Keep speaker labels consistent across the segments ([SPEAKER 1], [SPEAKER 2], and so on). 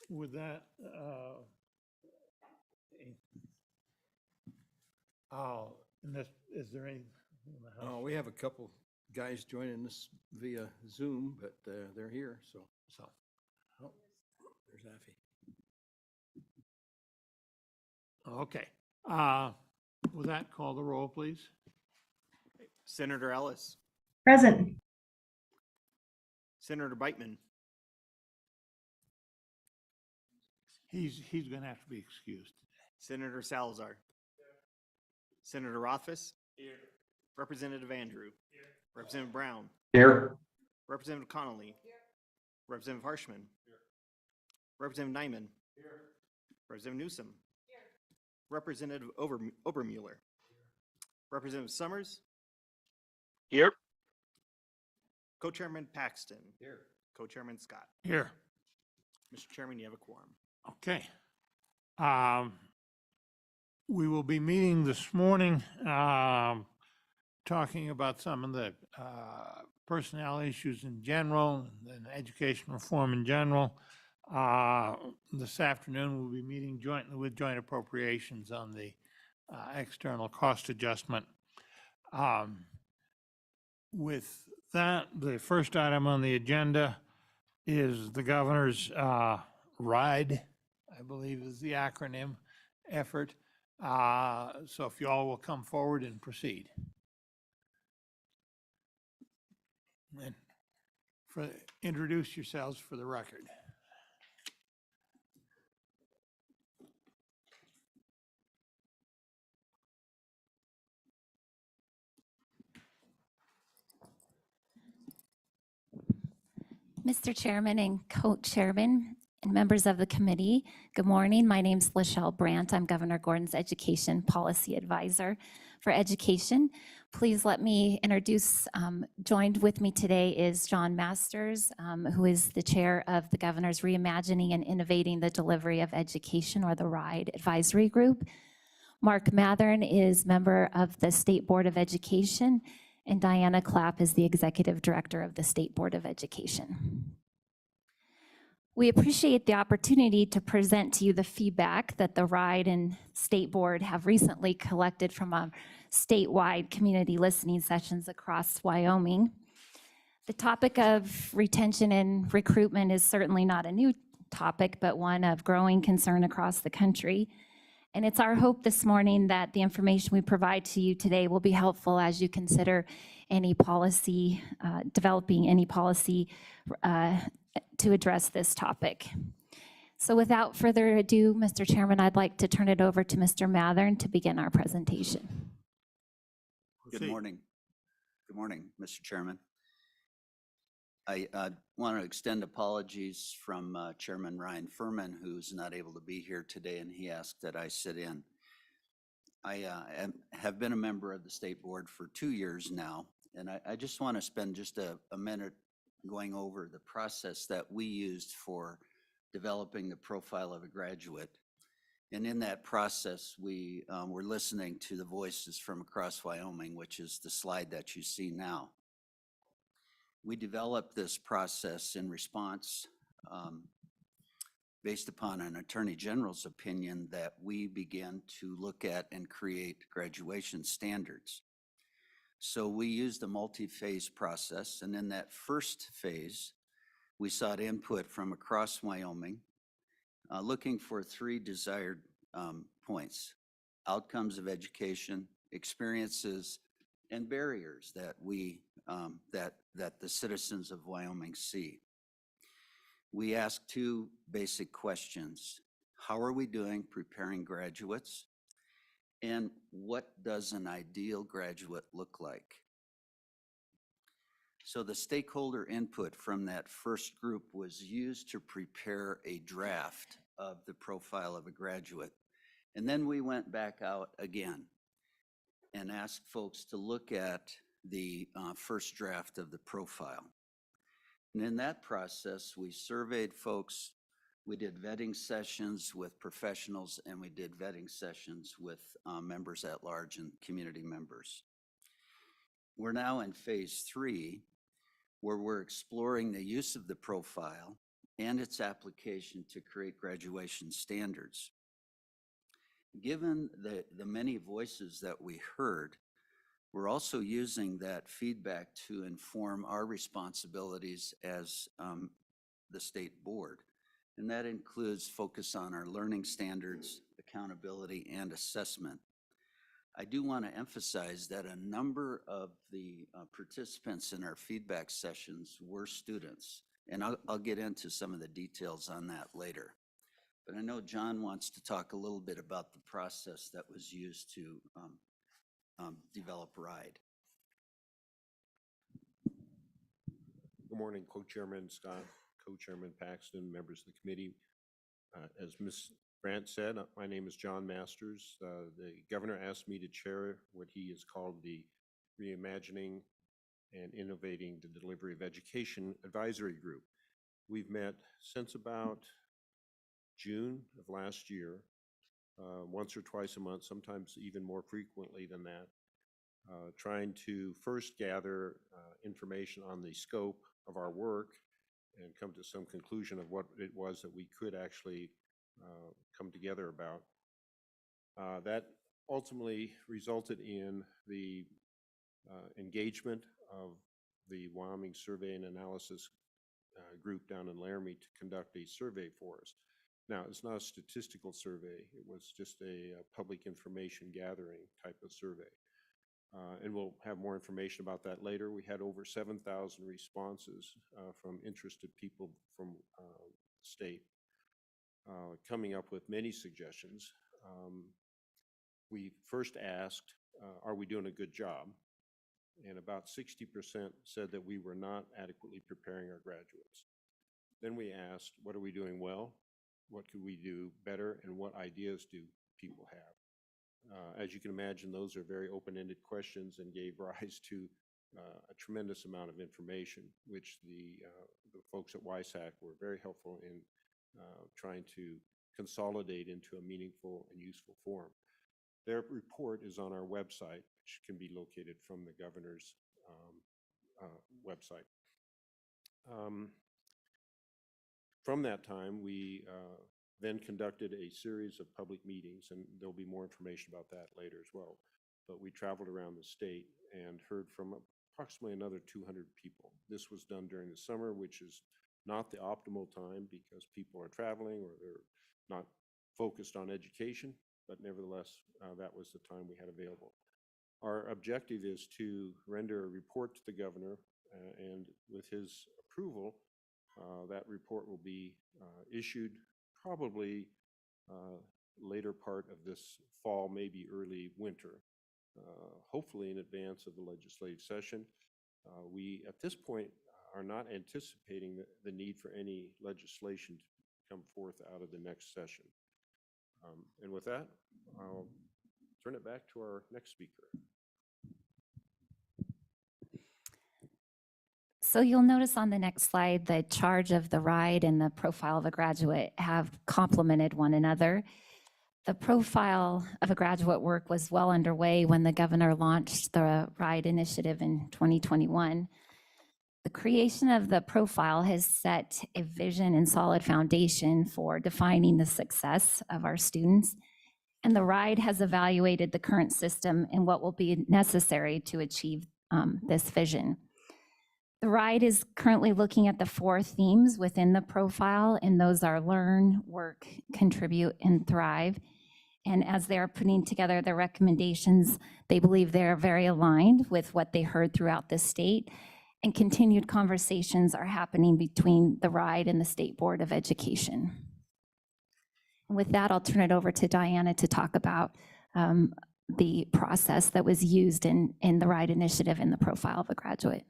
[SPEAKER 1] With that, is there any?
[SPEAKER 2] We have a couple guys joining us via Zoom, but they're here, so. Oh, there's Effie.
[SPEAKER 1] Okay. With that, call the roll, please.
[SPEAKER 3] Senator Ellis.
[SPEAKER 4] Present.
[SPEAKER 3] Senator Beitman.
[SPEAKER 1] He's going to have to be excused.
[SPEAKER 3] Senator Salazar. Senator Rothfuss. Here. Representative Andrew. Here. Representative Brown.
[SPEAKER 5] Here.
[SPEAKER 3] Representative Connolly. Here. Representative Harshman. Here. Representative Nyman. Here. Representative Newsom. Here. Representative Obermuller. Here. Representative Summers.
[SPEAKER 5] Here.
[SPEAKER 3] Co-Chairman Paxton.
[SPEAKER 2] Here.
[SPEAKER 3] Co-Chairman Scott.
[SPEAKER 1] Here.
[SPEAKER 3] Mr. Chairman, you have a quorum.
[SPEAKER 1] Okay. We will be meeting this morning, talking about some of the personnel issues in general and education reform in general. This afternoon, we'll be meeting jointly with joint appropriations on the external cost adjustment. With that, the first item on the agenda is the governor's RIDE, I believe is the acronym, effort. So if you all will come forward and proceed. And introduce yourselves for the record.
[SPEAKER 6] Mr. Chairman and Co-Chairman and members of the committee, good morning. My name is Lachelle Brandt. I'm Governor Gordon's Education Policy Advisor for Education. Please let me introduce, joined with me today is John Masters, who is the chair of the Governor's Reimagining and Innovating the Delivery of Education, or the RIDE Advisory Group. Mark Mathern is member of the State Board of Education, and Diana Clapp is the Executive Director of the State Board of Education. We appreciate the opportunity to present to you the feedback that the RIDE and State Board have recently collected from a statewide community listening sessions across Wyoming. The topic of retention and recruitment is certainly not a new topic, but one of growing concern across the country. And it's our hope this morning that the information we provide to you today will be helpful as you consider any policy, developing any policy to address this topic. So without further ado, Mr. Chairman, I'd like to turn it over to Mr. Mathern to begin our presentation.
[SPEAKER 7] Good morning. Good morning, Mr. Chairman. I want to extend apologies from Chairman Ryan Furman, who's not able to be here today, and he asked that I sit in. I have been a member of the State Board for 2 years now, and I just want to spend just a minute going over the process that we used for developing the profile of a graduate. And in that process, we were listening to the voices from across Wyoming, which is the slide that you see now. We developed this process in response based upon an Attorney General's opinion that we began to look at and create graduation standards. So we used a multi-phase process, and in that first phase, we sought input from across Wyoming, looking for 3 desired points: outcomes of education, experiences, and barriers that that the citizens of Wyoming see. We asked 2 basic questions: how are we doing preparing graduates? And what does an ideal graduate look like? So the stakeholder input from that first group was used to prepare a draft of the profile of a graduate. And then we went back out again and asked folks to look at the first draft of the profile. And in that process, we surveyed folks. We did vetting sessions with professionals, and we did vetting sessions with members at large and community members. We're now in phase 3, where we're exploring the use of the profile and its application to create graduation standards. Given the many voices that we heard, we're also using that feedback to inform our responsibilities as the state board. And that includes focus on our learning standards, accountability, and assessment. I do want to emphasize that a number of the participants in our feedback sessions were students, and I'll get into some of the details on that later. But I know John wants to talk a little bit about the process that was used to develop RIDE.
[SPEAKER 4] Good morning, Co-Chairman Scott, Co-Chairman Paxton, members of the committee. As Ms. Brandt said, my name is John Masters. The governor asked me to chair what he has called the Reimagining and Innovating the Delivery of Education Advisory Group. We've met since about June of last year, once or twice a month, sometimes even more frequently than that, trying to first gather information on the scope of our work and come to some conclusion of what it was that we could actually come together about. That ultimately resulted in the engagement of the Wyoming Survey and Analysis group down in Laramie to conduct a survey for us. Now, it's not a statistical survey. It was just a public information gathering type of survey. And we'll have more information about that later. We had over 7,000 responses from interested people from the state, coming up with many suggestions. We first asked, are we doing a good job? And about 60% said that we were not adequately preparing our graduates. Then we asked, what are we doing well? What could we do better? And what ideas do people have? As you can imagine, those are very open-ended questions and gave rise to a tremendous amount of information, which the folks at WISAC were very helpful in trying to consolidate into a meaningful and useful form. Their report is on our website, which can be located from the governor's website. From that time, we then conducted a series of public meetings, and there'll be more information about that later as well. But we traveled around the state and heard from approximately another 200 people. This was done during the summer, which is not the optimal time because people are traveling or they're not focused on education, but nevertheless, that was the time we had available. Our objective is to render a report to the governor, and with his approval, that report will be issued probably later part of this fall, maybe early winter, hopefully in advance of the legislative session. We, at this point, are not anticipating the need for any legislation to come forth out of the next session. And with that, I'll turn it back to our next speaker.
[SPEAKER 6] So you'll notice on the next slide, the charge of the RIDE and the profile of a graduate have complemented one another. The profile of a graduate work was well underway when the governor launched the RIDE initiative in 2021. The creation of the profile has set a vision and solid foundation for defining the success of our students. And the RIDE has evaluated the current system and what will be necessary to achieve this vision. The RIDE is currently looking at the 4 themes within the profile, and those are learn, work, contribute, and thrive. And as they're putting together their recommendations, they believe they're very aligned with what they heard throughout the state, and continued conversations are happening between the RIDE and the State Board of Education. And with that, I'll turn it over to Diana to talk about the process that was used in the RIDE initiative in the profile of a graduate.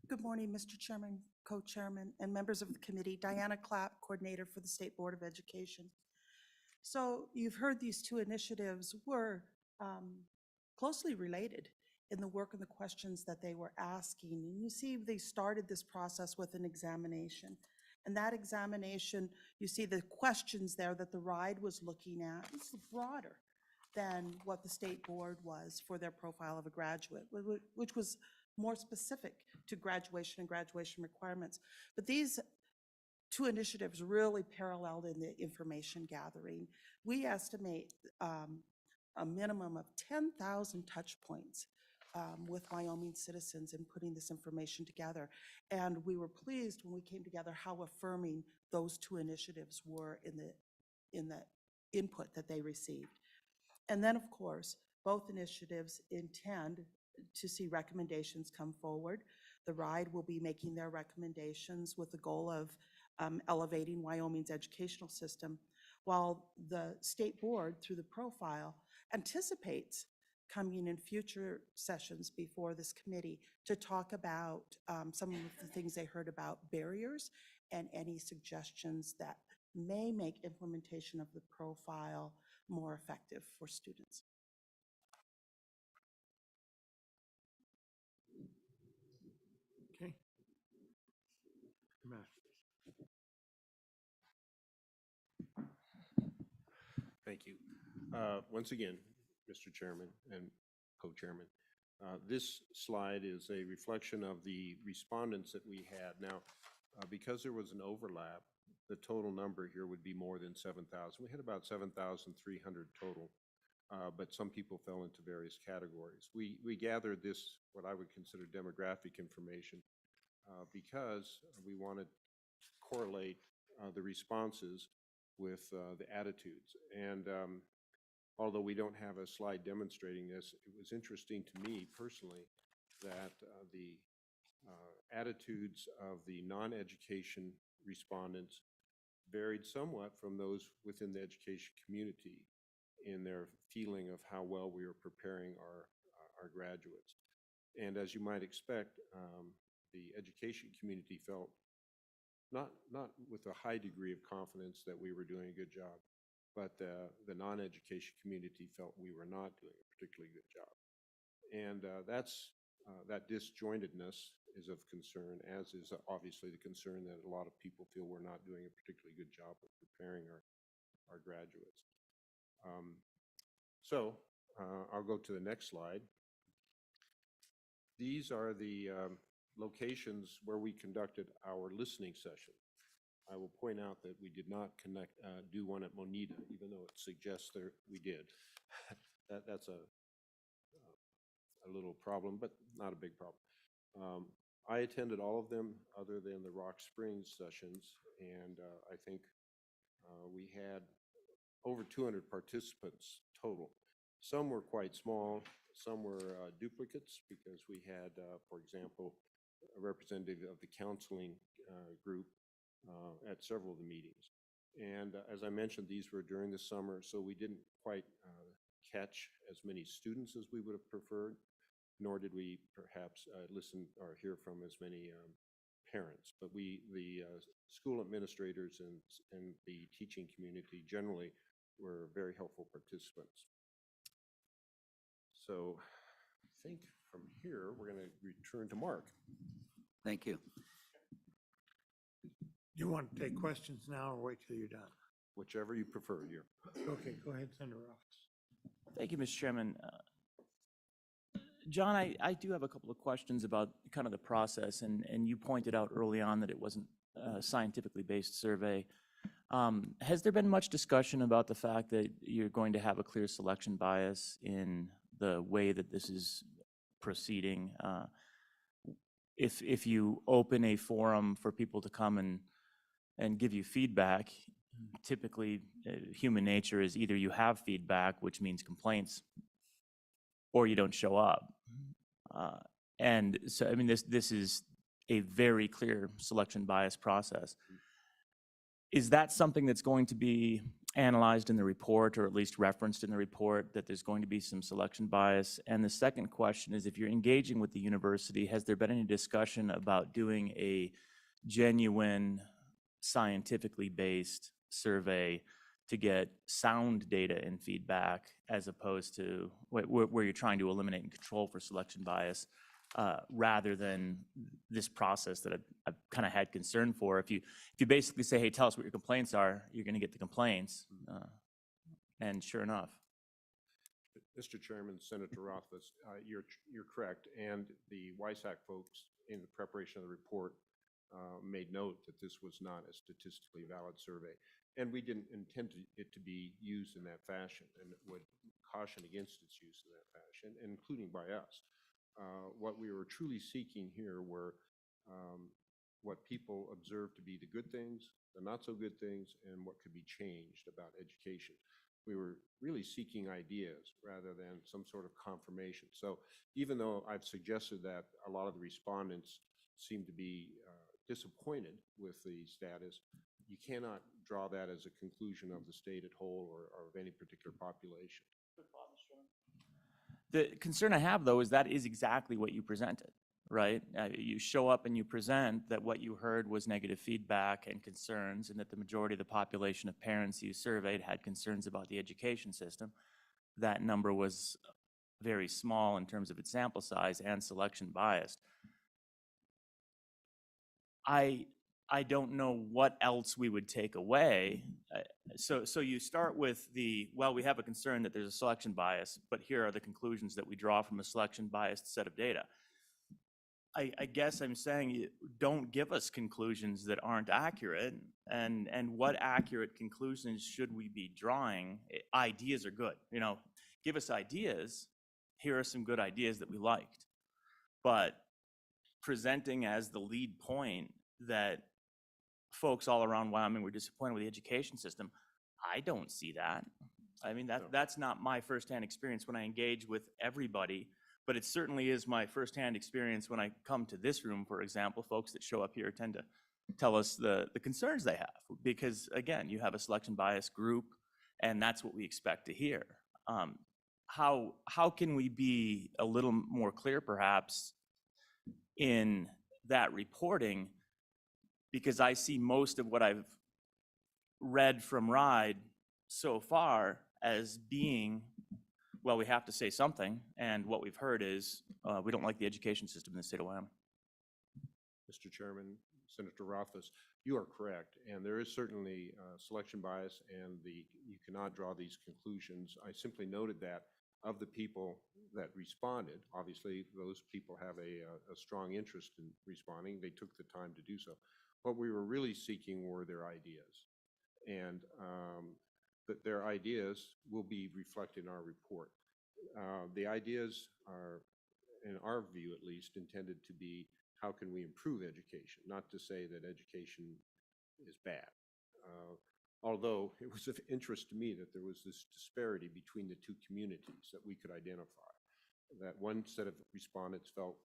[SPEAKER 8] Good morning, Mr. Chairman, Co-Chairman, and members of the committee. Diana Clapp, Coordinator for the State Board of Education. So you've heard these 2 initiatives were closely related in the work and the questions that they were asking. And you see they started this process with an examination. And that examination, you see the questions there that the RIDE was looking at, it's broader than what the State Board was for their profile of a graduate, which was more specific to graduation and graduation requirements. But these two initiatives really paralleled in the information gathering. We estimate a minimum of 10,000 touch points with Wyoming citizens in putting this information together. And we were pleased when we came together how affirming those two initiatives were in the input that they received. And then, of course, both initiatives intend to see recommendations come forward. The RIDE will be making their recommendations with the goal of elevating Wyoming's educational system, while the state board, through the profile, anticipates coming in future sessions before this committee to talk about some of the things they heard about barriers and any suggestions that may make implementation of the profile more effective for students.
[SPEAKER 1] Okay. Masters.
[SPEAKER 4] Thank you. Once again, Mr. Chairman and co-chairman, this slide is a reflection of the respondents that we had. Now, because there was an overlap, the total number here would be more than 7,000. We had about 7,300 total, but some people fell into various categories. We gathered this, what I would consider demographic information, because we wanted to correlate the responses with the attitudes. And although we don't have a slide demonstrating this, it was interesting to me personally that the attitudes of the non-education respondents varied somewhat from those within the education community in their feeling of how well we are preparing our graduates. And as you might expect, the education community felt not with a high degree of confidence that we were doing a good job, but the non-education community felt we were not doing a particularly good job. And that disjointedness is of concern, as is obviously the concern that a lot of people feel we're not doing a particularly good job of preparing our graduates. I'll go to the next slide. These are the locations where we conducted our listening session. I will point out that we did not do one at Monita, even though it suggests that we did. That's a little problem, but not a big problem. I attended all of them other than the Rock Springs sessions, and I think we had over 200 participants total. Some were quite small, some were duplicates, because we had, for example, a representative of the counseling group at several of the meetings. And as I mentioned, these were during the summer, so we didn't quite catch as many students as we would have preferred, nor did we perhaps listen or hear from as many parents. But the school administrators and the teaching community generally were very helpful participants. So I think from here, we're going to return to Mark.
[SPEAKER 7] Thank you.
[SPEAKER 1] You want to take questions now or wait till you're done?
[SPEAKER 4] Whichever you prefer.
[SPEAKER 1] Okay, go ahead, Senator Office.
[SPEAKER 9] Thank you, Mr. Chairman. John, I do have a couple of questions about kind of the process, and you pointed out early on that it wasn't a scientifically based survey. Has there been much discussion about the fact that you're going to have a clear selection bias in the way that this is proceeding? If you open a forum for people to come and give you feedback, typically human nature is either you have feedback, which means complaints, or you don't show up. And so, I mean, this is a very clear selection bias process. Is that something that's going to be analyzed in the report, or at least referenced in the report, that there's going to be some selection bias? And the second question is, if you're engaging with the university, has there been any discussion about doing a genuine, scientifically based survey to get sound data and feedback, as opposed to where you're trying to eliminate and control for selection bias, rather than this process that I've kind of had concern for? If you basically say, hey, tell us what your complaints are, you're going to get the complaints. And sure enough.
[SPEAKER 4] Mr. Chairman, Senator Rothfuss, you're correct. And the WISAC folks, in the preparation of the report, made note that this was not a statistically valid survey. And we didn't intend it to be used in that fashion, and would caution against its use in that fashion, including by us. What we were truly seeking here were what people observed to be the good things, the not so good things, and what could be changed about education. We were really seeking ideas rather than some sort of confirmation. So even though I've suggested that a lot of the respondents seem to be disappointed with the status, you cannot draw that as a conclusion of the state at whole or of any particular population.
[SPEAKER 9] The concern I have, though, is that is exactly what you presented, right? You show up and you present that what you heard was negative feedback and concerns, and that the majority of the population of parents you surveyed had concerns about the education system. That number was very small in terms of its sample size and selection biased. I don't know what else we would take away. So you start with well, we have a concern that there's a selection bias, but here are the conclusions that we draw from a selection biased set of data. I guess I'm saying, don't give us conclusions that aren't accurate, and what accurate conclusions should we be drawing? Ideas are good, give us ideas. Here are some good ideas that we liked, but presenting as the lead point that folks all around Wyoming were disappointed with the education system, I don't see that. I mean, that's not my firsthand experience when I engage with everybody, but it certainly is my firsthand experience when I come to this room, for example. Folks that show up here tend to tell us the concerns they have, because again, you have a selection bias group, and that's what we expect to hear. How can we be a little more clear, perhaps, in that reporting? Because I see most of what I've read from RIDE so far as being, well, we have to say something, and what we've heard is we don't like the education system in the state of Wyoming.
[SPEAKER 4] Mr. Chairman, Senator Rothfuss, you are correct, and there is certainly selection bias, and you cannot draw these conclusions. I simply noted that of the people that responded, obviously those people have a strong interest in responding. They took the time to do so. What we were really seeking were their ideas, and that their ideas will be reflected in our report. The ideas are, in our view at least, intended to be how can we improve education, not to say that education is bad. Although it was of interest to me that there was this disparity between the two communities that we could identify. That one set of respondents felt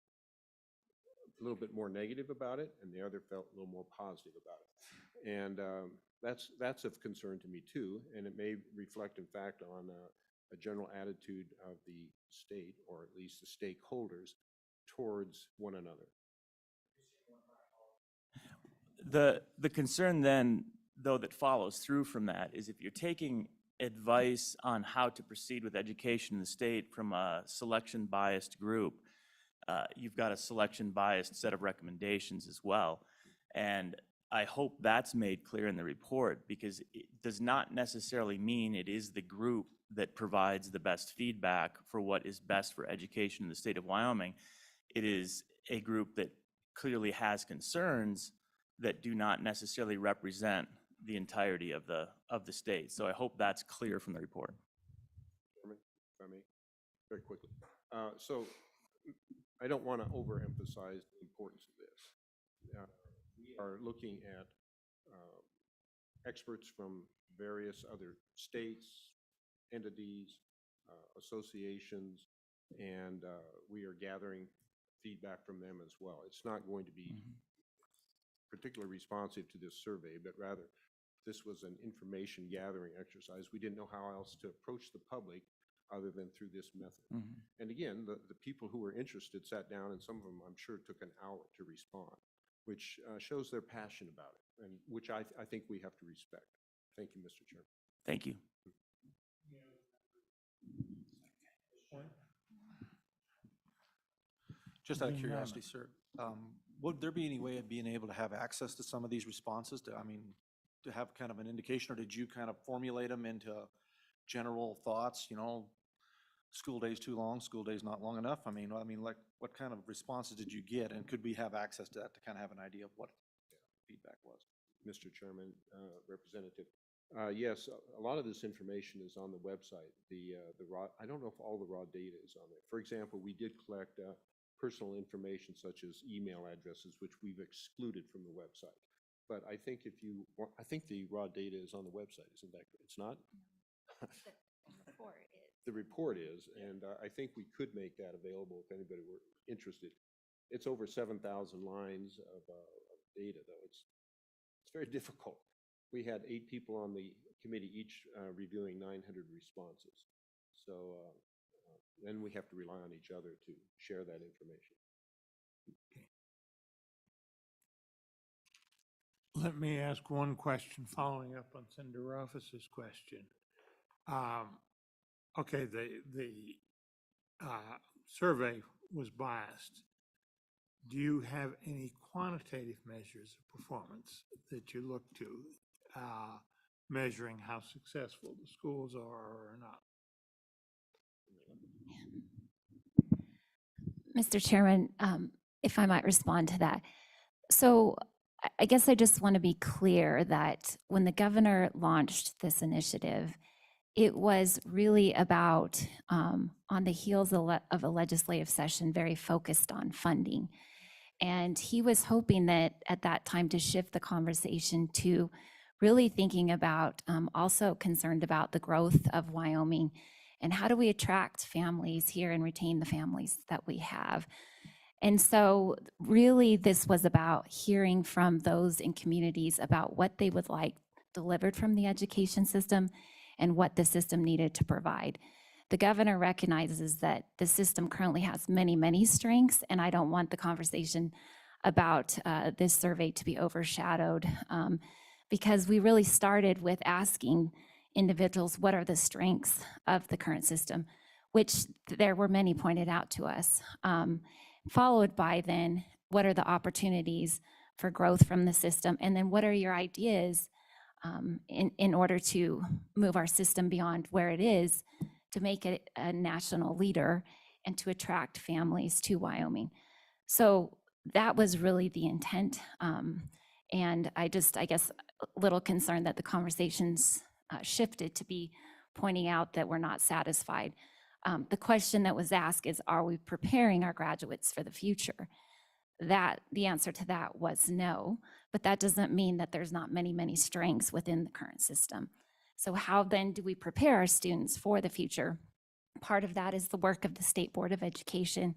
[SPEAKER 4] a little bit more negative about it, and the other felt a little more positive about it. And that's of concern to me too, and it may reflect, in fact, on a general attitude of the state, or at least the stakeholders, towards one another.
[SPEAKER 9] The concern then, though, that follows through from that is if you're taking advice on how to proceed with education in the state from a selection biased group, you've got a selection biased set of recommendations as well. And I hope that's made clear in the report, because it does not necessarily mean it is the group that provides the best feedback for what is best for education in the state of Wyoming. It is a group that clearly has concerns that do not necessarily represent the entirety of the state. So I hope that's clear from the report.
[SPEAKER 4] Chairman, if I may, very quickly. So I don't want to overemphasize the importance of this. We are looking at experts from various other states, entities, associations, and we are gathering feedback from them as well. It's not going to be particularly responsive to this survey, but rather this was an information gathering exercise. We didn't know how else to approach the public other than through this method. And again, the people who were interested sat down, and some of them, I'm sure, took an hour to respond, which shows their passion about it, and which I think we have to respect. Thank you, Mr. Chairman.
[SPEAKER 9] Thank you.
[SPEAKER 10] Just out of curiosity, sir, would there be any way of being able to have access to some of these responses to have kind of an indication, or did you kind of formulate them into general thoughts, school day's too long, school day's not long enough? Like what kind of responses did you get, and could we have access to that to kind of have an idea of what feedback was.
[SPEAKER 4] Mr. Chairman, Representative, yes, a lot of this information is on the website. The raw, I don't know if all the raw data is on there. For example, we did collect personal information such as email addresses, which we've excluded from the website. But I think if you, I think the raw data is on the website, isn't that, it's not? The report is, and I think we could make that available if anybody were interested. It's over 7,000 lines of data, though. It's very difficult. We had 8 people on the committee, each reviewing 900 responses. So then we have to rely on each other to share that information.
[SPEAKER 1] Let me ask one question following up on Senator Rufus's question. Okay, the survey was biased. Do you have any quantitative measures of performance that you look to, measuring how successful the schools are or not?
[SPEAKER 6] Mr. Chairman, if I might respond to that. So I guess I just want to be clear that when the governor launched this initiative, it was really about, on the heels of a legislative session, very focused on funding. And he was hoping that at that time to shift the conversation to really thinking about, also concerned about the growth of Wyoming and how do we attract families here and retain the families that we have. And so really this was about hearing from those in communities about what they would like delivered from the education system and what the system needed to provide. The governor recognizes that the system currently has many, many strengths, and I don't want the conversation about this survey to be overshadowed because we really started with asking individuals what are the strengths of the current system, which there were many pointed out to us, followed by then what are the opportunities for growth from the system, and then what are your ideas in order to move our system beyond where it is to make it a national leader and to attract families to Wyoming. So that was really the intent. And I guess, a little concerned that the conversations shifted to be pointing out that we're not satisfied. The question that was asked is, are we preparing our graduates for the future? The answer to that was no, but that doesn't mean that there's not many, many strengths within the current system. So how then do we prepare our students for the future? Part of that is the work of the State Board of Education,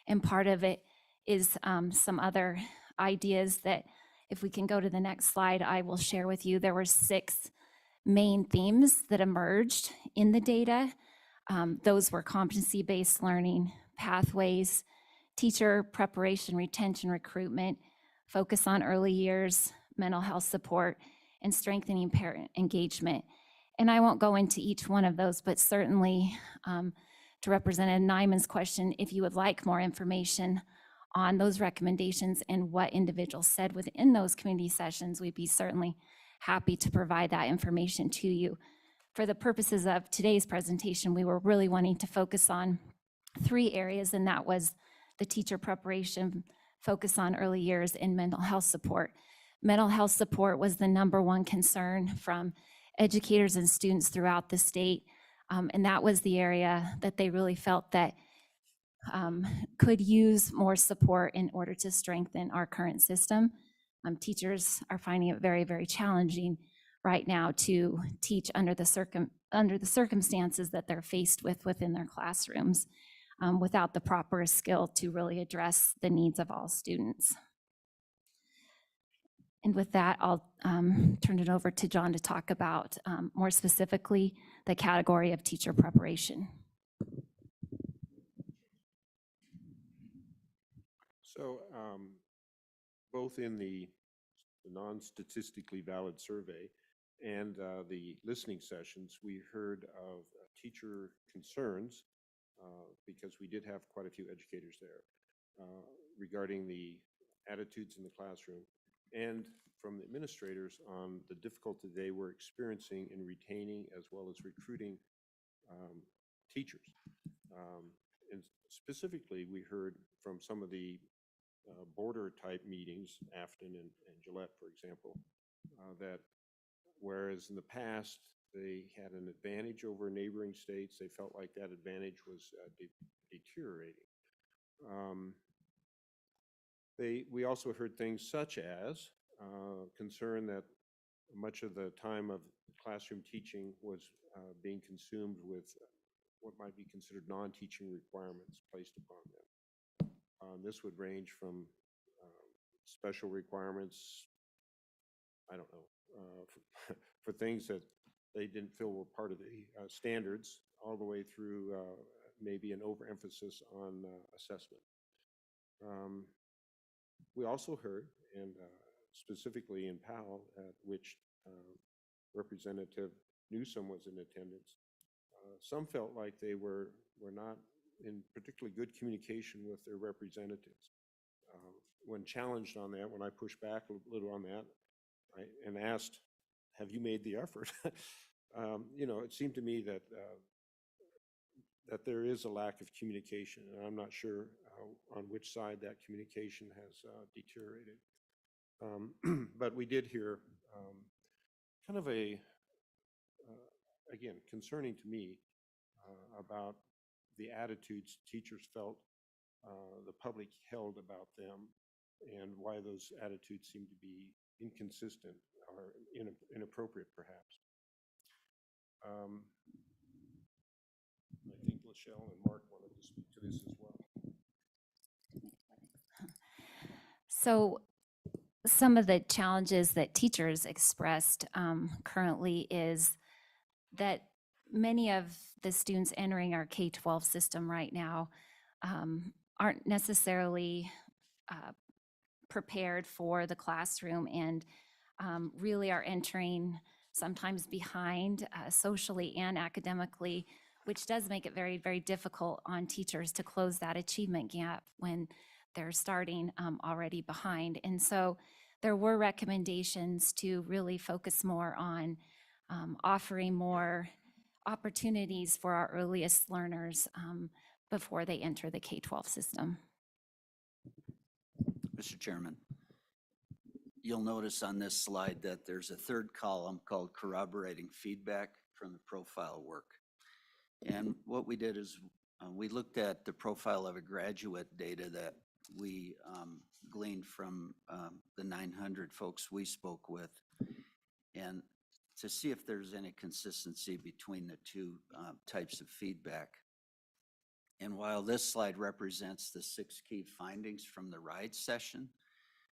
[SPEAKER 6] and part of it is some other ideas that, if we can go to the next slide, I will share with you. There were 6 main themes that emerged in the data. Those were competency-based learning, pathways, teacher preparation, retention, recruitment, focus on early years, mental health support, and strengthening parent engagement. And I won't go into each one of those, but certainly to Representative Nyman's question, if you would like more information on those recommendations and what individuals said within those community sessions, we'd be certainly happy to provide that information to you. For the purposes of today's presentation, we were really wanting to focus on 3 areas, and that was the teacher preparation, focus on early years, and mental health support. Mental health support was the #1 concern from educators and students throughout the state, and that was the area that they really felt that could use more support in order to strengthen our current system. Teachers are finding it very, very challenging right now to teach under the circumstances that they're faced with within their classrooms without the proper skill to really address the needs of all students. And with that, I'll turn it over to John to talk about more specifically the category of teacher preparation.
[SPEAKER 4] So both in the non-statistically valid survey and the listening sessions, we heard of teacher concerns because we did have quite a few educators there regarding the attitudes in the classroom, and from the administrators on the difficulty they were experiencing in retaining as well as recruiting teachers. And specifically, we heard from some of the border-type meetings, Afton and Gillette, for example, that whereas in the past, they had an advantage over neighboring states, they felt like that advantage was deteriorating. We also heard things such as concern that much of the time of classroom teaching was being consumed with what might be considered non-teaching requirements placed upon them. This would range from special requirements, I don't know, for things that they didn't feel were part of the standards, all the way through maybe an overemphasis on assessment. We also heard, and specifically in Powell, at which Representative Newsom was in attendance, some felt like they were not in particularly good communication with their representatives. When challenged on that, when I pushed back a little on that, and asked, have you made the effort? You know, it seemed to me that that there is a lack of communication, and I'm not sure on which side that communication has deteriorated. But we did hear kind of a, again, concerning to me about the attitudes teachers felt the public held about them, and why those attitudes seem to be inconsistent or inappropriate, perhaps. I think Lachelle and Mark wanted to speak to this as well.
[SPEAKER 6] So some of the challenges that teachers expressed currently is that many of the students entering our K-12 system right now aren't necessarily prepared for the classroom, and really are entering sometimes behind socially and academically, which does make it very, very difficult on teachers to close that achievement gap when they're starting already behind. And so there were recommendations to really focus more on offering more opportunities for our earliest learners before they enter the K-12 system.
[SPEAKER 7] Mr. Chairman, you'll notice on this slide that there's a third column called corroborating feedback from the profile work. And what we did is we looked at the profile of a graduate data that we gleaned from the 900 folks we spoke with, and to see if there's any consistency between the two types of feedback. And while this slide represents the 6 key findings from the RIDE session,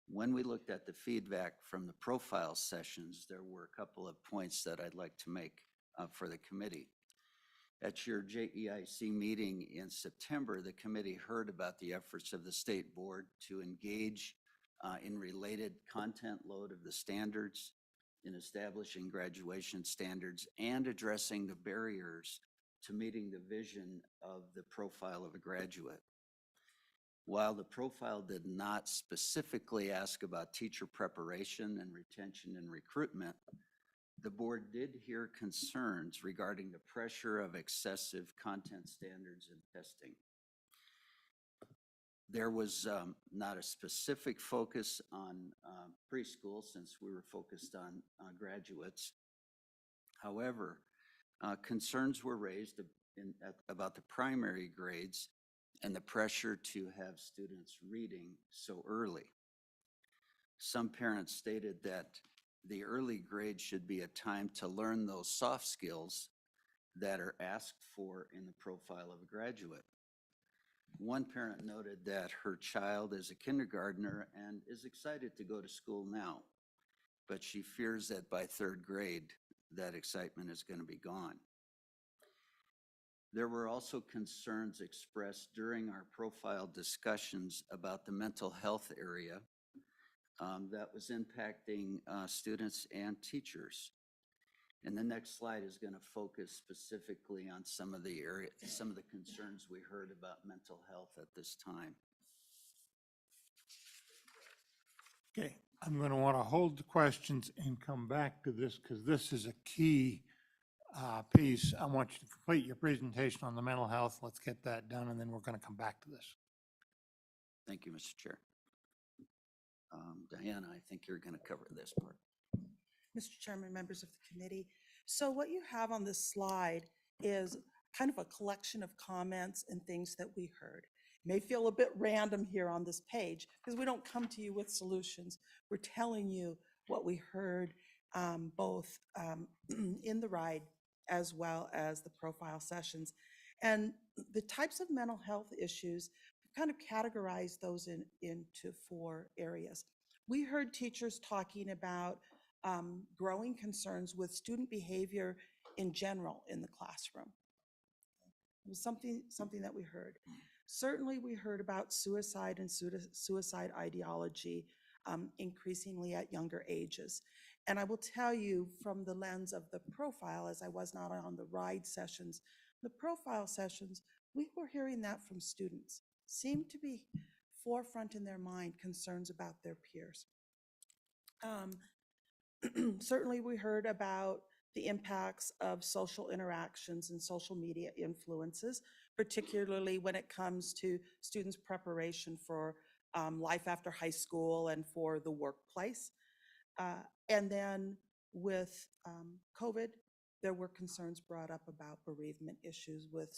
[SPEAKER 7] when we looked at the feedback from the profile sessions, there were a couple of points that I'd like to make for the committee. At your JEIC meeting in September, the committee heard about the efforts of the state board to engage in related content load of the standards, in establishing graduation standards, and addressing the barriers to meeting the vision of the profile of a graduate. While the profile did not specifically ask about teacher preparation and retention and recruitment, the board did hear concerns regarding the pressure of excessive content standards and testing. There was not a specific focus on preschool, since we were focused on graduates. However, concerns were raised about the primary grades and the pressure to have students reading so early. Some parents stated that the early grade should be a time to learn those soft skills that are asked for in the profile of a graduate. One parent noted that her child is a kindergartner and is excited to go to school now, but she fears that by 3rd grade, that excitement is going to be gone. There were also concerns expressed during our profile discussions about the mental health area that was impacting students and teachers. And the next slide is going to focus specifically on some of the concerns we heard about mental health at this time.
[SPEAKER 1] Okay, I'm going to want to hold the questions and come back to this, because this is a key piece. I want you to complete your presentation on the mental health. Let's get that done, and then we're going to come back to this.
[SPEAKER 7] Thank you, Mr. Chair. Diana, I think you're going to cover this part.
[SPEAKER 8] Mr. Chairman, members of the committee. So what you have on this slide is kind of a collection of comments and things that we heard. It may feel a bit random here on this page because we don't come to you with solutions. We're telling you what we heard both in the ride as well as the profile sessions. And the types of mental health issues, we've kind of categorized those into 4 areas. We heard teachers talking about growing concerns with student behavior in general in the classroom. It was something that we heard. Certainly, we heard about suicide and suicide ideology increasingly at younger ages. And I will tell you from the lens of the profile, as I was not on the ride sessions, the profile sessions, we were hearing that from students. Seemed to be forefront in their mind concerns about their peers. Certainly, we heard about the impacts of social interactions and social media influences, particularly when it comes to students' preparation for life after high school and for the workplace. And then with COVID, there were concerns brought up about bereavement issues with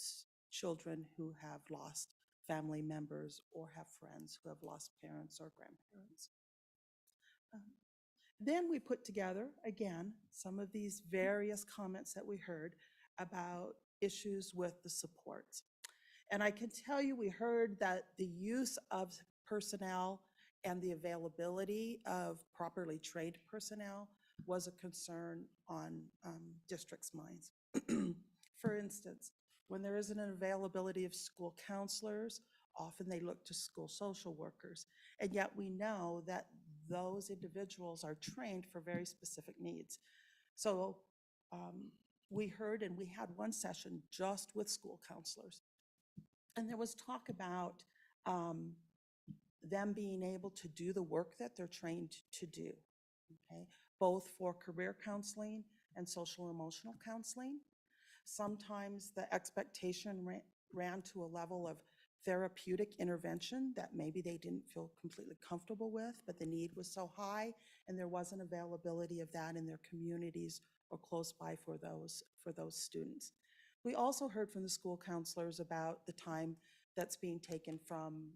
[SPEAKER 8] children who have lost family members or have friends who have lost parents or grandparents. Then we put together, again, some of these various comments that we heard about issues with the supports. And I can tell you, we heard that the use of personnel and the availability of properly trained personnel was a concern on districts' minds. For instance, when there isn't an availability of school counselors, often they look to school social workers. And yet we know that those individuals are trained for very specific needs. So we heard, and we had one session just with school counselors. And there was talk about them being able to do the work that they're trained to do, okay? Both for career counseling and social emotional counseling. Sometimes the expectation ran to a level of therapeutic intervention that maybe they didn't feel completely comfortable with, but the need was so high and there wasn't availability of that in their communities or close by for those students. We also heard from the school counselors about the time that's being taken from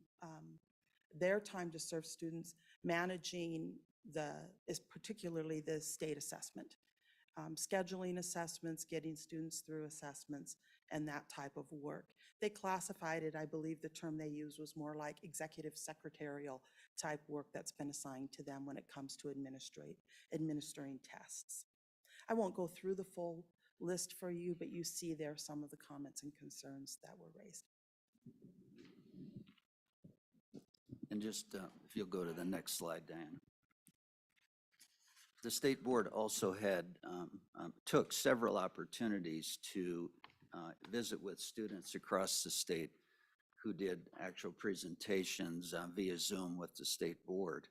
[SPEAKER 8] their time to serve students managing particularly the state assessment. Scheduling assessments, getting students through assessments, and that type of work. They classified it, I believe the term they used was more like executive secretarial type work that's been assigned to them when it comes to administering tests. I won't go through the full list for you, but you see there some of the comments and concerns that were raised.
[SPEAKER 7] And just, if you'll go to the next slide, Diana. The state board also took several opportunities to visit with students across the state who did actual presentations via Zoom with the state board.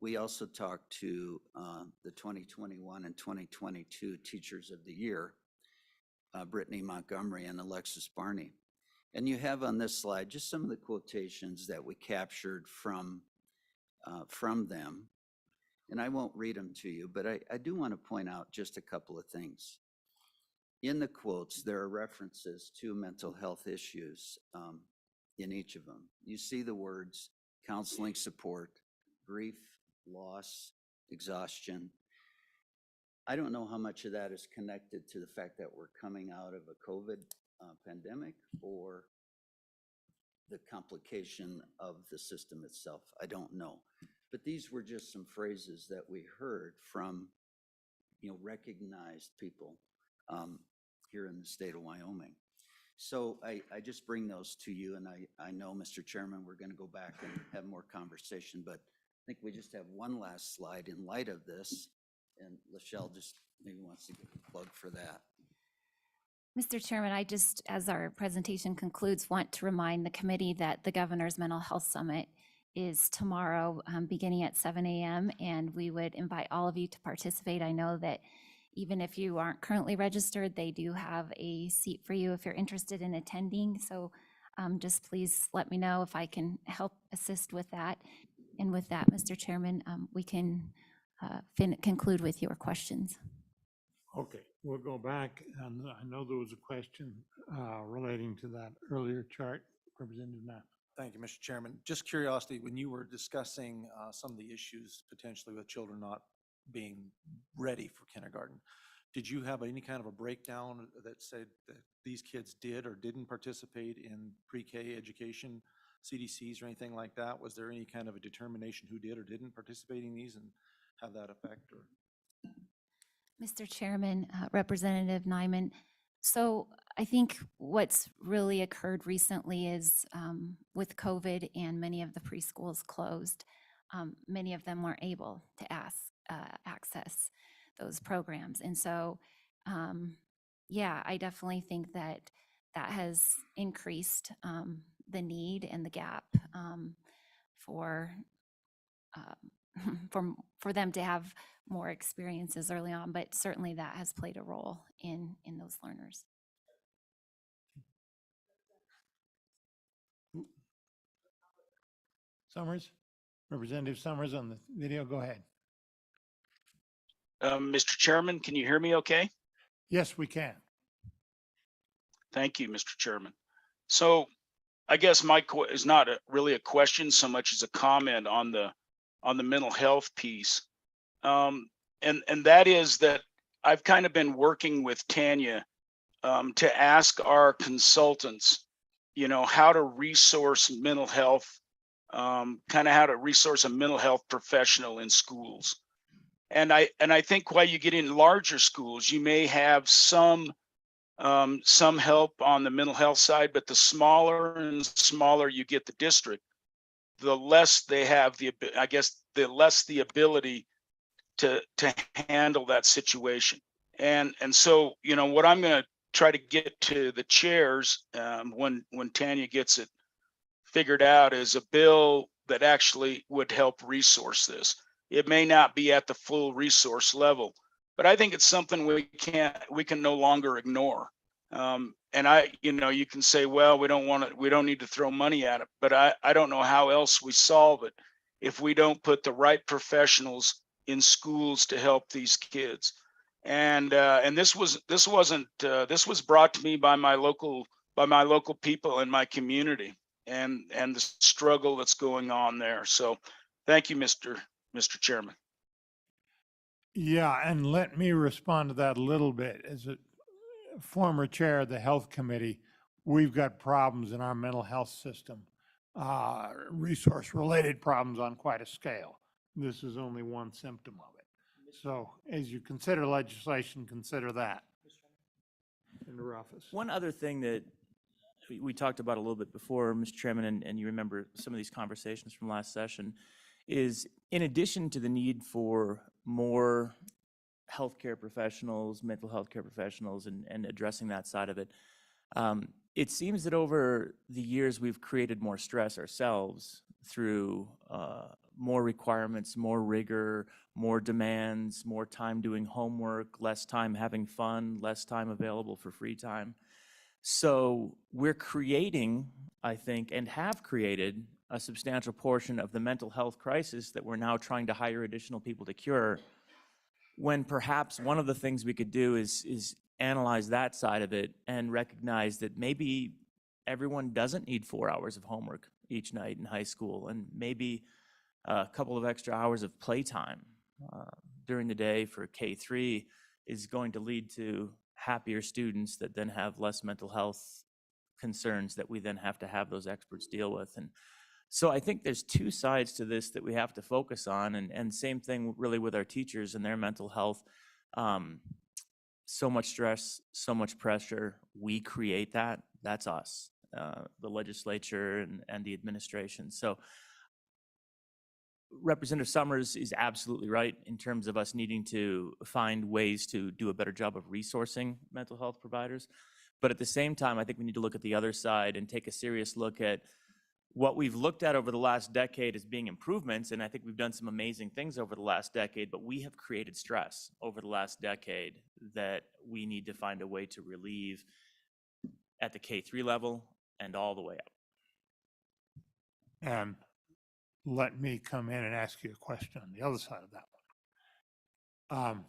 [SPEAKER 7] We also talked to the 2021 and 2022 Teachers of the Year, Brittany Montgomery and Alexis Barney. And you have on this slide just some of the quotations that we captured from them. And I won't read them to you, but I do want to point out just a couple of things. In the quotes, there are references to mental health issues in each of them. You see the words counseling support, grief, loss, exhaustion. I don't know how much of that is connected to the fact that we're coming out of a COVID pandemic or the complication of the system itself. I don't know. But these were just some phrases that we heard from, recognized people here in the state of Wyoming. So I just bring those to you, and I know, Mr. Chairman, we're going to go back and have more conversation, but I think we just have one last slide in light of this, and Lachelle just maybe wants to give a plug for that.
[SPEAKER 6] Mr. Chairman, I just, as our presentation concludes, want to remind the committee that the Governor's Mental Health Summit is tomorrow beginning at 7 a.m. and we would invite all of you to participate. I know that even if you aren't currently registered, they do have a seat for you if you're interested in attending. So just please let me know if I can help assist with that. And with that, Mr. Chairman, we can conclude with your questions.
[SPEAKER 1] Okay, we'll go back, and I know there was a question relating to that earlier chart, Representative Knapp.
[SPEAKER 10] Thank you, Mr. Chairman. Just curiosity, when you were discussing some of the issues potentially with children not being ready for kindergarten, did you have any kind of a breakdown that said that these kids did or didn't participate in pre-K education, CDCs or anything like that? Was there any kind of a determination who did or didn't participate in these and have that effect? Or
[SPEAKER 6] Mr. Chairman, Representative Nyman, so I think what's really occurred recently is with COVID and many of the preschools closed, many of them weren't able to access those programs. And so, yeah, I definitely think that that has increased the need and the gap for for them to have more experiences early on, but certainly that has played a role in those learners.
[SPEAKER 1] Summers? Representative Summers on the video, go ahead.
[SPEAKER 5] Mr. Chairman, can you hear me okay?
[SPEAKER 1] Yes, we can.
[SPEAKER 5] Thank you, Mr. Chairman. So I guess my is not really a question so much as a comment on the mental health piece. And that is that I've kind of been working with Tanya to ask our consultants, how to resource mental health, kind of how to resource a mental health professional in schools. And I think while you get in larger schools, you may have some help on the mental health side, but the smaller and smaller you get the district, the less they have the less the ability to handle that situation. And so, what I'm going to try to get to the chairs when Tanya gets it figured out is a bill that actually would help resource this. It may not be at the full resource level, but I think it's something we can no longer ignore. And you can say, well, we don't need to throw money at it, but I don't know how else we solve it if we don't put the right professionals in schools to help these kids. And this was brought to me by my local people in my community and the struggle that's going on there. So thank you, Mr. Chairman.
[SPEAKER 1] Yeah, and let me respond to that a little bit. As a former chair of the Health Committee, we've got problems in our mental health system, resource-related problems on quite a scale. This is only one symptom of it. So as you consider legislation, consider that. In the office.
[SPEAKER 9] One other thing that we talked about a little bit before, Mr. Chairman, and you remember some of these conversations from last session, is in addition to the need for more healthcare professionals, mental health care professionals, and addressing that side of it, it seems that over the years we've created more stress ourselves through more requirements, more rigor, more demands, more time doing homework, less time having fun, less time available for free time. So we're creating, I think, and have created a substantial portion of the mental health crisis that we're now trying to hire additional people to cure, when perhaps one of the things we could do is analyze that side of it and recognize that maybe everyone doesn't need 4 hours of homework each night in high school, and maybe a couple of extra hours of playtime during the day for K-3 is going to lead to happier students that then have less mental health concerns that we then have to have those experts deal with. And so I think there's two sides to this that we have to focus on, and same thing really with our teachers and their mental health. So much stress, so much pressure, we create that. That's us, the legislature and the administration. So Representative Summers is absolutely right in terms of us needing to find ways to do a better job of resourcing mental health providers. But at the same time, I think we need to look at the other side and take a serious look at what we've looked at over the last decade as being improvements. And I think we've done some amazing things over the last decade, but we have created stress over the last decade that we need to find a way to relieve at the K-3 level and all the way up.
[SPEAKER 1] And let me come in and ask you a question on the other side of that one.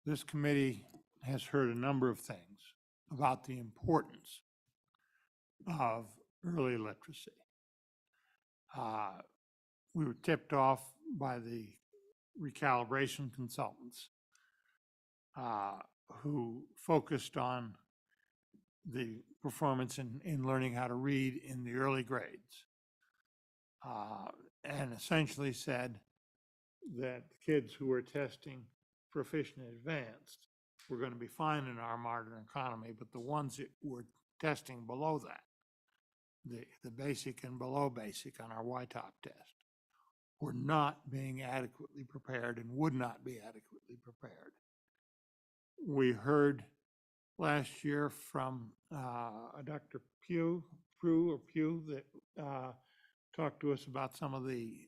[SPEAKER 1] This committee has heard a number of things about the importance of early literacy. We were tipped off by the recalibration consultants who focused on the performance in learning how to read in the early grades, and essentially said that the kids who were testing proficient and advanced were going to be fine in our modern economy, but the ones that were testing below that, the basic and below basic on our YTOP test, were not being adequately prepared and would not be adequately prepared. We heard last year from Dr. Pugh that talked to us about some of the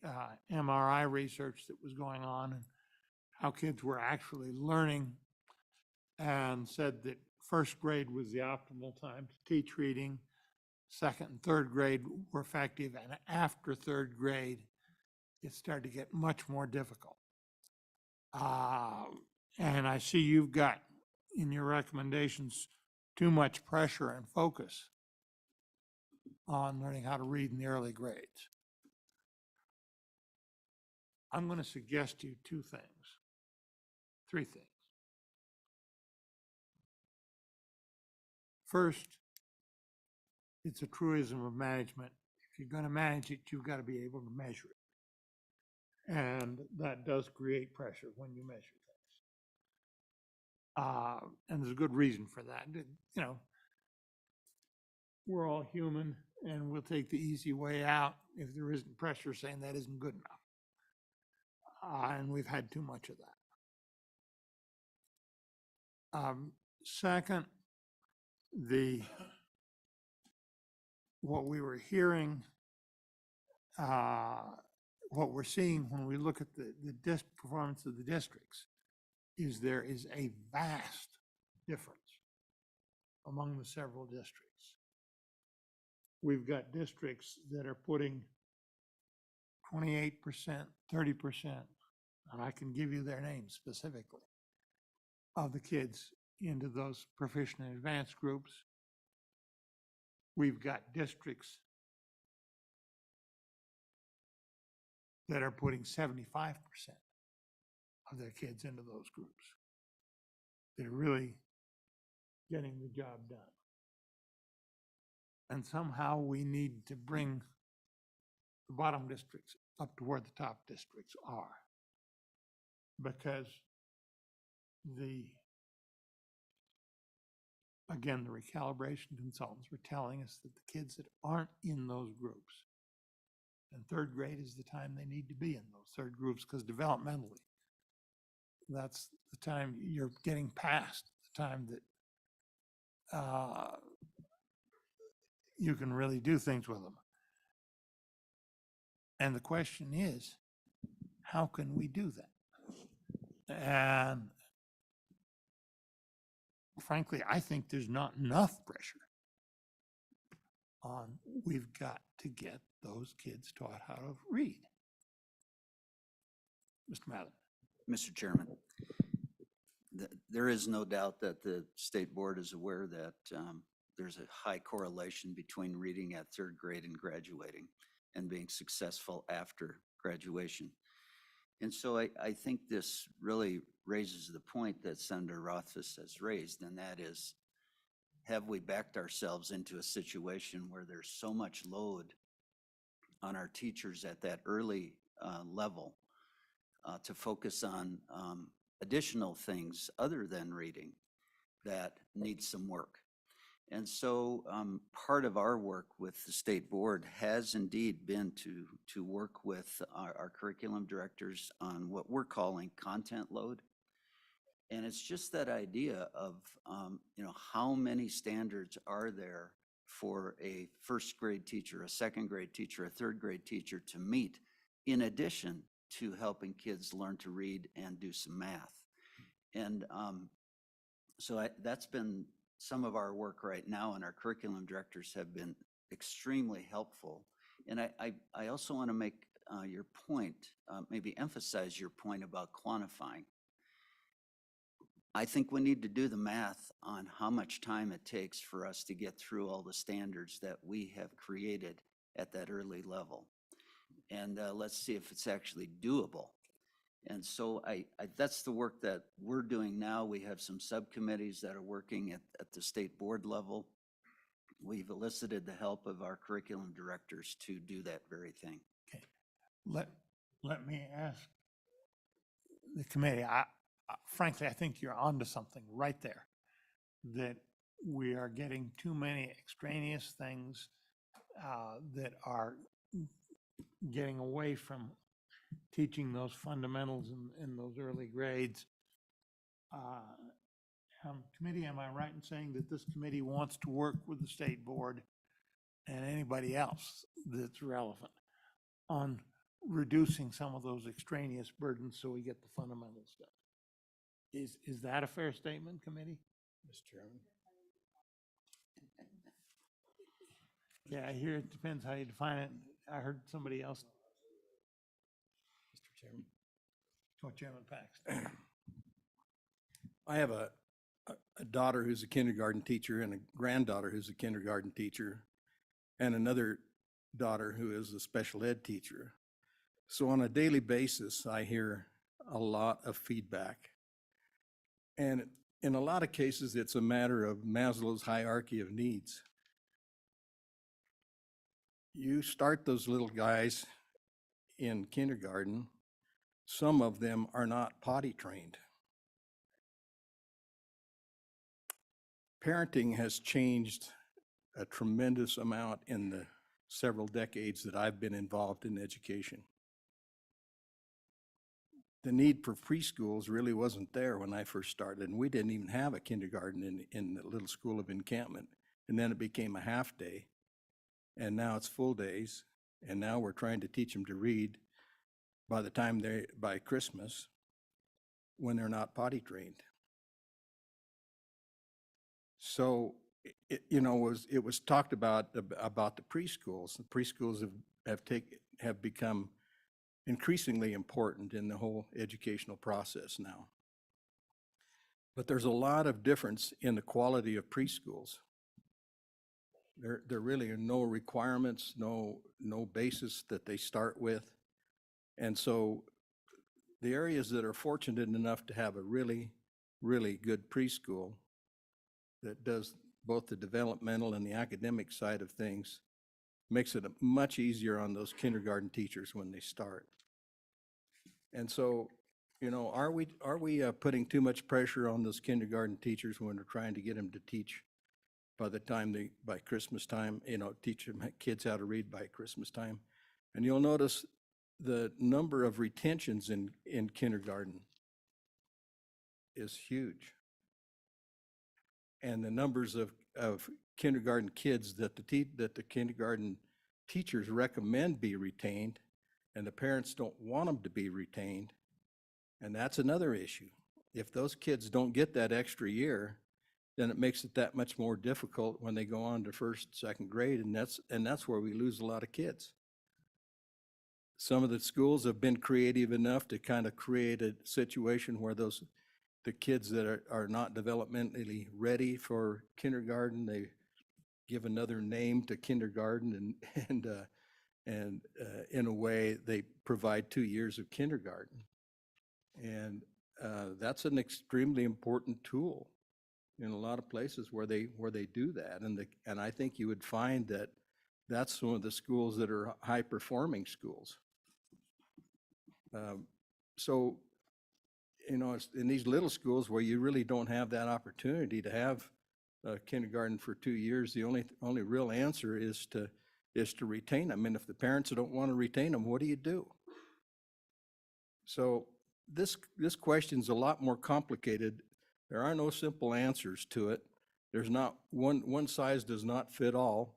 [SPEAKER 1] MRI research that was going on and how kids were actually learning, and said that first grade was the optimal time to teach reading. Second and third grade were effective, and after third grade, it started to get much more difficult. And I see you've got in your recommendations too much pressure and focus on learning how to read in the early grades. I'm going to suggest to you three things. First, it's a truism of management. If you're going to manage it, you've got to be able to measure it. And that does create pressure when you measure things. And there's a good reason for that. You know, we're all human, and we'll take the easy way out if there isn't pressure saying that isn't good enough. And we've had too much of that. Second, what we were hearing, what we're seeing when we look at the performance of the districts is there is a vast difference among the several districts. We've got districts that are putting 28%, 30%, and I can give you their names specifically, of the kids into those proficient and advanced groups. We've got districts that are putting 75% of their kids into those groups. They're really getting the job done. And somehow we need to bring the bottom districts up to where the top districts are. Because again, the recalibration consultants were telling us that the kids that aren't in those groups, and third grade is the time they need to be in those third groups, because developmentally, that's the time you're getting past the time that you can really do things with them. And the question is, how can we do that? And frankly, I think there's not enough pressure on, we've got to get those kids taught how to read. Mr. Mather.
[SPEAKER 7] Mr. Chairman, there is no doubt that the state board is aware that there's a high correlation between reading at third grade and graduating and being successful after graduation. And so I think this really raises the point that Senator Rothfuss has raised, and that is, have we backed ourselves into a situation where there's so much load on our teachers at that early level to focus on additional things other than reading that need some work? And so part of our work with the state board has indeed been to work with our curriculum directors on what we're calling content load. And it's just that idea of, how many standards are there for a first grade teacher, a second grade teacher, a third grade teacher to meet, in addition to helping kids learn to read and do some math. And so that's been some of our work right now, and our curriculum directors have been extremely helpful And I also want to make your point, maybe emphasize your point about quantifying. I think we need to do the math on how much time it takes for us to get through all the standards that we have created at that early level. And let's see if it's actually doable. And so that's the work that we're doing now. We have some subcommittees that are working at the state board level. We've elicited the help of our curriculum directors to do that very thing.
[SPEAKER 1] Okay. Let me ask the committee, frankly, I think you're onto something right there, that we are getting too many extraneous things that are getting away from teaching those fundamentals in those early grades. Committee, am I right in saying that this committee wants to work with the state board and anybody else that's relevant on reducing some of those extraneous burdens so we get the fundamentals done? Is that a fair statement, committee?
[SPEAKER 2] Mr. Chairman.
[SPEAKER 1] Yeah, I hear it depends how you define it. I heard somebody else.
[SPEAKER 2] Mr. Chairman.
[SPEAKER 1] Chairman Paxton.
[SPEAKER 2] I have a daughter who's a kindergarten teacher and a granddaughter who's a kindergarten teacher and another daughter who is a special ed teacher. So on a daily basis, I hear a lot of feedback. And in a lot of cases, it's a matter of Maslow's hierarchy of needs. You start those little guys in kindergarten, some of them are not potty trained. Parenting has changed a tremendous amount in the several decades that I've been involved in education. The need for preschools really wasn't there when I first started, and we didn't even have a kindergarten in the little school of encampment. And then it became a half day, and now it's full days, and now we're trying to teach them to read by Christmas when they're not potty trained. So, it was talked about the preschools. The preschools have become increasingly important in the whole educational process now. But there's a lot of difference in the quality of preschools. There really are no requirements, no basis that they start with. And so the areas that are fortunate enough to have a really, really good preschool that does both the developmental and the academic side of things makes it much easier on those kindergarten teachers when they start. And so, are we putting too much pressure on those kindergarten teachers when we're trying to get them to teach by Christmas time, teach them kids how to read by Christmas time? And you'll notice the number of retentions in kindergarten is huge. And the numbers of kindergarten kids that the kindergarten teachers recommend be retained, and the parents don't want them to be retained. And that's another issue. If those kids don't get that extra year, then it makes it that much more difficult when they go on to first, second grade, and that's where we lose a lot of kids. Some of the schools have been creative enough to kind of create a situation where the kids that are not developmentally ready for kindergarten, they give another name to kindergarten, and in a way they provide 2 years of kindergarten. And that's an extremely important tool in a lot of places where they do that. And I think you would find that that's one of the schools that are high performing schools. So, it's in these little schools where you really don't have that opportunity to have kindergarten for 2 years, the only real answer is to retain them. And if the parents don't want to retain them, what do you do? So this question's a lot more complicated. There are no simple answers to it. There's not one size does not fit all.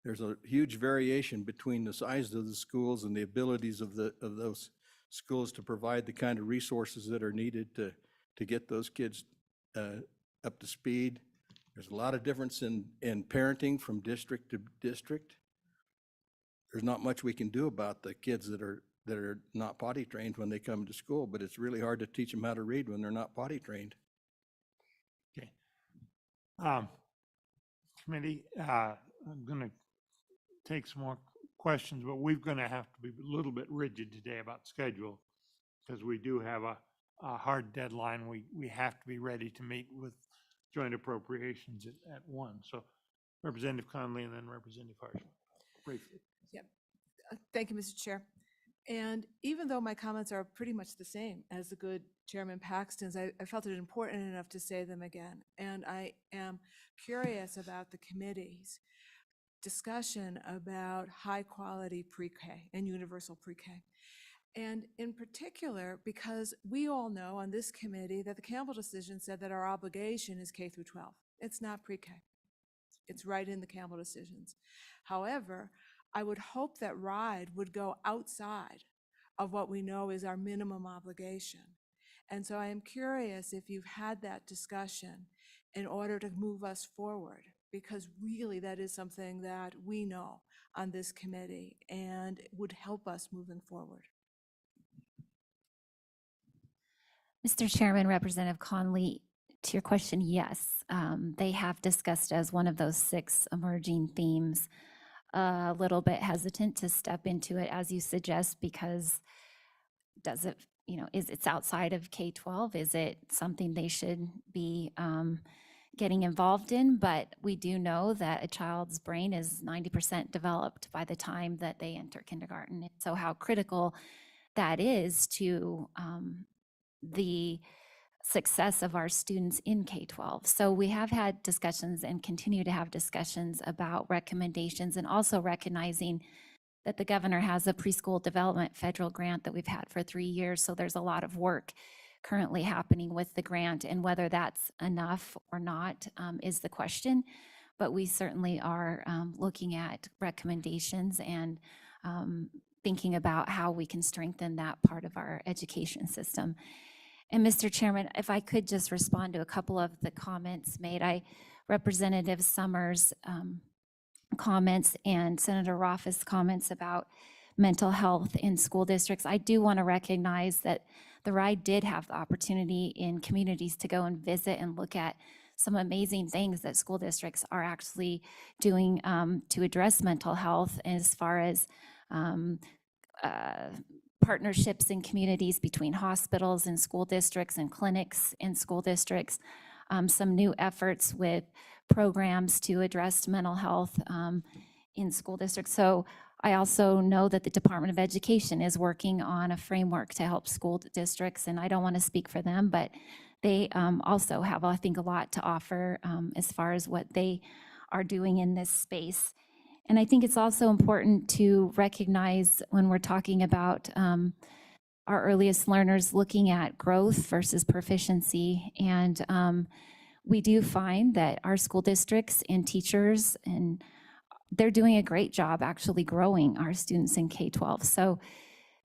[SPEAKER 2] There's a huge variation between the size of the schools and the abilities of those schools to provide the kind of resources that are needed to get those kids up to speed. There's a lot of difference in parenting from district to district. there's not much we can do about the kids that are not potty trained when they come to school, but it's really hard to teach them how to read when they're not potty trained.
[SPEAKER 1] Okay. Committee, I'm going to take some more questions, but we're going to have to be a little bit rigid today about schedule because we do have a hard deadline. We have to be ready to meet with joint appropriations at 1. So Representative Conley and then Representative Harshman. Briefly.
[SPEAKER 11] Thank you, Mr. Chair. And even though my comments are pretty much the same as the good Chairman Paxton's, I felt it important enough to say them again. And I am curious about the committee's discussion about high-quality pre-K and universal pre-K. And in particular, because we all know on this committee that the Campbell decision said that our obligation is K through 12. It's not pre-K. It's right in the Campbell decisions. However, I would hope that RIDE would go outside of what we know is our minimum obligation. And so I am curious if you've had that discussion in order to move us forward, because really that is something that we know on this committee and would help us moving forward.
[SPEAKER 6] Mr. Chairman, Representative Conley, to your question, yes, they have discussed as one of those 6 emerging themes. A little bit hesitant to step into it as you suggest, because does it, is it's outside of K-12? Is it something they should be getting involved in? But we do know that a child's brain is 90% developed by the time that they enter kindergarten. So how critical that is to the success of our students in K-12. So we have had discussions and continue to have discussions about recommendations, and also recognizing that the governor has a preschool development federal grant that we've had for 3 years. So there's a lot of work currently happening with the grant, and whether that's enough or not is the question. But we certainly are looking at recommendations and thinking about how we can strengthen that part of our education system. And Mr. Chairman, if I could just respond to a couple of the comments made. Representative Summers' comments and Senator Raff's comments about mental health in school districts. I do want to recognize that the RIDE did have the opportunity in communities to go and visit and look at some amazing things that school districts are actually doing to address mental health, as far as partnerships in communities between hospitals and school districts and clinics in school districts, some new efforts with programs to address mental health in school districts. So I also know that the Department of Education is working on a framework to help school districts, and I don't want to speak for them, but they also have, I think, a lot to offer as far as what they are doing in this space. And I think it's also important to recognize when we're talking about our earliest learners looking at growth versus proficiency. And we do find that our school districts and teachers, and they're doing a great job actually growing our students in K-12. So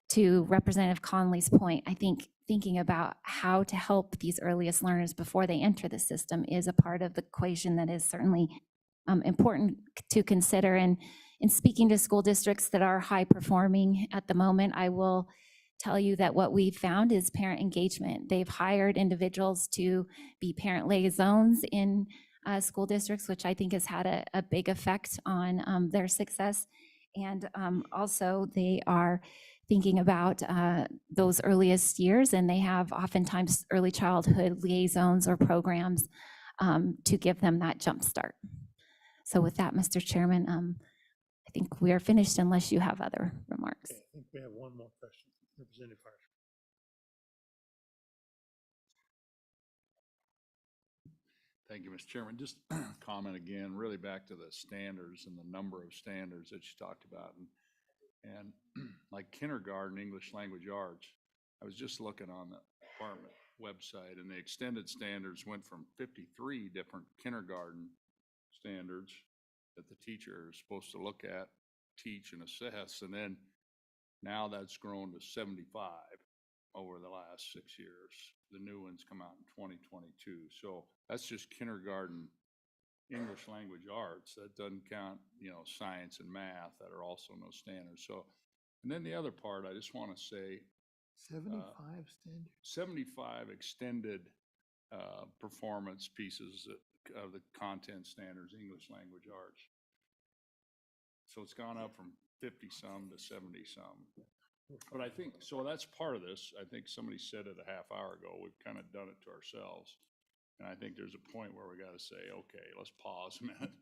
[SPEAKER 6] to Representative Conley's point, I think thinking about how to help these earliest learners before they enter the system is a part of the equation that is certainly important to consider. And in speaking to school districts that are high performing at the moment, I will tell you that what we found is parent engagement. They've hired individuals to be parent liaisons in school districts, which I think has had a big effect on their success. And also they are thinking about those earliest years, and they have oftentimes early childhood liaisons or programs to give them that jump start. So with that, Mr. Chairman, I think we are finished unless you have other remarks.
[SPEAKER 1] Okay, I think we have one more question. Representative Harsh.
[SPEAKER 12] Thank you, Mr. Chairman. Just comment again, really back to the standards and the number of standards that you talked about. And like kindergarten, English language arts, I was just looking on the department website, and the extended standards went from 53 different kindergarten standards that the teacher is supposed to look at, teach, and assess. And then now that's grown to 75 over the last 6 years. The new ones come out in 2022. So that's just kindergarten English language arts. That doesn't count, science and math that are also no standards. So, and then the other part, I just want to say
[SPEAKER 1] 75 standards?
[SPEAKER 12] 75 extended performance pieces of the content standards, English language arts. So it's gone up from 50 some to 70 some. But I think, so that's part of this. I think somebody said it a half hour ago, we've kind of done it to ourselves. And I think there's a point where we got to say, okay, let's pause a minute.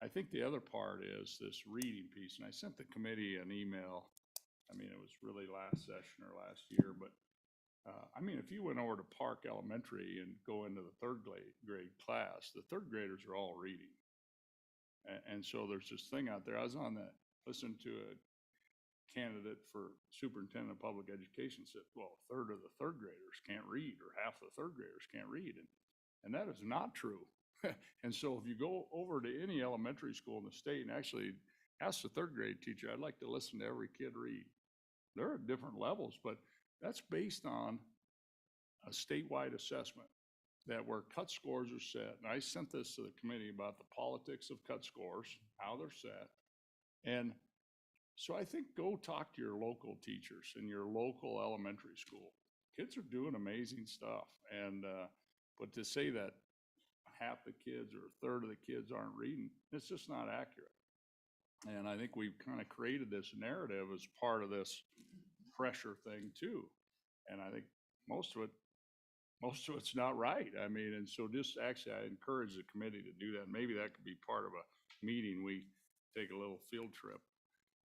[SPEAKER 12] I think the other part is this reading piece. And I sent the committee an email. I mean, it was really last session or last year, but I mean, if you went over to Park Elementary and go into the third grade class, the third graders are all reading. And so there's this thing out there. I was listening to a candidate for superintendent of public education said, well, a third of the third graders can't read, or half the third graders can't read. And that is not true. And so if you go over to any elementary school in the state and actually ask the third grade teacher, I'd like to listen to every kid read. They're at different levels, but that's based on a statewide assessment that where cut scores are set. And I sent this to the committee about the politics of cut scores, how they're set. And so I think go talk to your local teachers in your local elementary school. Kids are doing amazing stuff. And, but to say that half the kids or a third of the kids aren't reading, it's just not accurate. And I think we've kind of created this narrative as part of this pressure thing too. And I think most of it's not right. I mean, and so just actually, I encourage the committee to do that. Maybe that could be part of a meeting. We take a little field trip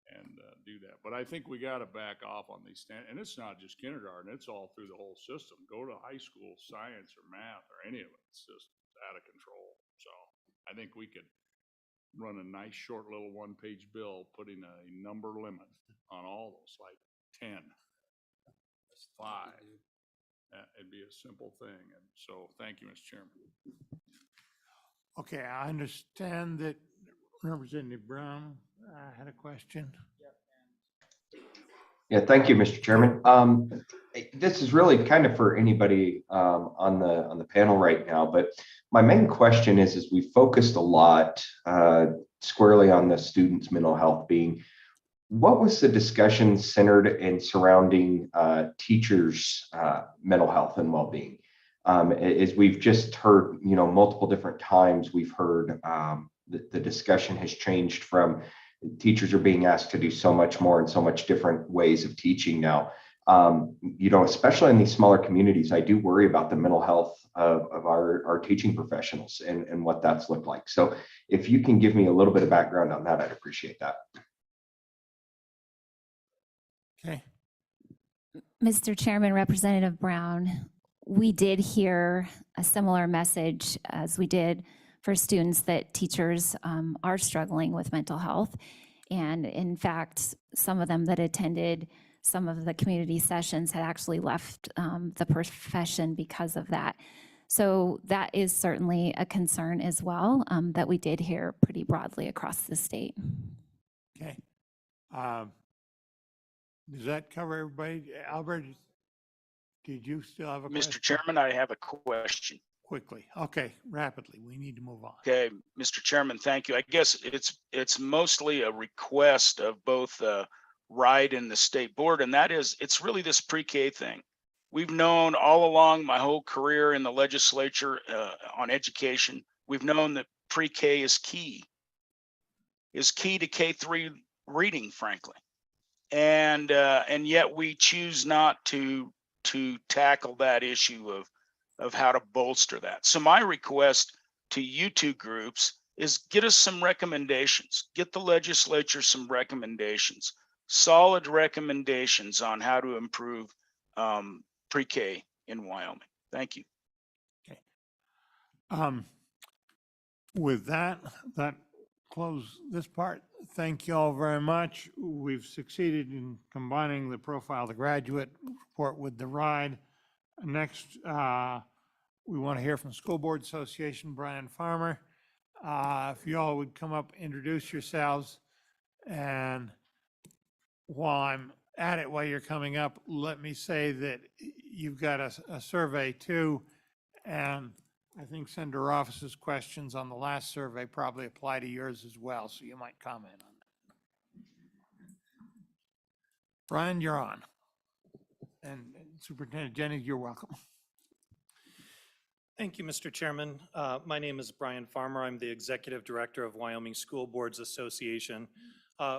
[SPEAKER 12] and do that. But I think we got to back off on these and it's not just kindergarten, it's all through the whole system. Go to high school science or math or any of it. It's just out of control. So I think we could run a nice short little one-page bill putting a number limit on all those, like 10, 5. It'd be a simple thing. And so thank you, Mr. Chairman.
[SPEAKER 1] Okay, I understand that Representative Brown had a question.
[SPEAKER 13] Yeah, thank you, Mr. Chairman. This is really kind of for anybody on the panel right now, but my main question is we focused a lot squarely on the students' mental health being. What was the discussion centered and surrounding teachers' mental health and well-being? As we've just heard, multiple different times, we've heard the discussion has changed from teachers are being asked to do so much more and so much different ways of teaching now. Especially in these smaller communities, I do worry about the mental health of our teaching professionals and what that's looked like. So if you can give me a little bit of background on that, I'd appreciate that.
[SPEAKER 1] Okay.
[SPEAKER 6] Mr. Chairman, Representative Brown, we did hear a similar message as we did for students that teachers are struggling with mental health. And in fact, some of them that attended some of the community sessions had actually left the profession because of that. So that is certainly a concern as well that we did hear pretty broadly across the state.
[SPEAKER 1] Okay. Does that cover everybody? Albert, did you still have a question?
[SPEAKER 5] Mr. Chairman, I have a question.
[SPEAKER 1] Quickly. Okay, rapidly. We need to move on.
[SPEAKER 5] Okay, Mr. Chairman, thank you. I guess it's mostly a request of both RIDE and the state board, and that is, it's really this pre-K thing. We've known all along my whole career in the legislature on education, we've known that pre-K is key to K-3 reading, frankly. And yet we choose not to tackle that issue of how to bolster that. So my request to you two groups is get us some recommendations, get the legislature some recommendations, solid recommendations on how to improve pre-K in Wyoming. Thank you.
[SPEAKER 1] Okay. With that close this part. Thank you all very much. We've succeeded in combining the profile of the graduate report with the RIDE. Next, we want to hear from School Board Association, Brian Farmer. If you all would come up, introduce yourselves. And while I'm at it, while you're coming up, let me say that you've got a survey too. And I think Senator Office's questions on the last survey probably apply to yours as well, so you might comment on that. Brian, you're on. And Superintendent Jennings, you're welcome.
[SPEAKER 14] Thank you, Mr. Chairman. My name is Brian Farmer. I'm the Executive Director of Wyoming School Boards Association.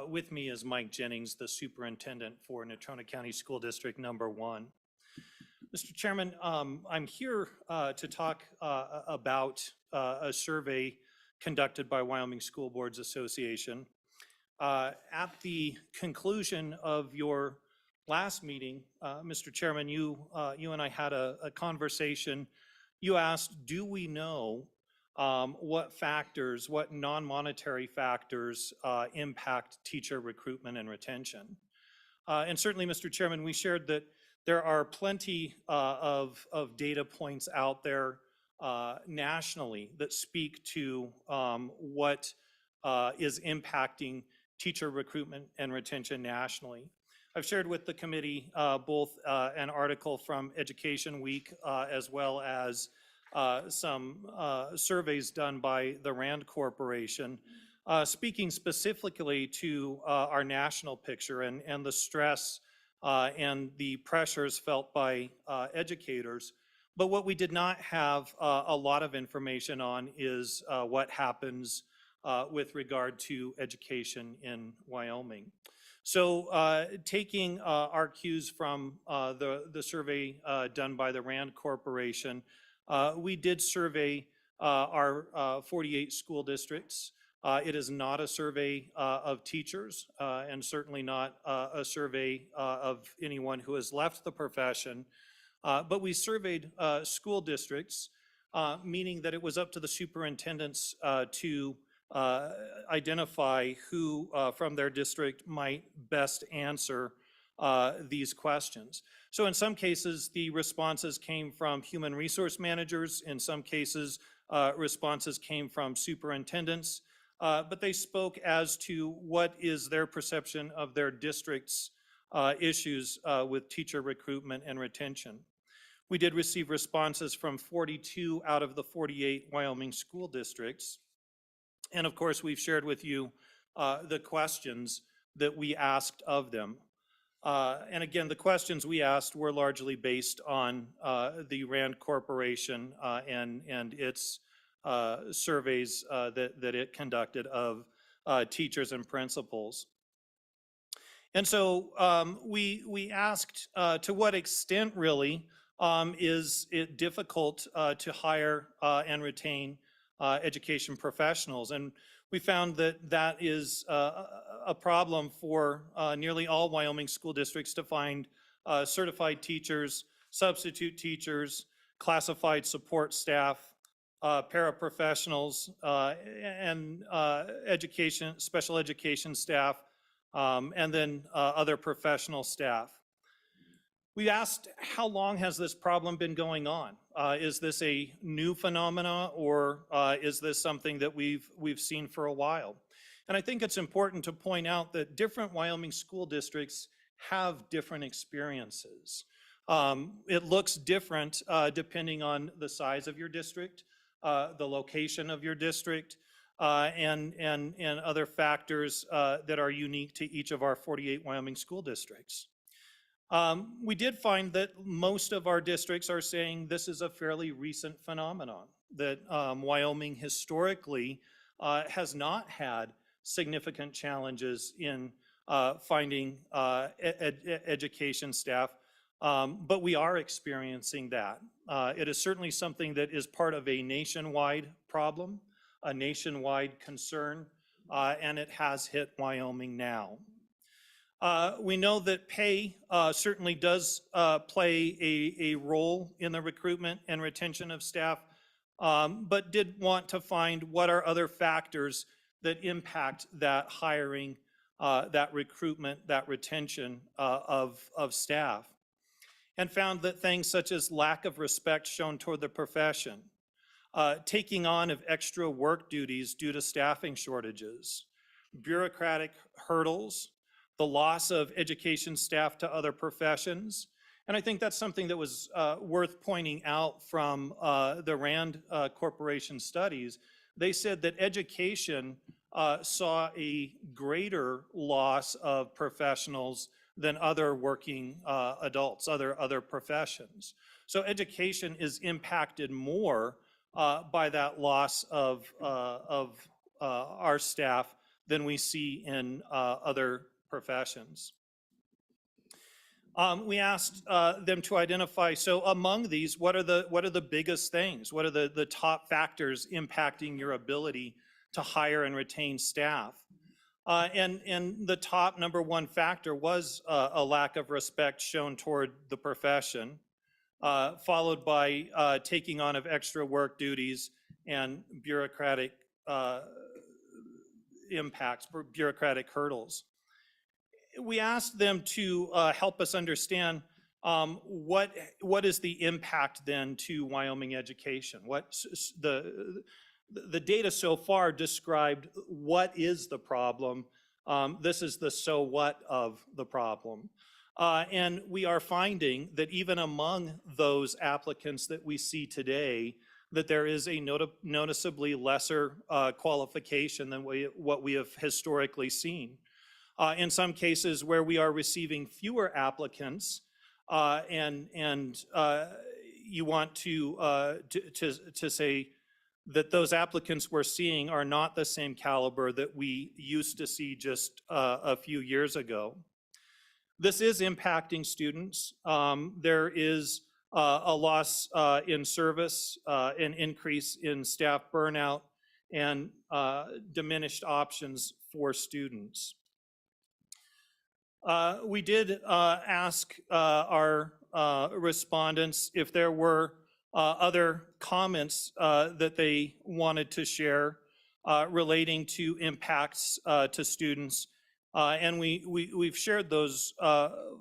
[SPEAKER 14] With me is Mike Jennings, the Superintendent for Natrona County School District Number 1. Mr. Chairman, I'm here to talk about a survey conducted by Wyoming School Boards Association. At the conclusion of your last meeting, Mr. Chairman, you and I had a conversation. You asked, do we know what factors, what non-monetary factors impact teacher recruitment and retention? And certainly, Mr. Chairman, we shared that there are plenty of data points out there nationally that speak to what is impacting teacher recruitment and retention nationally. I've shared with the committee both an article from Education Week as well as some surveys done by the RAND Corporation, speaking specifically to our national picture and the stress and the pressures felt by educators. But what we did not have a lot of information on is what happens with regard to education in Wyoming. So taking our cues from the survey done by the RAND Corporation, we did survey our 48 school districts. It is not a survey of teachers and certainly not a survey of anyone who has left the profession, but we surveyed school districts, meaning that it was up to the superintendents to identify who from their district might best answer these questions. So in some cases, the responses came from human resource managers. In some cases, responses came from superintendents, but they spoke as to what is their perception of their district's issues with teacher recruitment and retention. We did receive responses from 42 out of the 48 Wyoming school districts. And of course, we've shared with you the questions that we asked of them. And again, the questions we asked were largely based on the RAND Corporation and its surveys that it conducted of teachers and principals. And so we asked to what extent really is it difficult to hire and retain education professionals. And we found that that is a problem for nearly all Wyoming school districts to find certified teachers, substitute teachers, classified support staff, paraprofessionals, and special education staff, and then other professional staff. We asked, how long has this problem been going on? Is this a new phenomena, or is this something that we've seen for a while? And I think it's important to point out that different Wyoming school districts have different experiences. It looks different depending on the size of your district, the location of your district, and other factors that are unique to each of our 48 Wyoming school districts. We did find that most of our districts are saying this is a fairly recent phenomenon, that Wyoming historically has not had significant challenges in finding education staff, but we are experiencing that. It is certainly something that is part of a nationwide problem, a nationwide concern, and it has hit Wyoming now. We know that pay certainly does play a role in the recruitment and retention of staff, but did want to find what are other factors that impact that hiring, that recruitment, that retention of staff, and found that things such as lack of respect shown toward the profession, taking on of extra work duties due to staffing shortages, bureaucratic hurdles, the loss of education staff to other professions, And I think that's something that was worth pointing out from the Rand Corporation studies. They said that education saw a greater loss of professionals than other working adults, other professions. So education is impacted more by that loss of our staff than we see in other professions. We asked them to identify, so among these, what are the biggest things? What are the top factors impacting your ability to hire and retain staff? And the top number one factor was a lack of respect shown toward the profession, followed by taking on of extra work duties and bureaucratic impacts, bureaucratic hurdles. We asked them to help us understand what is the impact then to Wyoming education? The data so far described what is the problem. This is the so what of the problem. And we are finding that even among those applicants that we see today, that there is a noticeably lesser qualification than what we have historically seen. In some cases where we are receiving fewer applicants, and you want to say that those applicants we're seeing are not the same caliber that we used to see just a few years ago. This is impacting students. There is a loss in service, an increase in staff burnout, and diminished options for students. We did ask our respondents if there were other comments that they wanted to share relating to impacts to students. And we've shared those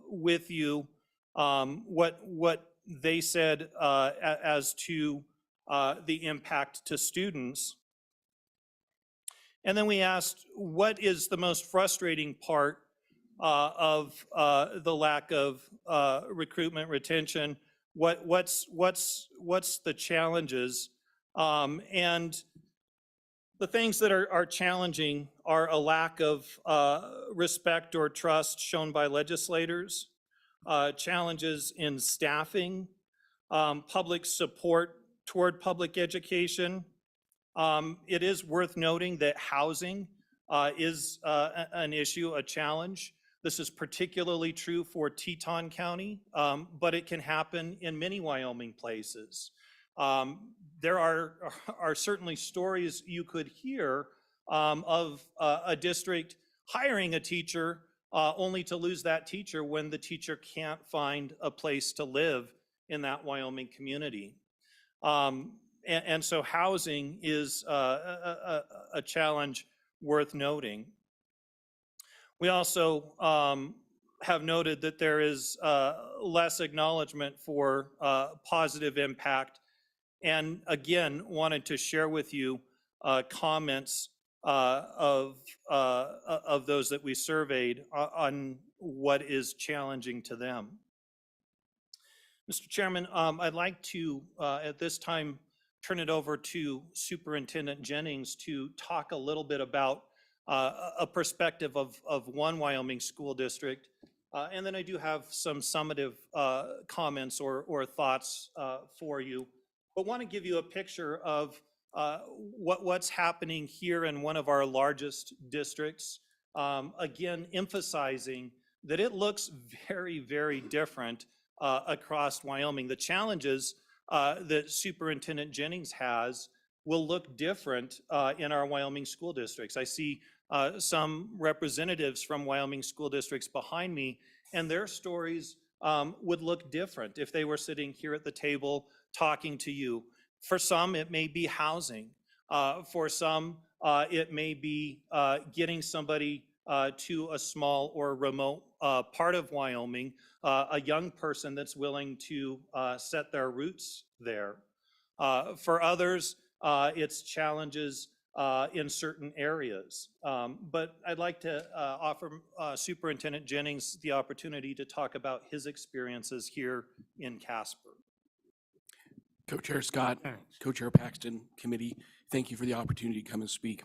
[SPEAKER 14] with you, what they said as to the impact to students. And then we asked, what is the most frustrating part of the lack of recruitment retention? What's the challenges? And the things that are challenging are a lack of respect or trust shown by legislators, challenges in staffing, public support toward public education. It is worth noting that housing is an issue, a challenge. This is particularly true for Teton County, but it can happen in many Wyoming places. There are certainly stories you could hear of a district hiring a teacher only to lose that teacher when the teacher can't find a place to live in that Wyoming community. And so housing is a challenge worth noting. We also have noted that there is less acknowledgement for positive impact, and again wanted to share with you comments of those that we surveyed on what is challenging to them. Mr. Chairman, I'd like to at this time turn it over to Superintendent Jennings to talk a little bit about a perspective of one Wyoming school district. And then I do have some summative comments or thoughts for you, but want to give you a picture of what's happening here in one of our largest districts. Again, emphasizing that it looks very, very different across Wyoming. The challenges that Superintendent Jennings has will look different in our Wyoming school districts. I see some representatives from Wyoming school districts behind me, and their stories would look different if they were sitting here at the table talking to you. For some, it may be housing. For some, it may be getting somebody to a small or remote part of Wyoming, a young person that's willing to set their roots there. For others, it's challenges in certain areas. But I'd like to offer Superintendent Jennings the opportunity to talk about his experiences here in Casper.
[SPEAKER 15] Co-Chair Scott,
[SPEAKER 1] Thanks.
[SPEAKER 15] Co-Chair Paxton, Committee, thank you for the opportunity to come and speak.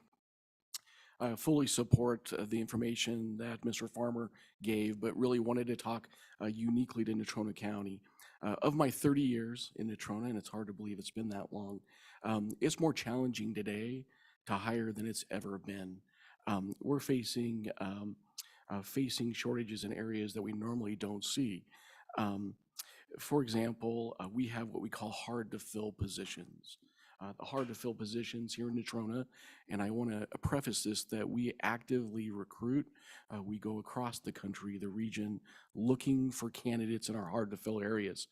[SPEAKER 15] I fully support the information that Mr. Farmer gave, but really wanted to talk uniquely to Natrona County. Of my 30 years in Natrona, and it's hard to believe it's been that long, it's more challenging today to hire than it's ever been. We're facing shortages in areas that we normally don't see. For example, we have what we call hard to fill positions. The hard to fill positions here in Natrona, and I want to preface this that we actively recruit. We go across the country, the region, looking for candidates in our hard to fill areas.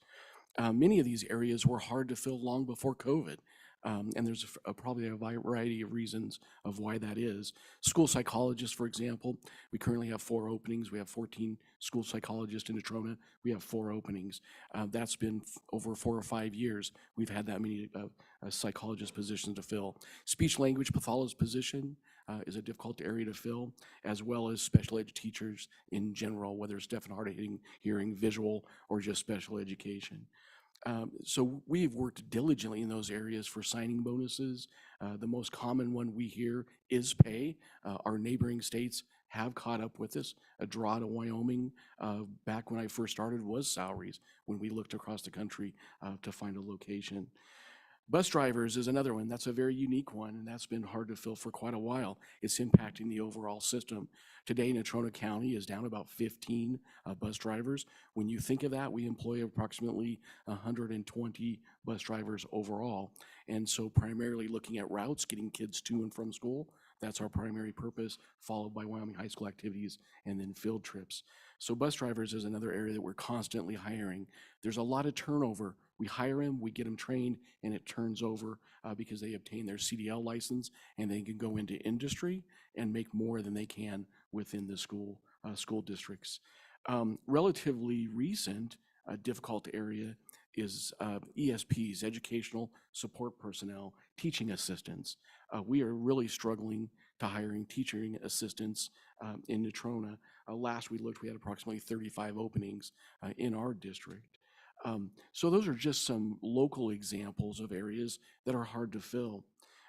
[SPEAKER 15] Many of these areas were hard to fill long before COVID. And there's probably a variety of reasons of why that is. School psychologists, for example, we currently have 4 openings. We have 14 school psychologists in Natrona. We have 4 openings. That's been over 4 or 5 years. We've had that many psychologist positions to fill. Speech language pathologist position is a difficult area to fill, as well as special ed teachers in general, whether it's deaf and hard of hearing, visual, or just special education. So we've worked diligently in those areas for signing bonuses. The most common one we hear is pay. Our neighboring states have caught up with us. A draw to Wyoming back when I first started was salaries when we looked across the country to find a location. Bus drivers is another one. That's a very unique one, and that's been hard to fill for quite a while. It's impacting the overall system. Today, Natrona County is down about 15 bus drivers. When you think of that, we employ approximately 120 bus drivers overall. And so primarily looking at routes, getting kids to and from school, that's our primary purpose, followed by Wyoming high school activities and then field trips. So bus drivers is another area that we're constantly hiring. There's a lot of turnover. We hire them, we get them trained, and it turns over because they obtain their CDL license and they can go into industry and make more than they can within the school districts. Relatively recent difficult area is ESPs, educational support personnel, teaching assistants. We are really struggling to hiring teaching assistants in Natrona. Last we looked, we had approximately 35 openings in our district. So those are just some local examples of areas that are hard to fill.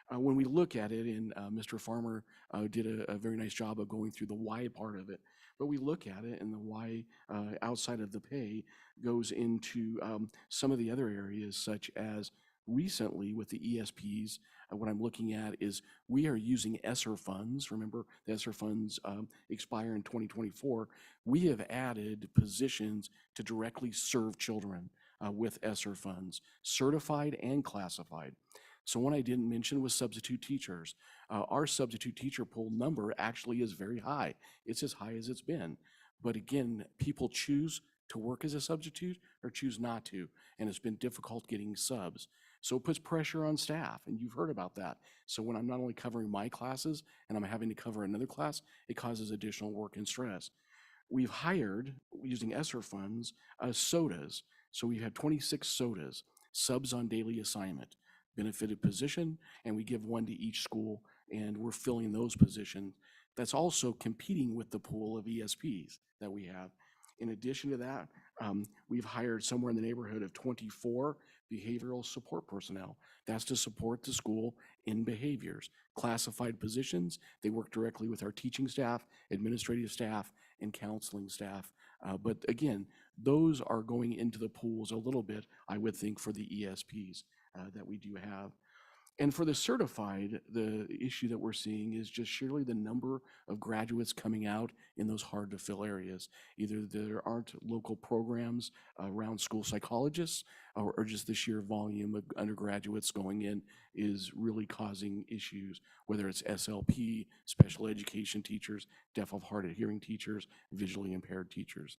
[SPEAKER 15] When we look at it, and Mr. Farmer did a very nice job of going through the why part of it, but we look at it and the why outside of the pay goes into some of the other areas, such as recently with the ESPs, what I'm looking at is we are using ESSER funds. Remember, the ESSER funds expire in 2024. We have added positions to directly serve children with ESSER funds, certified and classified. So one I didn't mention was substitute teachers. Our substitute teacher pool number actually is very high. It's as high as it's been. But again, people choose to work as a substitute or choose not to, and it's been difficult getting subs. So it puts pressure on staff, and you've heard about that. So when I'm not only covering my classes and I'm having to cover another class, it causes additional work and stress. We've hired, using ESSER funds, SOTAs. So we have 26 SOTAs, subs on daily assignment, benefited position, and we give one to each school, and we're filling those positions. That's also competing with the pool of ESPs that we have. In addition to that, we've hired somewhere in the neighborhood of 24 behavioral support personnel. That's to support the school in behaviors. Classified positions, they work directly with our teaching staff, administrative staff, and counseling staff. But again, those are going into the pools a little bit, I would think, for the ESPs that we do have. And for the certified, the issue that we're seeing is just surely the number of graduates coming out in those hard to fill areas. Either there aren't local programs around school psychologists, or just the sheer volume of undergraduates going in is really causing issues, whether it's SLP, special education teachers, deaf of hard of hearing teachers, visually impaired teachers.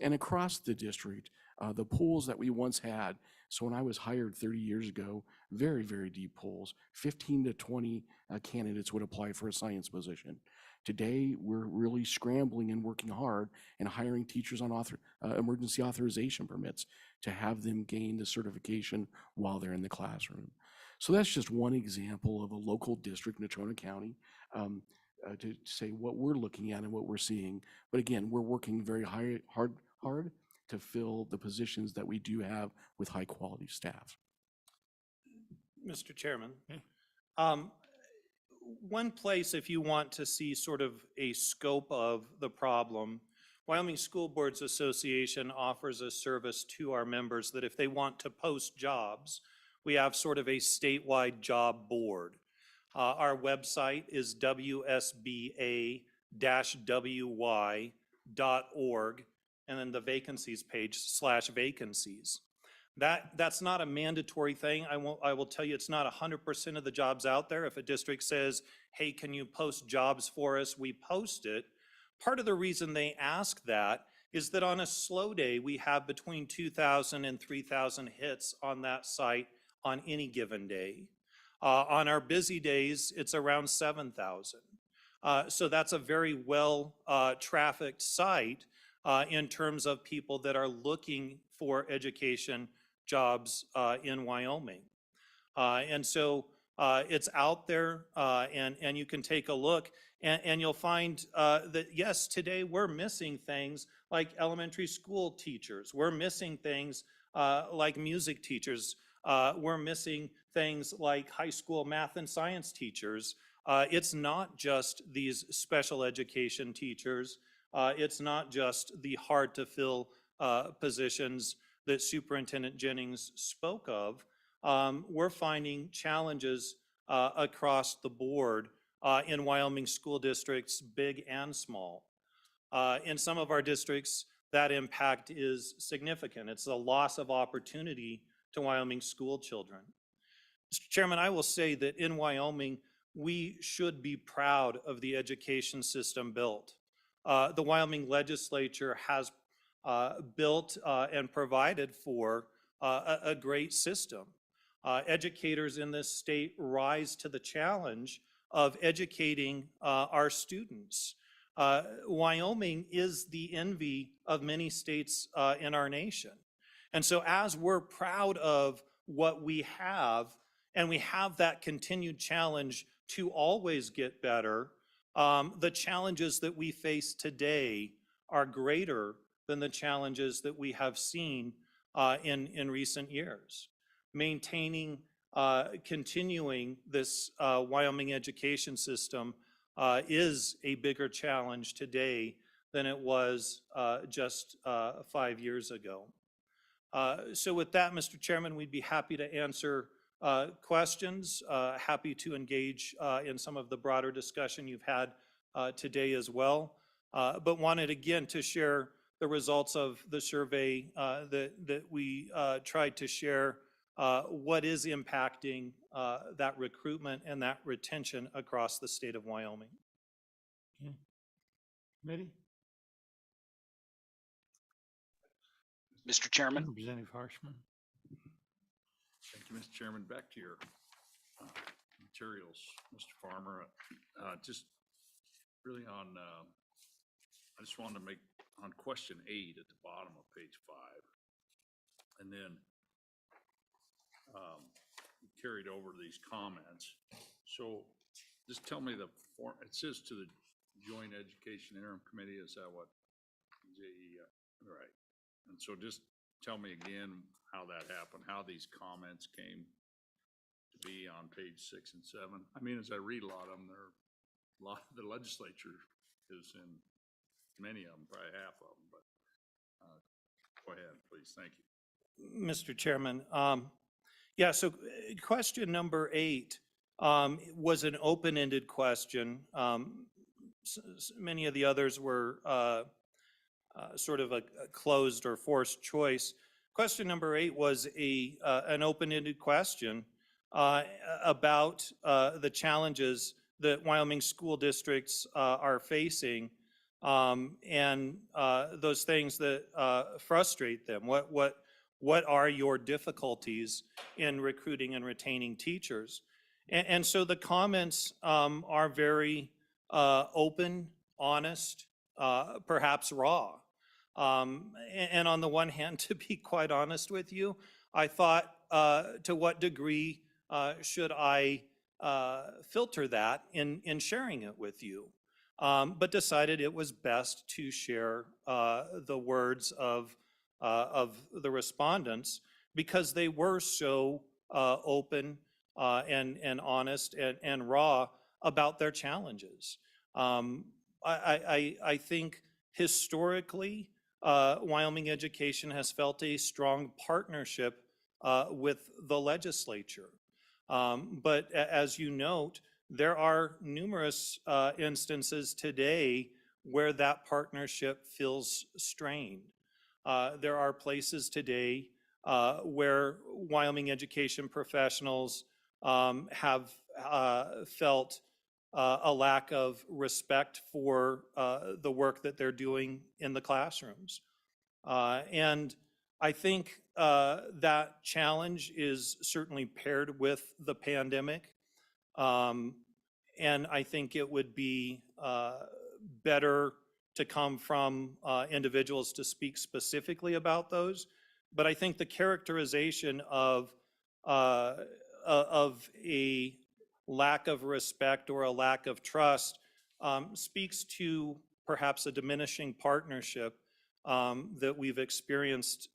[SPEAKER 15] And across the district, the pools that we once had, so when I was hired 30 years ago, very, very deep pools, 15 to 20 candidates would apply for a science position. Today, we're really scrambling and working hard and hiring teachers on emergency authorization permits to have them gain the certification while they're in the classroom. So that's just one example of a local district in Natrona County to say what we're looking at and what we're seeing. But again, we're working very hard to fill the positions that we do have with high quality staff.
[SPEAKER 14] Mr. Chairman, um, one place, if you want to see sort of a scope of the problem, Wyoming School Boards Association offers a service to our members that if they want to post jobs, we have sort of a statewide job board. Our website is wsba-wy.org, and then the vacancies page /vacancies. That's not a mandatory thing. I will tell you, it's not 100% of the jobs out there. If a district says, hey, can you post jobs for us? We post it. Part of the reason they ask that is that on a slow day, we have between 2,000 and 3,000 hits on that site on any given day. On our busy days, it's around 7,000. So that's a very well trafficked site in terms of people that are looking for education jobs in Wyoming. And so it's out there and you can take a look and you'll find that yes, today we're missing things like elementary school teachers. We're missing things like music teachers. We're missing things like high school math and science teachers. It's not just these special education teachers. It's not just the hard to fill positions that Superintendent Jennings spoke of. We're finding challenges across the board in Wyoming school districts, big and small. In some of our districts, that impact is significant. It's a loss of opportunity to Wyoming school children. Mr. Chairman, I will say that in Wyoming, we should be proud of the education system built. The Wyoming legislature has built and provided for a great system. Educators in this state rise to the challenge of educating our students. Wyoming is the envy of many states in our nation. And so as we're proud of what we have, and we have that continued challenge to always get better, the challenges that we face today are greater than the challenges that we have seen in recent years. Maintaining, continuing this Wyoming education system is a bigger challenge today than it was just 5 years ago. So with that, Mr. Chairman, we'd be happy to answer questions, happy to engage in some of the broader discussion you've had today as well, but wanted again to share the results of the survey that we tried to share what is impacting that recruitment and that retention across the state of Wyoming.
[SPEAKER 1] Okay. Committee?
[SPEAKER 5] Mr. Chairman.
[SPEAKER 1] Representative Harshman.
[SPEAKER 12] Thank you, Mr. Chairman. Back to your materials, Mr. Farmer. Just really on, I just wanted to make on question 8 at the bottom of page 5. And then carried over to these comments. So just tell me the form, it says to the Joint Education Interim Committee, is that what? JE, right. And so just tell me again how that happened, how these comments came to be on page 6 and 7. I mean, as I read a lot of them, the legislature is in many of them, probably half of them, but go ahead, please. Thank you.
[SPEAKER 14] Mr. Chairman, yeah, so question number 8 was an open-ended question. Many of the others were sort of a closed or forced choice. Question number 8 was an open-ended question about the challenges that Wyoming school districts are facing and those things that frustrate them. What are your difficulties in recruiting and retaining teachers? And so the comments are very open, honest, perhaps raw. And on the one hand, to be quite honest with you, I thought to what degree should I filter that in sharing it with you? But decided it was best to share the words of the respondents because they were so open and honest and raw about their challenges. I think historically, Wyoming education has felt a strong partnership with the legislature. But as you note, there are numerous instances today where that partnership feels strained. There are places today where Wyoming education professionals have felt a lack of respect for the work that they're doing in the classrooms. And I think that challenge is certainly paired with the pandemic. And I think it would be better to come from individuals to speak specifically about those. But I think the characterization of a lack of respect or a lack of trust speaks to perhaps a diminishing partnership that we've experienced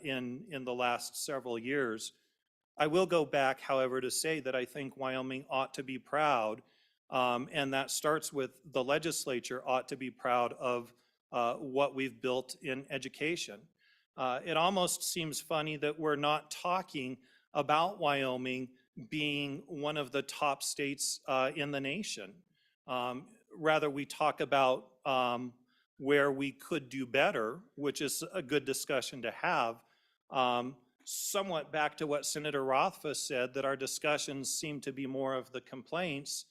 [SPEAKER 14] in the last several years. I will go back, however, to say that I think Wyoming ought to be proud, and that starts with the legislature ought to be proud of what we've built in education. It almost seems funny that we're not talking about Wyoming being one of the top states in the nation. Rather, we talk about where we could do better, which is a good discussion to have. Somewhat back to what Senator Rothfuss said, that our discussions seem to be more of the complaints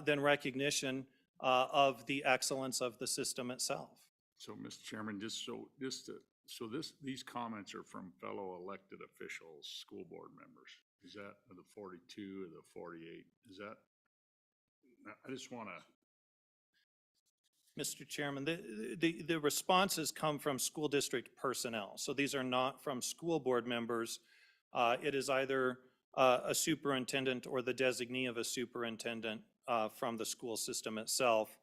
[SPEAKER 14] than recognition of the excellence of the system itself.
[SPEAKER 12] So, Mr. Chairman, these comments are from fellow elected officials, school board members. Is that the 42 or the 48? Is that, I just want to.
[SPEAKER 14] Mr. Chairman, the responses come from school district personnel. So these are not from school board members. It is either a superintendent or the designee of a superintendent from the school system itself,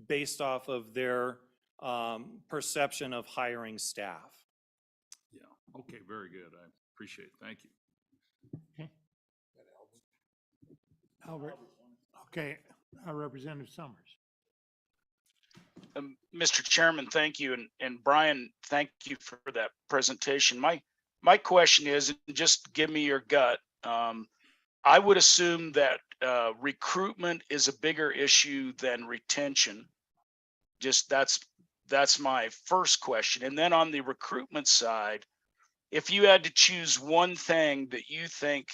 [SPEAKER 14] based off of their perception of hiring staff.
[SPEAKER 12] Yeah, okay, very good. I appreciate it. Thank you.
[SPEAKER 1] Okay. Albert. Okay, Representative Summers.
[SPEAKER 5] Mr. Chairman, thank you. And Brian, thank you for that presentation. My question is, and just give me your gut. I would assume that recruitment is a bigger issue than retention. Just that's my first question. And then on the recruitment side, if you had to choose one thing that you think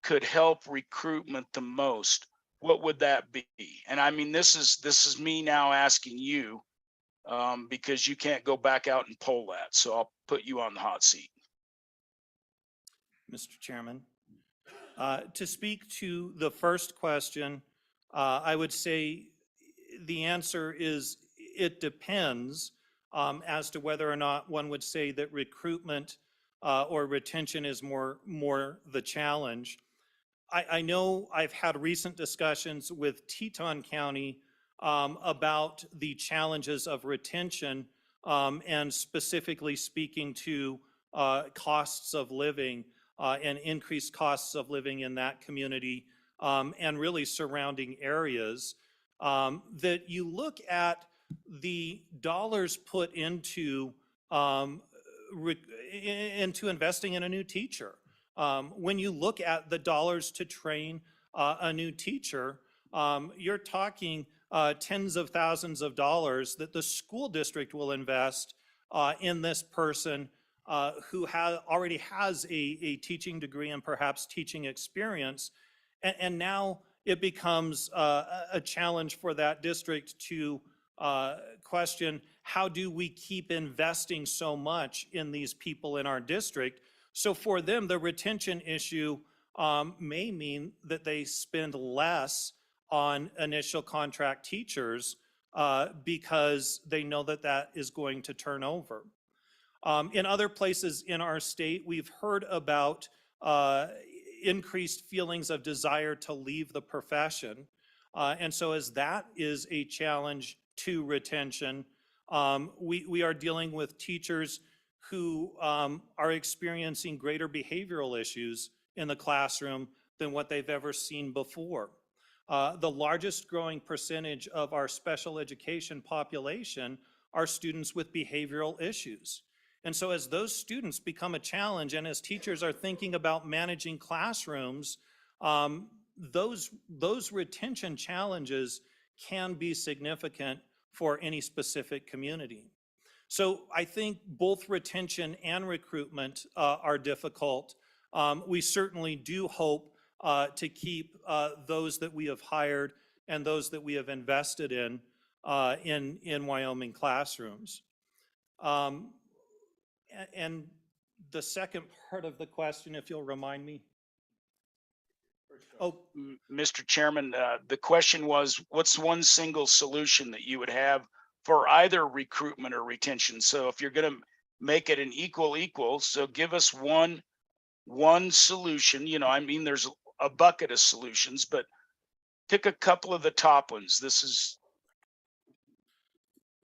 [SPEAKER 5] could help recruitment the most, what would that be? And I mean, this is me now asking you because you can't go back out and poll that. So I'll put you on the hot seat.
[SPEAKER 14] Mr. Chairman, to speak to the first question, I would say the answer is it depends as to whether or not one would say that recruitment or retention is more the challenge. I know I've had recent discussions with Teton County about the challenges of retention and specifically speaking to costs of living and increased costs of living in that community and really surrounding areas. That you look at the dollars put into investing in a new teacher. When you look at the dollars to train a new teacher, you're talking tens of thousands of dollars that the school district will invest in this person who already has a teaching degree and perhaps teaching experience. And now it becomes a challenge for that district to question, how do we keep investing so much in these people in our district? So for them, the retention issue may mean that they spend less on initial contract teachers because they know that that is going to turn over. In other places in our state, we've heard about increased feelings of desire to leave the profession. And so as that is a challenge to retention, we are dealing with teachers who are experiencing greater behavioral issues in the classroom than what they've ever seen before. The largest growing percentage of our special education population are students with behavioral issues. And so as those students become a challenge and as teachers are thinking about managing classrooms, those retention challenges can be significant for any specific community. So I think both retention and recruitment are difficult. We certainly do hope to keep those that we have hired and those that we have invested in Wyoming classrooms. And the second part of the question, if you'll remind me. Oh,
[SPEAKER 5] Mr. Chairman, the question was, what's one single solution that you would have for either recruitment or retention? So if you're going to make it an equal, so give us one solution. You know, I mean, there's a bucket of solutions, but pick a couple of the top ones. This is.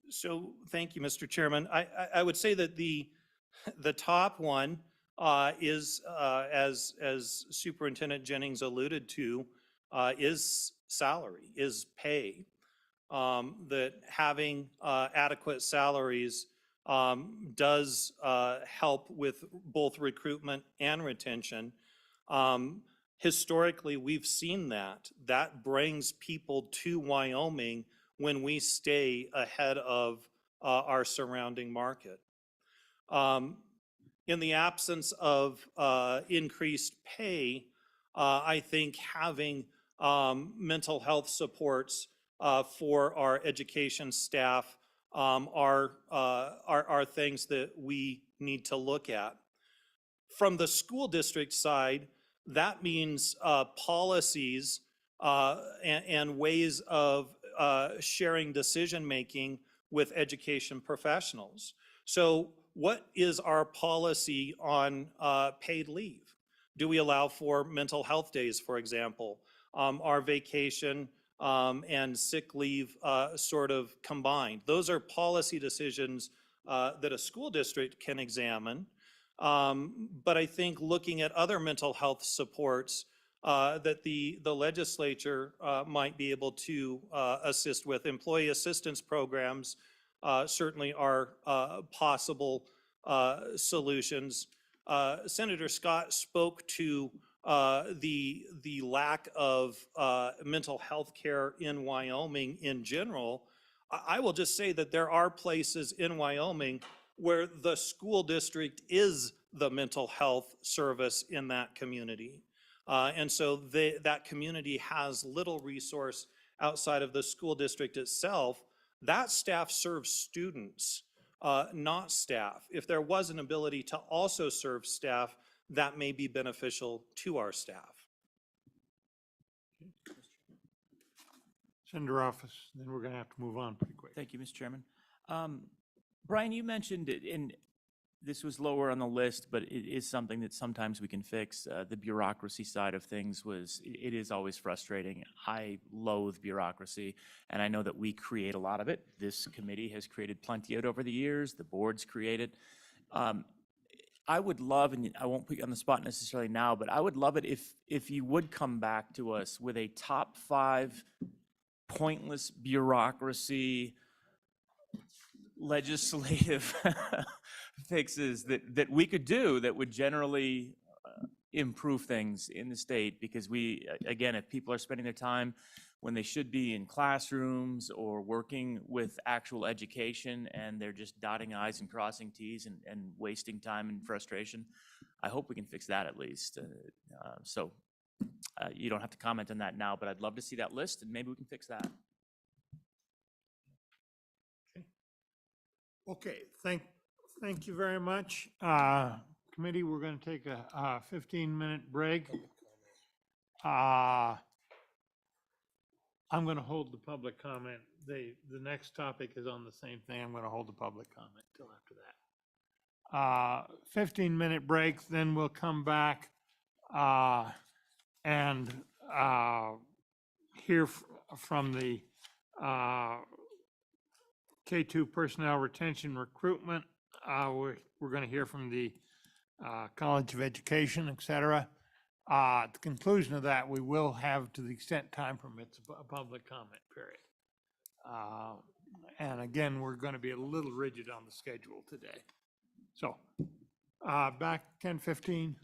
[SPEAKER 14] So thank you, Mr. Chairman. I would say that the top one is, as Superintendent Jennings alluded to, is salary, is pay. That having adequate salaries does help with both recruitment and retention. Historically, we've seen that. That brings people to Wyoming when we stay ahead of our surrounding market. In the absence of increased pay, I think having mental health supports for our education staff are things that we need to look at. From the school district side, that means policies and ways of sharing decision-making with education professionals. So what is our policy on paid leave? Do we allow for mental health days, for example? Are vacation and sick leave sort of combined? Those are policy decisions that a school district can examine. But I think looking at other mental health supports that the legislature might be able to assist with. Employee assistance programs certainly are possible solutions. Senator Scott spoke to the lack of mental health care in Wyoming in general. I will just say that there are places in Wyoming where the school district is the mental health service in that community. And so that community has little resource outside of the school district itself. That staff serves students, not staff. If there was an ability to also serve staff, that may be beneficial to our staff.
[SPEAKER 1] Senator Office, then we're going to have to move on pretty quick.
[SPEAKER 9] Thank you, Mr. Chairman. Brian, you mentioned, and this was lower on the list, but it is something that sometimes we can fix. The bureaucracy side of things it is always frustrating. I loathe bureaucracy, and I know that we create a lot of it. This committee has created plenty of it over the years. The board's created. I would love, and I won't put you on the spot necessarily now, but I would love it if you would come back to us with a top 5 pointless bureaucracy legislative fixes that we could do that would generally improve things in the state, because again, if people are spending their time when they should be in classrooms or working with actual education and they're just dotting I's and crossing T's and wasting time and frustration, I hope we can fix that at least. So you don't have to comment on that now, but I'd love to see that list and maybe we can fix that.
[SPEAKER 1] Okay, thank you very much. Committee, we're going to take a 15-minute break. I'm going to hold the public comment. The next topic is on the same thing. I'm going to hold the public comment till after that. 15-minute break, then we'll come back and hear from the K-2 personnel retention recruitment. We're going to hear from the College of Education, et cetera. At the conclusion of that, we will have, to the extent time permits, a public comment period. And again, we're going to be a little rigid on the schedule today. So back 10:15.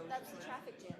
[SPEAKER 6] That's the traffic jam.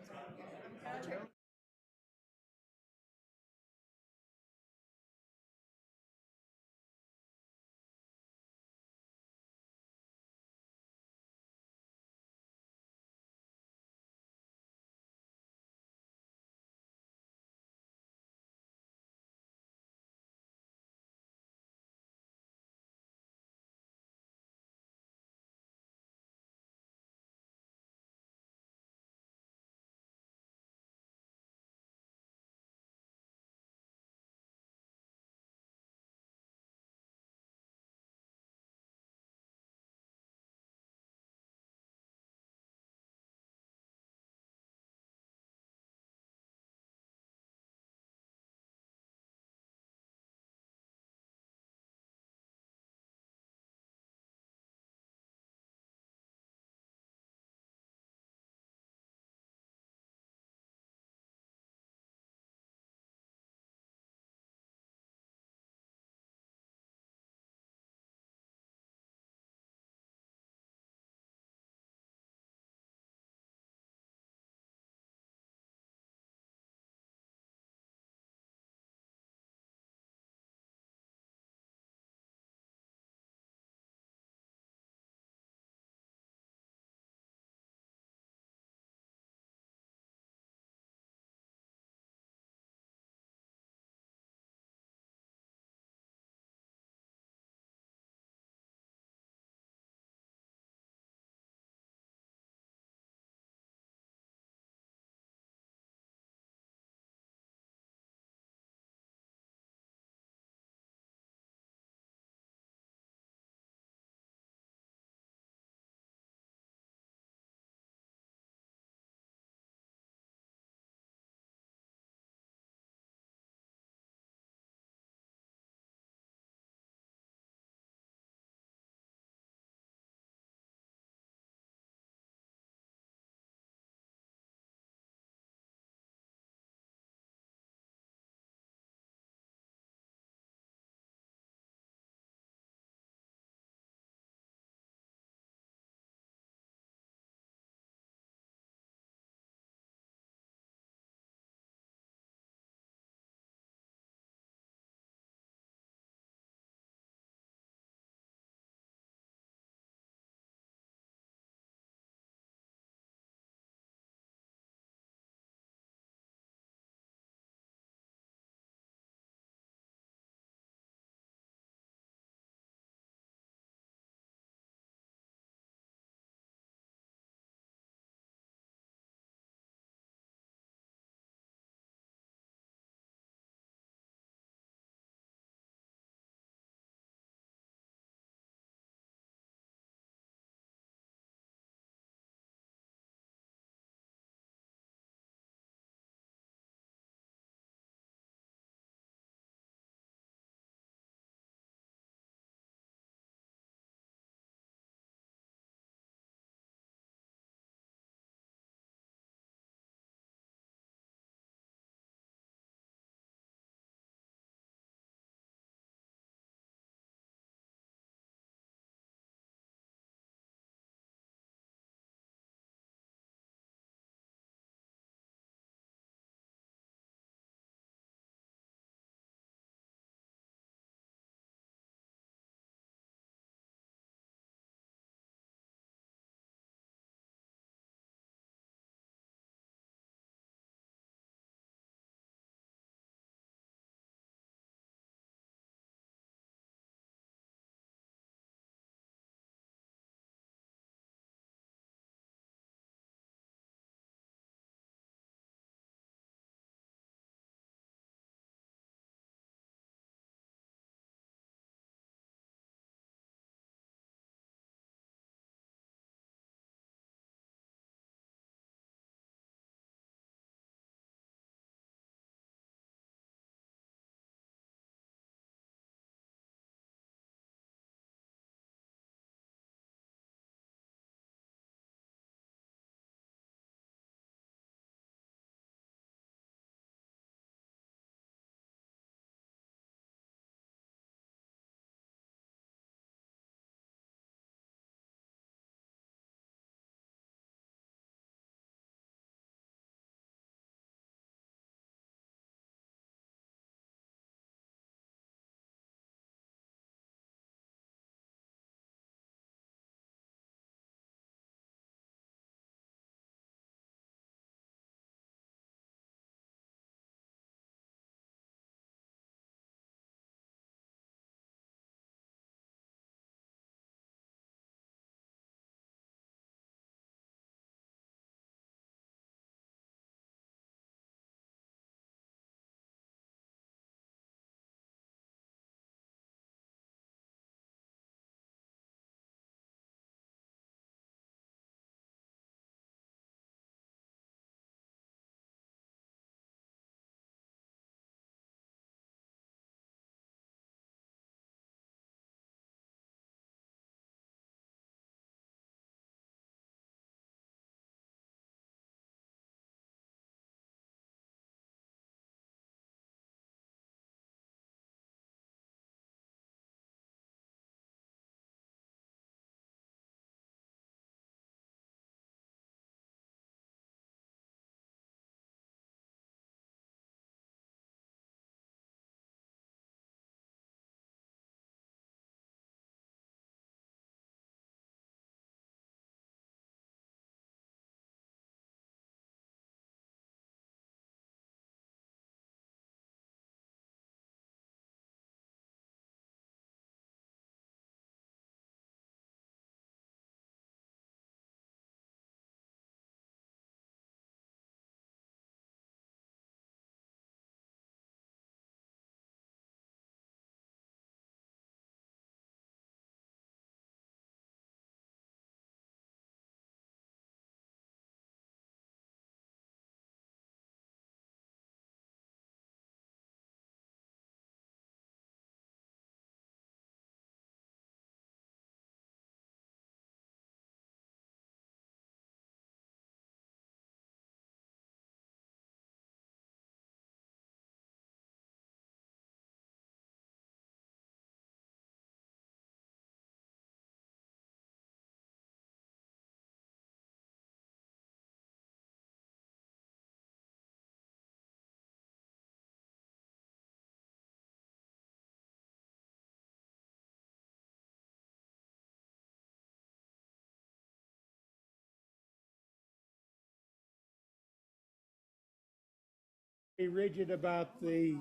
[SPEAKER 1] Be rigid about the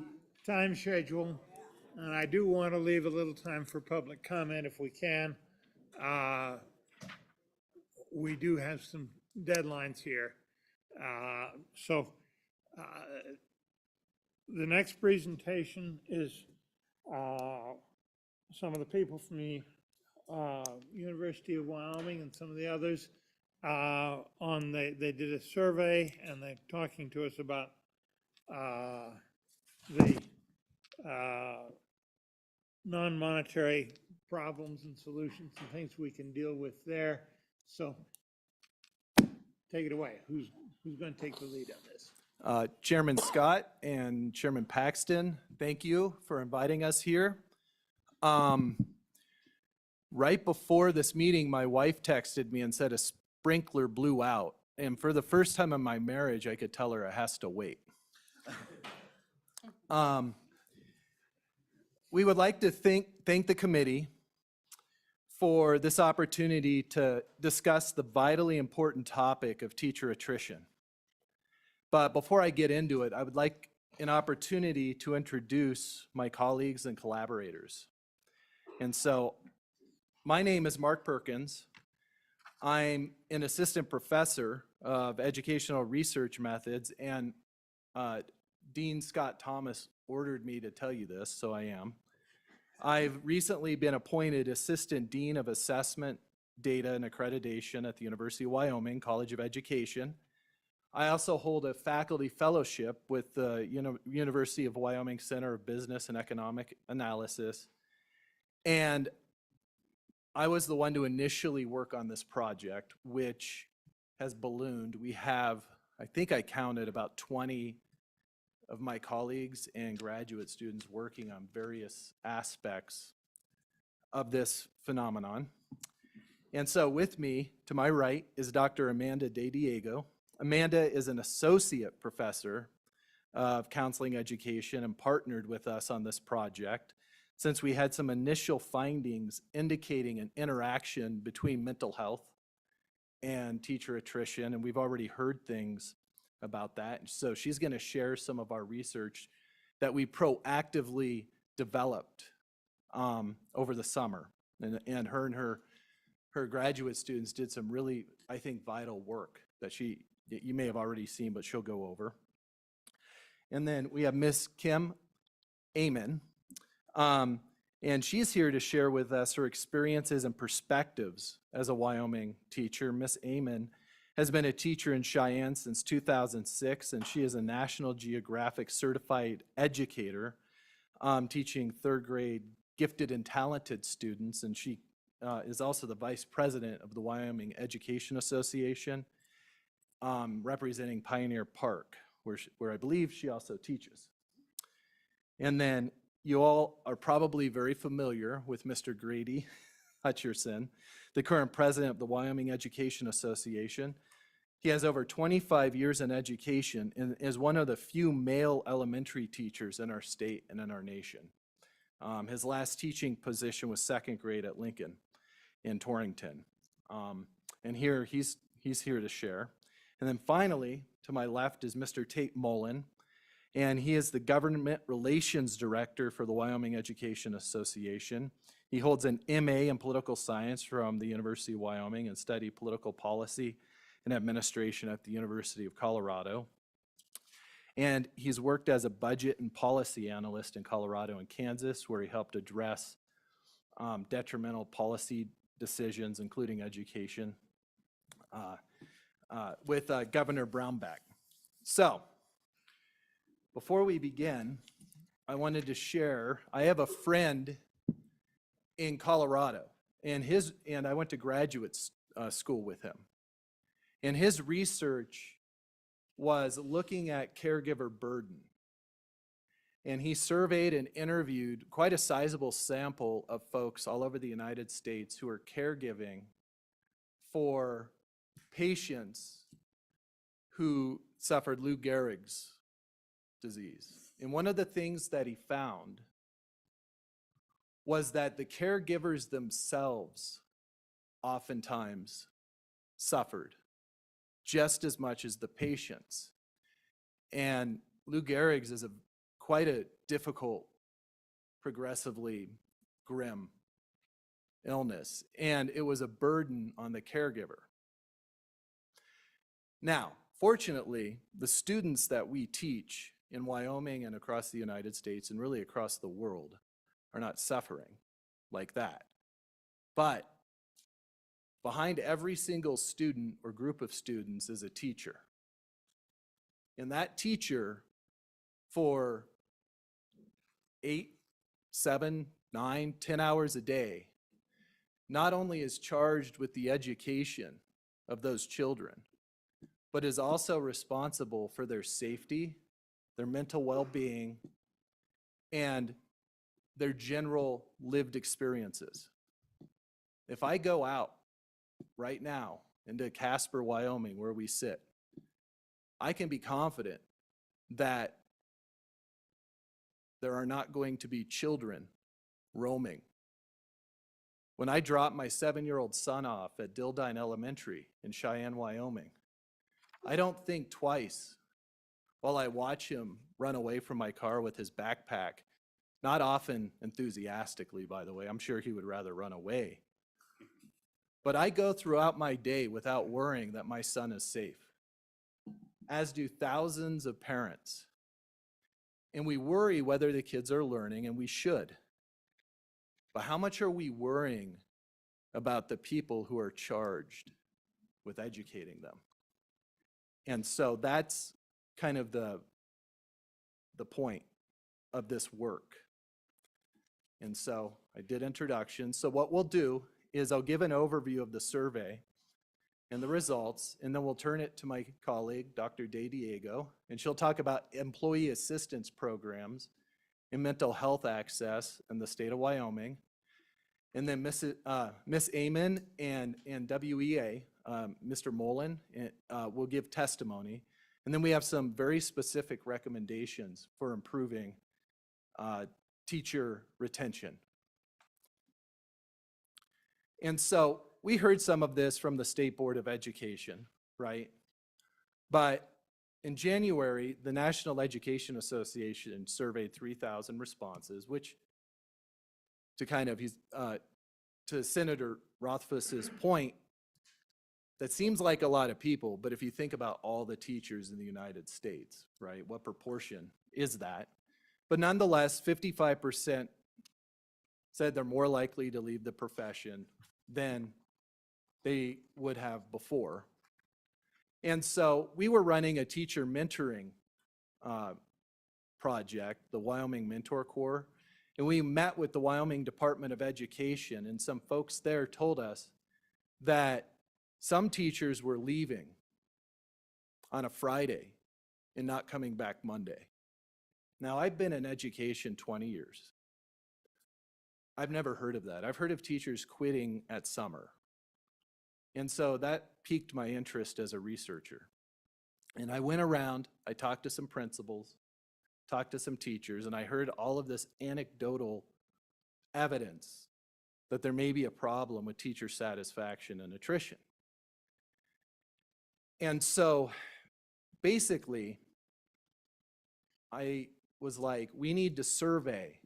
[SPEAKER 1] time schedule, and I do want to leave a little time for public comment if we can. We do have some deadlines here. So the next presentation is some of the people from the University of Wyoming and some of the others they did a survey and they're talking to us about the non-monetary problems and solutions and things we can deal with there. So take it away. Who's going to take the lead on this?
[SPEAKER 16] Chairman Scott and Chairman Paxton, thank you for inviting us here. Right before this meeting, my wife texted me and said a sprinkler blew out. And for the first time in my marriage, I could tell her it has to wait. We would like to thank the committee for this opportunity to discuss the vitally important topic of teacher attrition. But before I get into it, I would like an opportunity to introduce my colleagues and collaborators. And so my name is Mark Perkins. I'm an assistant professor of educational research methods, and Dean Scott Thomas ordered me to tell you this, so I am. I've recently been appointed Assistant Dean of Assessment, Data, and Accreditation at the University of Wyoming College of Education. I also hold a faculty fellowship with the University of Wyoming Center of Business and Economic Analysis. And I was the one to initially work on this project, which has ballooned. We have, I think I counted about 20 of my colleagues and graduate students working on various aspects of this phenomenon. And so with me, to my right, is Dr. Amanda De Diego. Amanda is an associate professor of counseling education and partnered with us on this project since we had some initial findings indicating an interaction between mental health and teacher attrition, and we've already heard things about that. So she's going to share some of our research that we proactively developed over the summer. And her graduate students did some really, I think, vital work that you may have already seen, but she'll go over. And then we have Miss Kim Amen. And she's here to share with us her experiences and perspectives as a Wyoming teacher. Miss Amen has been a teacher in Cheyenne since 2006, and she is a National Geographic certified educator, teaching third grade gifted and talented students, and she is also the vice president of the Wyoming Education Association, representing Pioneer Park, where I believe she also teaches. And then you all are probably very familiar with Mr. Grady Hutcherson, the current president of the Wyoming Education Association. He has over 25 years in education and is one of the few male elementary teachers in our state and in our nation. His last teaching position was second grade at Lincoln in Torrington. And here he's here to share. And then finally, to my left is Mr. Tate Mullen, and he is the Government Relations Director for the Wyoming Education Association. He holds an MA in Political Science from the University of Wyoming and studied political policy and administration at the University of Colorado. And he's worked as a budget and policy analyst in Colorado and Kansas, where he helped address detrimental policy decisions, including education, with Governor Brownback. So, before we begin, I wanted to share, I have a friend in Colorado, and I went to graduate school with him. And his research was looking at caregiver burden. And he surveyed and interviewed quite a sizable sample of folks all over the United States who are caregiving for patients who suffered Lou Gehrig's disease. And one of the things that he found was that the caregivers themselves oftentimes suffered just as much as the patients. And Lou Gehrig's is quite a difficult, progressively grim illness, and it was a burden on the caregiver. Now, fortunately, the students that we teach in Wyoming and across the United States and really across the world are not suffering like that. But behind every single student or group of students is a teacher. And that teacher, for 8, 7, 9, 10 hours a day, not only is charged with the education of those children, but is also responsible for their safety, their mental well-being, and their general lived experiences. If I go out right now into Casper, Wyoming, where we sit, I can be confident that there are not going to be children roaming. When I drop my 7-year-old son off at Dildine Elementary in Cheyenne, Wyoming, I don't think twice while I watch him run away from my car with his backpack, not often enthusiastically, by the way. I'm sure he would rather run away. But I go throughout my day without worrying that my son is safe, as do thousands of parents. And we worry whether the kids are learning, and we should. But how much are we worrying about the people who are charged with educating them? And so that's kind of the point of this work. And so I did introductions. So what we'll do is I'll give an overview of the survey and the results, and then we'll turn it to my colleague, Dr. De Diego, and she'll talk about employee assistance programs and mental health access in the state of Wyoming. And then Miss Amen and WEA, Mr. Mullen, will give testimony. And then we have some very specific recommendations for improving teacher retention. And so we heard some of this from the State Board of Education, right? But in January, the National Education Association surveyed 3,000 responses, which, to kind of to Senator Rothfuss's point, that seems like a lot of people, but if you think about all the teachers in the United States, right, what proportion is that? But nonetheless, 55% said they're more likely to leave the profession than they would have before. And so we were running a teacher mentoring project, the Wyoming Mentor Corps, and we met with the Wyoming Department of Education, and some folks there told us that some teachers were leaving on a Friday and not coming back Monday. Now, I've been in education 20 years. I've never heard of that. I've heard of teachers quitting at summer. And so that piqued my interest as a researcher. And I went around, I talked to some principals, talked to some teachers, and I heard all of this anecdotal evidence that there may be a problem with teacher satisfaction and attrition. And so basically, I was like, we need to survey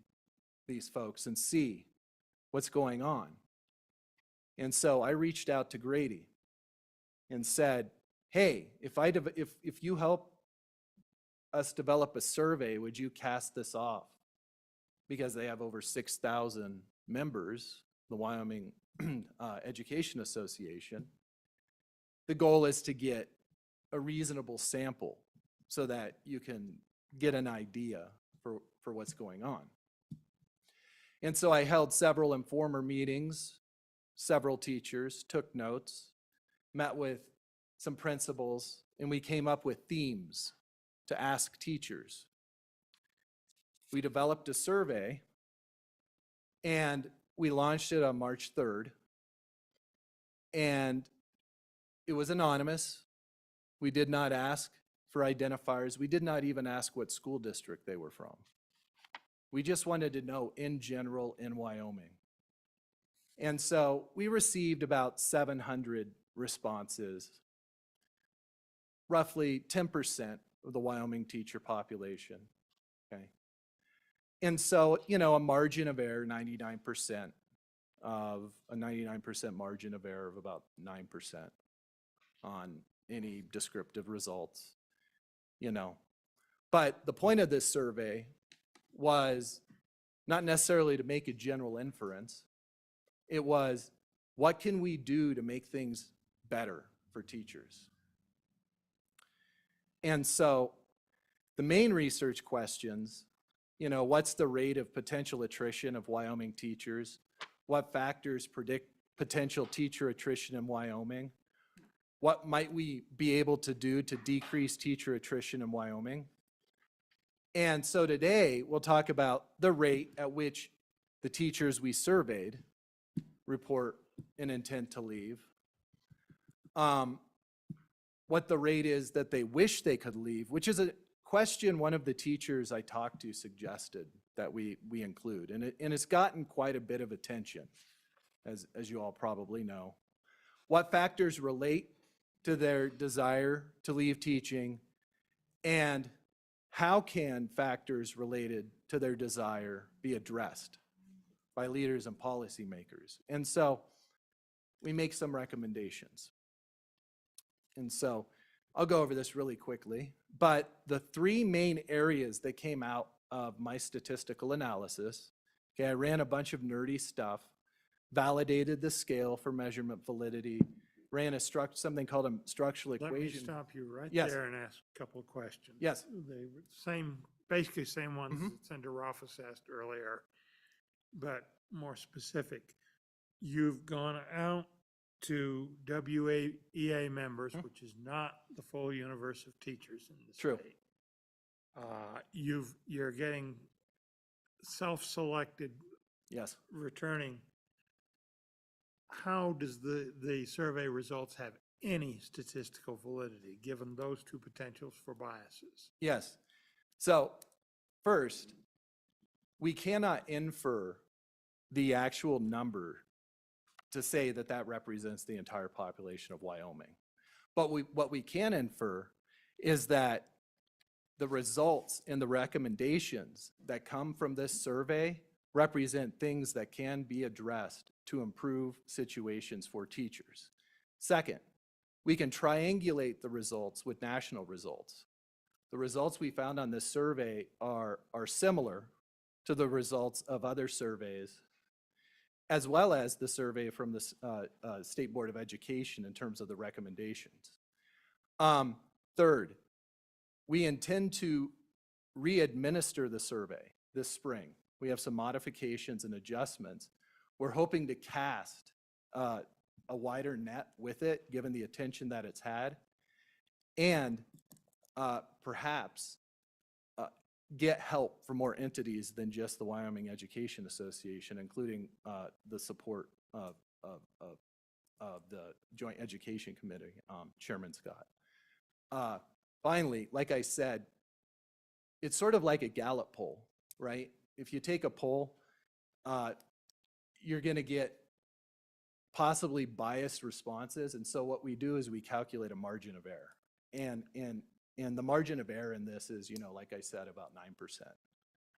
[SPEAKER 16] these folks and see what's going on. And so I reached out to Grady and said, hey, if you help us develop a survey, would you cast this off? Because they have over 6,000 members, the Wyoming Education Association. The goal is to get a reasonable sample so that you can get an idea for what's going on. And so I held several informer meetings, several teachers, took notes, met with some principals, and we came up with themes to ask teachers. We developed a survey, and we launched it on March 3rd, and it was anonymous. We did not ask for identifiers. We did not even ask what school district they were from. We just wanted to know in general in Wyoming. And so we received about 700 responses. Roughly 10% of the Wyoming teacher population, okay? And so, a margin of error, 99% of a 99% margin of error of about 9% on any descriptive results, But the point of this survey was not necessarily to make a general inference. It was, what can we do to make things better for teachers? And so the main research questions, what's the rate of potential attrition of Wyoming teachers? What factors predict potential teacher attrition in Wyoming? What might we be able to do to decrease teacher attrition in Wyoming? And so today we'll talk about the rate at which the teachers we surveyed report an intent to leave, what the rate is that they wish they could leave, which is a question one of the teachers I talked to suggested that we include. And it's gotten quite a bit of attention, as you all probably know. What factors relate to their desire to leave teaching, and how can factors related to their desire be addressed by leaders and policymakers? And so we make some recommendations. And so I'll go over this really quickly, but the three main areas that came out of my statistical analysis, okay, I ran a bunch of nerdy stuff, validated the scale for measurement validity, ran something called a structural
[SPEAKER 1] Let me
[SPEAKER 16] equation.
[SPEAKER 1] stop you right
[SPEAKER 16] Yes.
[SPEAKER 1] there and ask a couple of questions.
[SPEAKER 16] Yes.
[SPEAKER 1] They were basically same ones that Senator Rothfuss asked earlier, but more specific. You've gone out to WEA members, which is not the full universe of teachers in the
[SPEAKER 16] True.
[SPEAKER 1] state. You're getting self-selected
[SPEAKER 16] Yes.
[SPEAKER 1] returning. How does the survey results have any statistical validity, given those two potentials for biases?
[SPEAKER 16] Yes. So first, we cannot infer the actual number to say that that represents the entire population of Wyoming. But what we can infer is that the results and the recommendations that come from this survey represent things that can be addressed to improve situations for teachers. Second, we can triangulate the results with national results. The results we found on this survey are similar to the results of other surveys, as well as the survey from the State Board of Education in terms of the recommendations. Third, we intend to re-administer the survey this spring. We have some modifications and adjustments. We're hoping to cast a wider net with it, given the attention that it's had, and perhaps get help from more entities than just the Wyoming Education Association, including the support of the Joint Education Committee, Chairman Scott. Finally, like I said, it's sort of like a Gallup poll, right? If you take a poll, you're going to get possibly biased responses. And so what we do is we calculate a margin of error. And the margin of error in this is, like I said, about 9%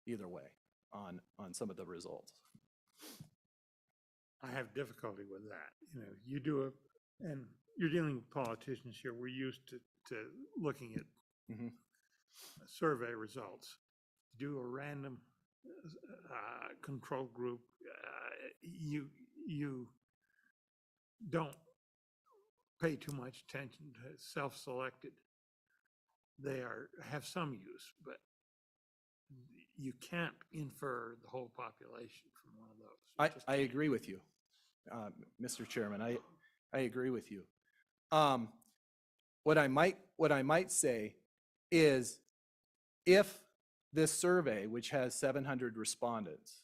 [SPEAKER 16] either way on some of the results.
[SPEAKER 1] I have difficulty with that. You do and you're dealing with politicians here. We're used to looking at survey results. Do a random control group. You don't pay too much attention to self-selected. They have some use, but you can't infer the whole population from one of those.
[SPEAKER 16] I agree with you, Mr. Chairman. I agree with you. What I might say is, if this survey, which has 700 respondents,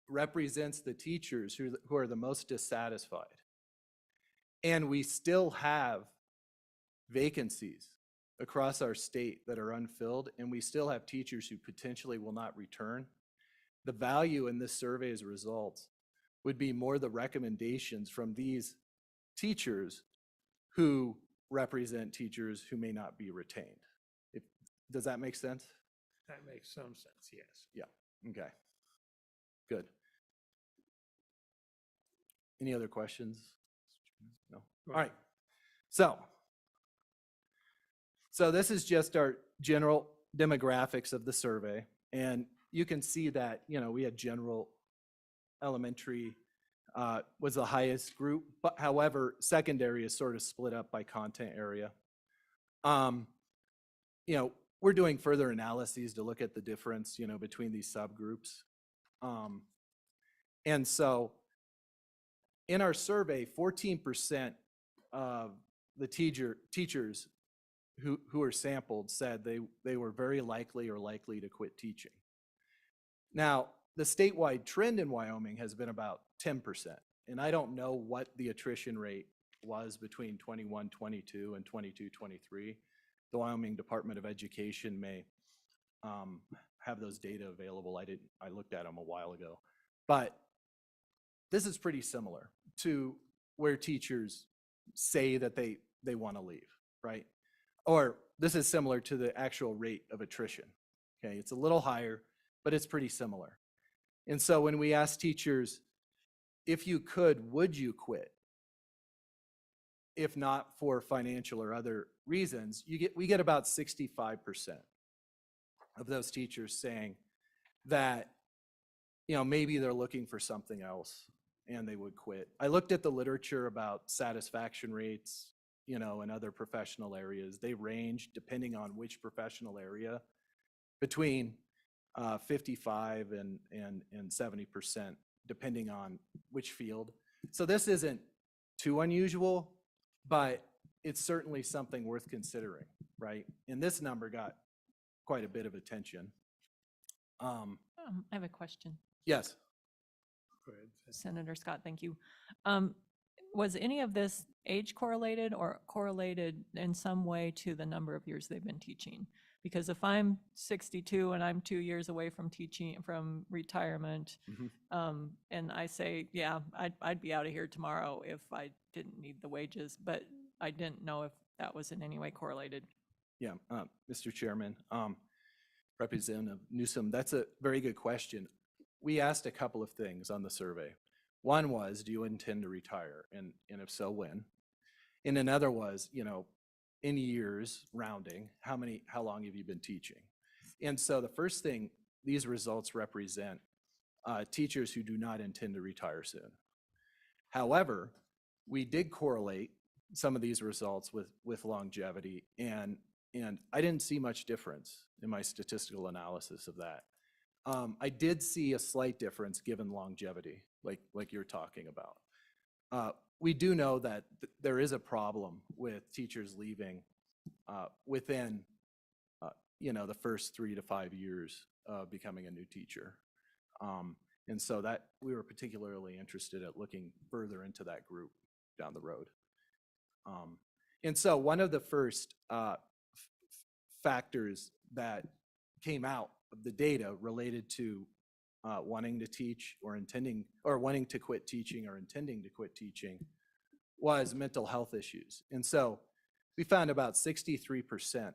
[SPEAKER 16] represents the teachers who are the most dissatisfied, and we still have vacancies across our state that are unfilled, and we still have teachers who potentially will not return, the value in this survey's results would be more the recommendations from these teachers who represent teachers who may not be retained. Does that make sense?
[SPEAKER 1] That makes some sense, yes.
[SPEAKER 16] Yeah, okay. Good. Any other questions? No? All right. So this is just our general demographics of the survey. And you can see that, we had general elementary was the highest group, but however, secondary is sort of split up by content area. We're doing further analyses to look at the difference, between these subgroups. And so in our survey, 14% of the teachers who were sampled said they were very likely or likely to quit teaching. Now, the statewide trend in Wyoming has been about 10%. And I don't know what the attrition rate was between 21-22 and 22-23. The Wyoming Department of Education may have those data available. I looked at them a while ago. But this is pretty similar to where teachers say that they want to leave, right? Or this is similar to the actual rate of attrition. Okay, it's a little higher, but it's pretty similar. And so when we ask teachers, if you could, would you quit? If not for financial or other reasons, we get about 65% of those teachers saying that, maybe they're looking for something else and they would quit. I looked at the literature about satisfaction rates, in other professional areas. They range, depending on which professional area, between 55 and 70%, depending on which field. So this isn't too unusual, but it's certainly something worth considering, right? And this number got quite a bit of attention.
[SPEAKER 17] I have a question.
[SPEAKER 16] Yes.
[SPEAKER 1] Go ahead.
[SPEAKER 17] Senator Scott, thank you. Was any of this age correlated or correlated in some way to the number of years they've been teaching? Because if I'm 62 and I'm 2 years away from retirement, and I say, yeah, I'd be out of here tomorrow if I didn't need the wages, but I didn't know if that was in any way correlated.
[SPEAKER 16] Yeah, Mr. Chairman, Representative Newsom, that's a very good question. We asked a couple of things on the survey. One was, do you intend to retire? And if so, when? And another was, in years, rounding, how long have you been teaching? And so the first thing, these results represent teachers who do not intend to retire soon. However, we did correlate some of these results with longevity, and I didn't see much difference in my statistical analysis of that. I did see a slight difference given longevity, like you're talking about. We do know that there is a problem with teachers leaving within, the first 3 to 5 years of becoming a new teacher. And so that we were particularly interested at looking further into that group down the road. And so one of the first factors that came out of the data related to wanting to teach or wanting to quit teaching or intending to quit teaching was mental health issues. And so we found about 63%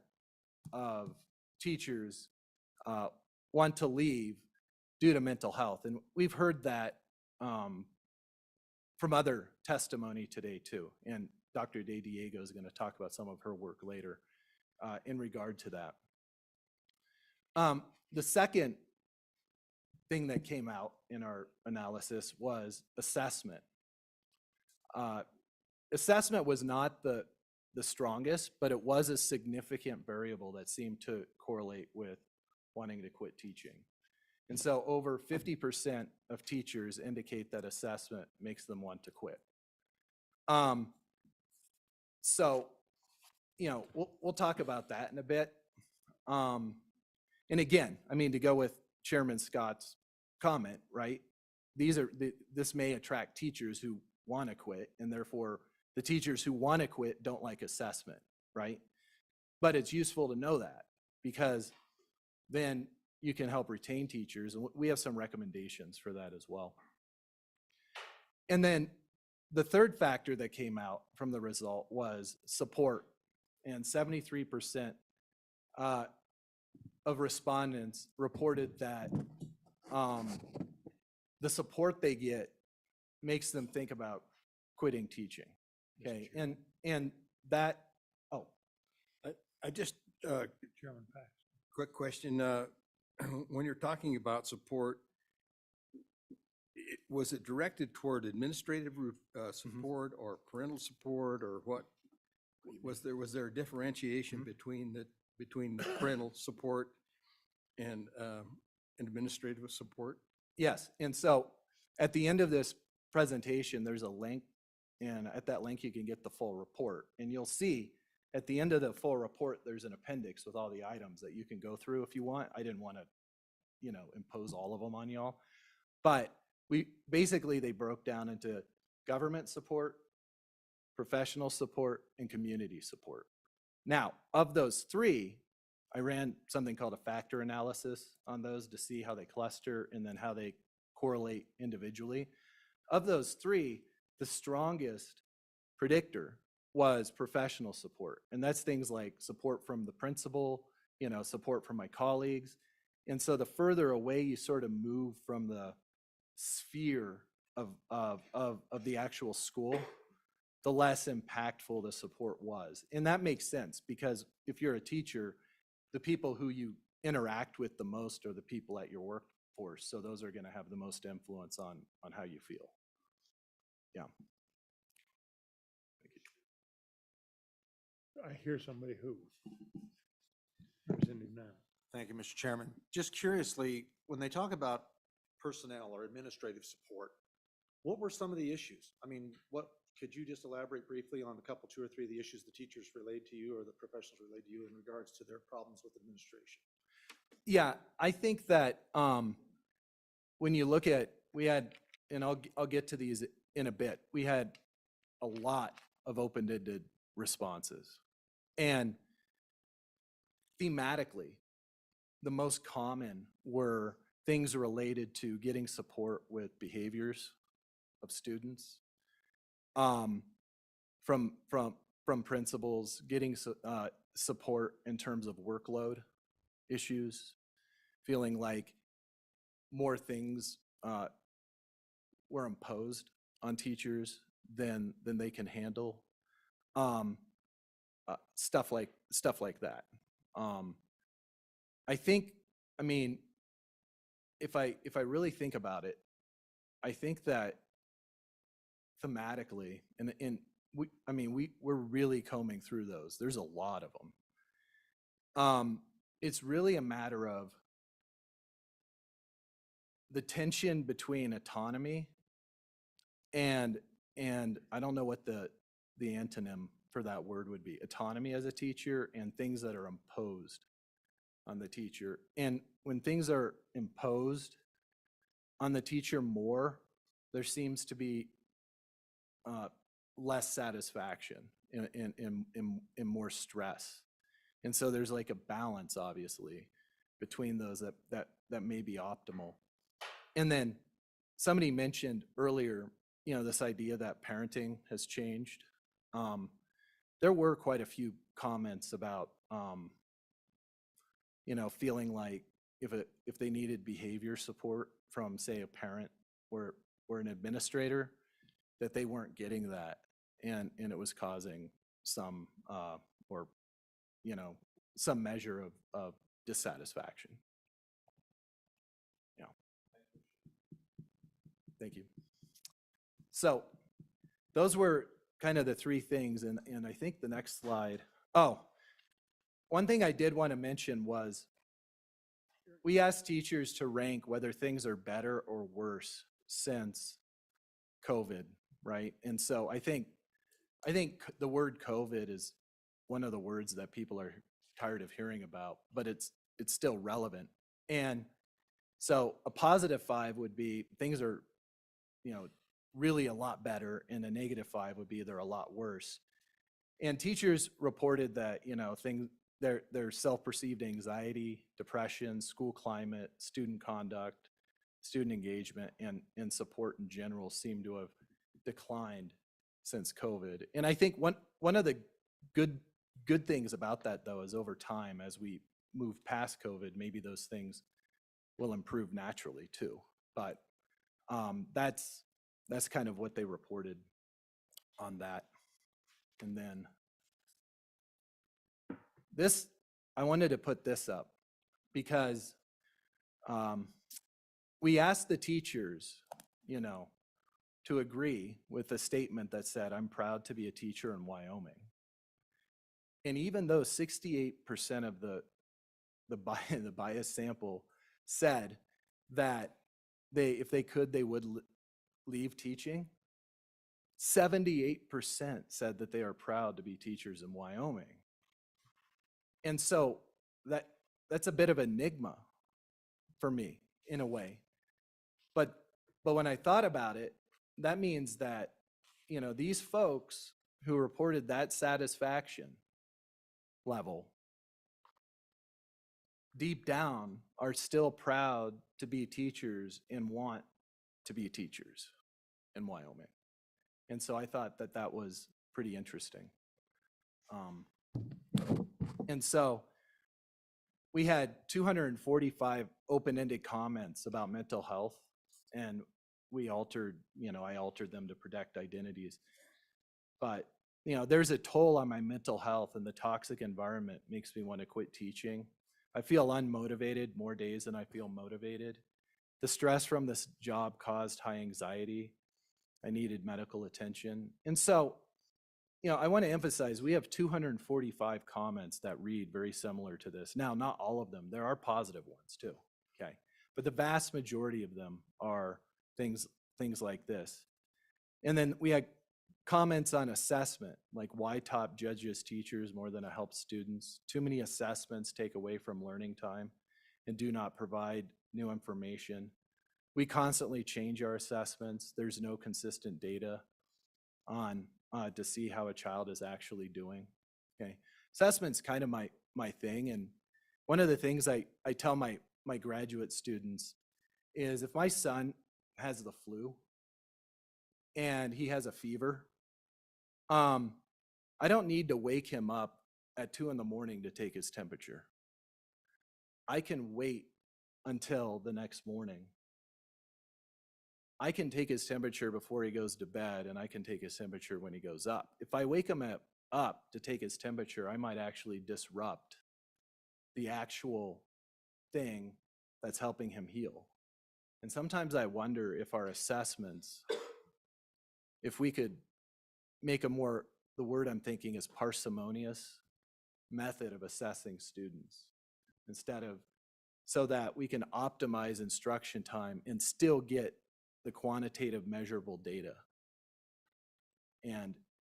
[SPEAKER 16] of teachers want to leave due to mental health. And we've heard that from other testimony today too. And Dr. De Diego is going to talk about some of her work later in regard to that. The second thing that came out in our analysis was assessment. Assessment was not the strongest, but it was a significant variable that seemed to correlate with wanting to quit teaching. And so over 50% of teachers indicate that assessment makes them want to quit. So, we'll talk about that in a bit. And again, to go with Chairman Scott's comment, right? This may attract teachers who want to quit, and therefore the teachers who want to quit don't like assessment, right? But it's useful to know that, because then you can help retain teachers, and we have some recommendations for that as well. And then The third factor that came out from the result was support. And 73% of respondents reported that the support they get makes them think about quitting teaching. Okay, and that, oh,
[SPEAKER 2] I just,
[SPEAKER 1] Chairman Pax.
[SPEAKER 2] quick question, when you're talking about support, was it directed toward administrative support or parental support, or what? Was there a differentiation between parental support and administrative support?
[SPEAKER 16] yes, and so at the end of this presentation, there's a link, and at that link, you can get the full report. And you'll see at the end of the full report, there's an appendix with all the items that you can go through if you want. I didn't want to, impose all of them on y'all. But they broke down into government support, professional support, and community support. Now, of those three, I ran something called a factor analysis on those to see how they cluster and then how they correlate individually. Of those three, the strongest predictor was professional support. And that's things like support from the principal, support from my colleagues. And so the further away you sort of move from the sphere of the actual school, the less impactful the support was. And that makes sense, because if you're a teacher, the people who you interact with the most are the people at your workforce. So those are going to have the most influence on how you feel. Yeah.
[SPEAKER 1] I hear somebody who. Representative now.
[SPEAKER 10] Thank you, Mr. Chairman. Just curiously, when they talk about personnel or administrative support, what were some of the issues? I mean, could you just elaborate briefly on two or three of the issues the teachers relayed to you or the professionals relayed to you in regards to their problems with administration?
[SPEAKER 16] Yeah, I think that when you look at, we had, and I'll get to these in a bit, we had a lot of open-ended responses. And thematically, the most common were things related to getting support with behaviors of students, from principals, getting support in terms of workload issues, feeling like more things were imposed on teachers than they can handle, stuff like that. I think, if I really think about it, I think that thematically, we're really combing through those. There's a lot of them. It's really a matter of the tension between autonomy and I don't know what the antonym for that word would be, autonomy as a teacher and things that are imposed on the teacher. And when things are imposed on the teacher more, there seems to be less satisfaction and more stress. And so there's like a balance, obviously, between those that may be optimal. And then somebody mentioned earlier, this idea that parenting has changed. There were quite a few comments about, feeling like if they needed behavior support from, say, a parent or an administrator, that they weren't getting that, and it was causing some some measure of dissatisfaction. Yeah. Thank you. So those were kind of the three things, and I think the next slide. Oh, one thing I did want to mention was we asked teachers to rank whether things are better or worse since COVID, right? And so I think the word COVID is one of the words that people are tired of hearing about, but it's still relevant. And so a positive 5 would be things are, really a lot better, and a negative 5 would be they're a lot worse. And teachers reported that, their self-perceived anxiety, depression, school climate, student conduct, student engagement, and support in general seem to have declined since COVID. And I think one of the good things about that, though, is over time, as we move past COVID, maybe those things will improve naturally too. But that's kind of what they reported on that. And then this, I wanted to put this up because we asked the teachers, you know, to agree with a statement that said, "I'm proud to be a teacher in Wyoming." And even though 68% of the bias sample said that if they could, they would leave teaching, 78% said that they are proud to be teachers in Wyoming. And so that's a bit of an enigma for me in a way. But when I thought about it, that means that, you know, these folks who reported that satisfaction level deep down are still proud to be teachers and want to be teachers in Wyoming. And so I thought that that was pretty interesting. And so we had 245 open-ended comments about mental health, and we altered, you know, I altered them to protect identities. But, you know, there's a toll on my mental health, and the toxic environment makes me want to quit teaching. I feel unmotivated more days than I feel motivated. The stress from this job caused high anxiety. I needed medical attention. And so, you know, I want to emphasize we have 245 comments that read very similar to this. Now, not all of them. There are positive ones too, okay? But the vast majority of them are things like this. And then we had comments on assessment, like why top judges teachers more than it helps students. Too many assessments take away from learning time and do not provide new information. We constantly change our assessments. There's no consistent data on to see how a child is actually doing. Okay, assessment's kind of my thing, and one of the things I tell my graduate students is if my son has the flu and he has a fever, I don't need to wake him up at 2 a.m. to take his temperature. I can wait until the next morning. I can take his temperature before he goes to bed, and I can take his temperature when he goes up. If I wake him up to take his temperature, I might actually disrupt the actual thing that's helping him heal. And sometimes I wonder if our assessments, if we could make a more, the word I'm thinking is parsimonious method of assessing students instead of, so that we can optimize instruction time and still get the quantitative measurable data. And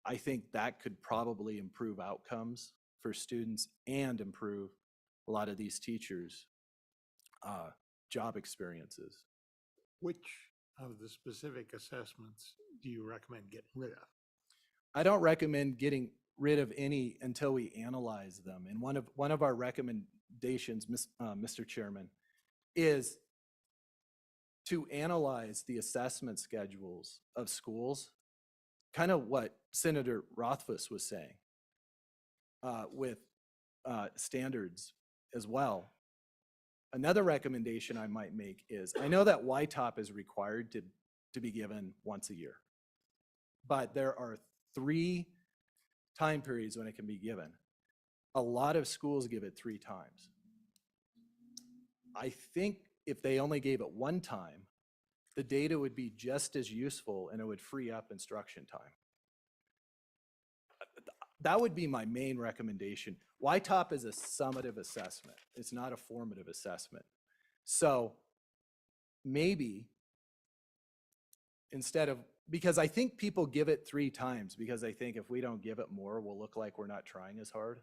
[SPEAKER 16] I think that could probably improve outcomes for students and improve a lot of these teachers' job experiences.
[SPEAKER 1] Which of the specific assessments do you recommend getting rid of?
[SPEAKER 16] I don't recommend getting rid of any until we analyze them. And one of our recommendations, Mr. Chairman, is to analyze the assessment schedules of schools, kind of what Senator Rothfuss was saying with standards as well. Another recommendation I might make is, I know that YTOP is required to be given once a year, but there are 3 time periods when it can be given. A lot of schools give it 3 times. I think if they only gave it 1 time, the data would be just as useful and it would free up instruction time. That would be my main recommendation. YTOP is a summative assessment. It's not a formative assessment. So maybe instead of, because I think people give it 3 times because they think if we don't give it more, we'll look like we're not trying as hard.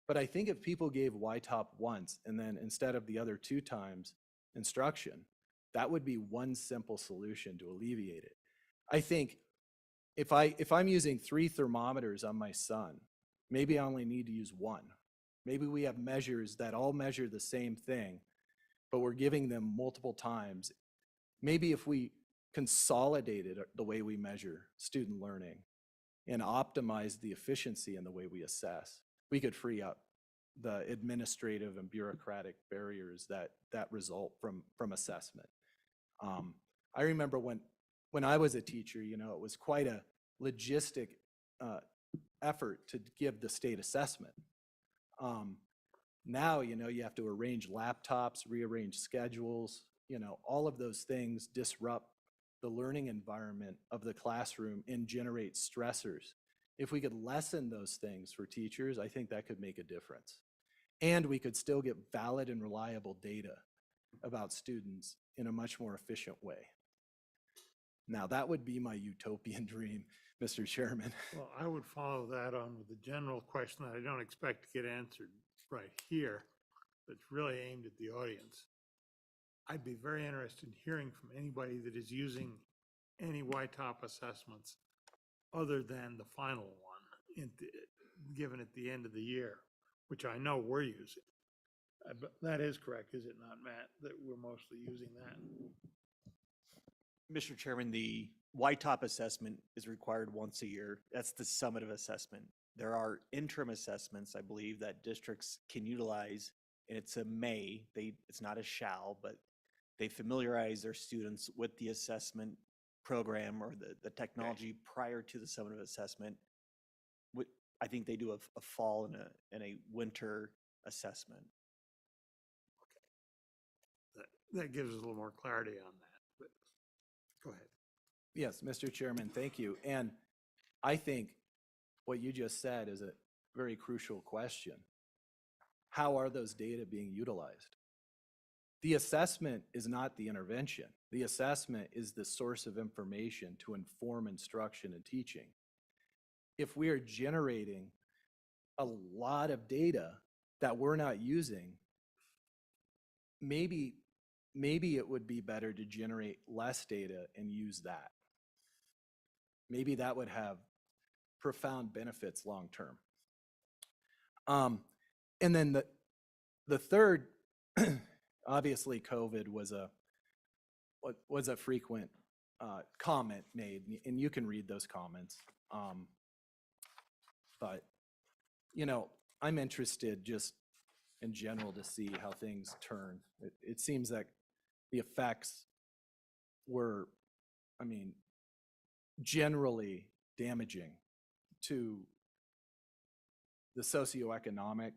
[SPEAKER 16] But I think if people gave YTOP once and then instead of the other 2 times instruction, that would be one simple solution to alleviate it. I think if I'm using 3 thermometers on my son, maybe I only need to use 1. Maybe we have measures that all measure the same thing, but we're giving them multiple times. Maybe if we consolidated the way we measure student learning and optimized the efficiency in the way we assess, we could free up the administrative and bureaucratic barriers that result from assessment. I remember when I was a teacher, you know, it was quite a logistic effort to give the state assessment. Now, you know, you have to arrange laptops, rearrange schedules, you know, all of those things disrupt the learning environment of the classroom and generate stressors. If we could lessen those things for teachers, I think that could make a difference. And we could still get valid and reliable data about students in a much more efficient way. Now, that would be my utopian dream, Mr. Chairman.
[SPEAKER 1] Well, I would follow that on with a general question that I don't expect to get answered right here, but it's really aimed at the audience. I'd be very interested in hearing from anybody that is using any YTOP assessments other than the final one given at the end of the year, which I know we're using. But that is correct, is it not, Matt, that we're mostly using that?
[SPEAKER 3] Mr. Chairman, the YTOP assessment is required once a year. That's the summative assessment. There are interim assessments, I believe, that districts can utilize, and it's a may. It's not a shall, but they familiarize their students with the assessment program or the technology prior to the summative assessment. I think they do a fall and a winter assessment.
[SPEAKER 1] That gives us a little more clarity on that, but go ahead.
[SPEAKER 16] Yes, Mr. Chairman, thank you. And I think what you just said is a very crucial question. How are those data being utilized? The assessment is not the intervention. The assessment is the source of information to inform instruction and teaching. If we are generating a lot of data that we're not using, maybe it would be better to generate less data and use that. Maybe that would have profound benefits long term. And then the third, obviously COVID was a frequent comment made, and you can read those comments. But, you know, I'm interested just in general to see how things turn. It seems that the effects were, I mean, generally damaging to the socioeconomic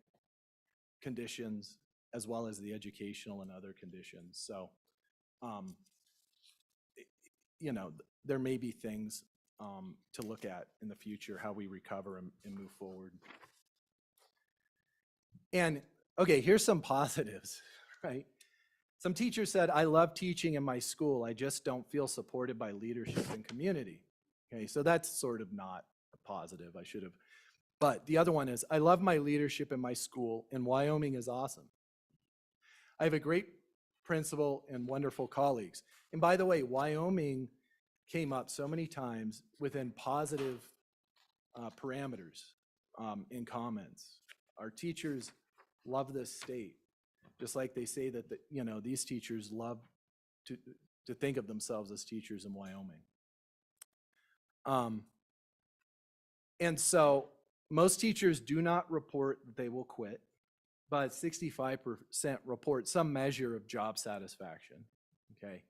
[SPEAKER 16] conditions as well as the educational and other conditions. So, you know, there may be things to look at in the future, how we recover and move forward. And okay, here's some positives, right? Some teachers said, I love teaching in my school. I just don't feel supported by leadership and community. Okay, so that's sort of not a positive. I should have. But the other one is, I love my leadership in my school, and Wyoming is awesome. I have a great principal and wonderful colleagues. And by the way, Wyoming came up so many times within positive parameters in comments. Our teachers love this state, just like they say that you know, these teachers love to think of themselves as teachers in Wyoming. And so most teachers do not report that they will quit, but 65% report some measure of job satisfaction, okay?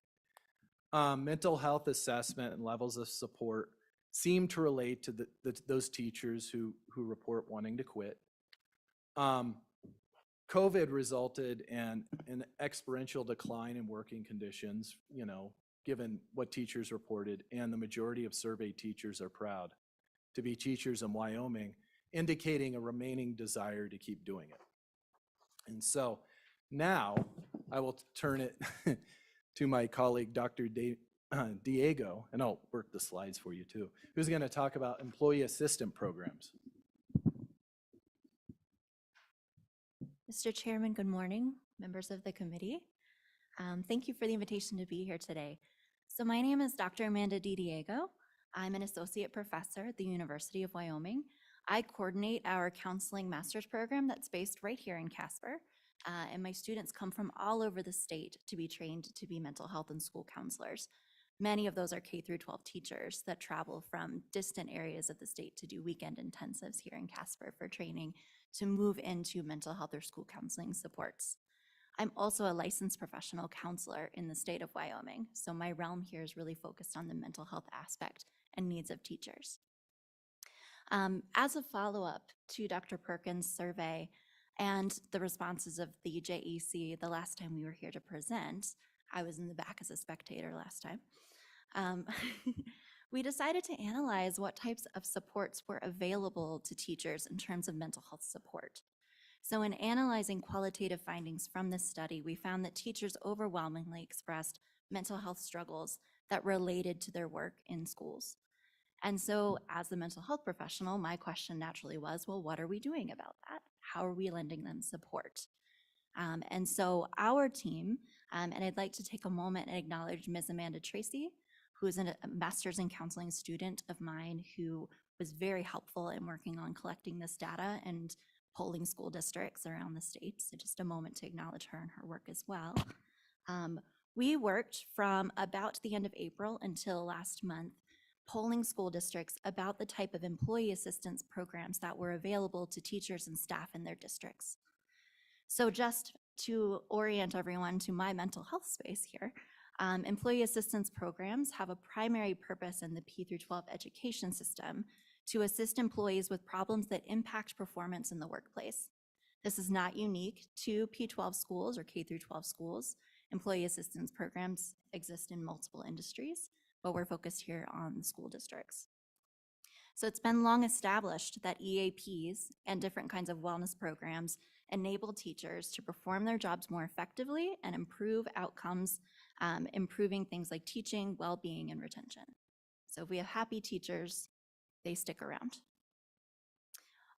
[SPEAKER 16] Mental health assessment and levels of support seem to relate to those teachers who report wanting to quit. COVID resulted in an exponential decline in working conditions, you know, given what teachers reported, and the majority of surveyed teachers are proud to be teachers in Wyoming, indicating a remaining desire to keep doing it. And so now I will turn it to my colleague, Dr. Diego, and I'll work the slides for you too, who's going to talk about employee assistant programs.
[SPEAKER 18] Mr. Chairman, good morning, members of the committee. Thank you for the invitation to be here today. So my name is Dr. Amanda Diego. I'm an associate professor at the University of Wyoming. I coordinate our counseling master's program that's based right here in Casper. And my students come from all over the state to be trained to be mental health and school counselors. Many of those are K through 12 teachers that travel from distant areas of the state to do weekend intensives here in Casper for training to move into mental health or school counseling supports. I'm also a licensed professional counselor in the state of Wyoming, so my realm here is really focused on the mental health aspect and needs of teachers. As a follow-up to Dr. Perkins' survey and the responses of the JEC the last time we were here to present, I was in the back as a spectator last time, we decided to analyze what types of supports were available to teachers in terms of mental health support. So in analyzing qualitative findings from this study, we found that teachers overwhelmingly expressed mental health struggles that related to their work in schools. And so as the mental health professional, my question naturally was, well, what are we doing about that? How are we lending them support? And so our team, and I'd like to take a moment and acknowledge Ms. Amanda Tracy, who is a master's in counseling student of mine who was very helpful in working on collecting this data and polling school districts around the state. So just a moment to acknowledge her and her work as well. We worked from about the end of April until last month polling school districts about the type of employee assistance programs that were available to teachers and staff in their districts. So just to orient everyone to my mental health space here, employee assistance programs have a primary purpose in the P through 12 education system to assist employees with problems that impact performance in the workplace. This is not unique to P12 schools or K through 12 schools. Employee assistance programs exist in multiple industries, but we're focused here on the school districts. So it's been long established that EAPs and different kinds of wellness programs enable teachers to perform their jobs more effectively and improve outcomes, improving things like teaching, well-being, and retention. So if we have happy teachers, they stick around.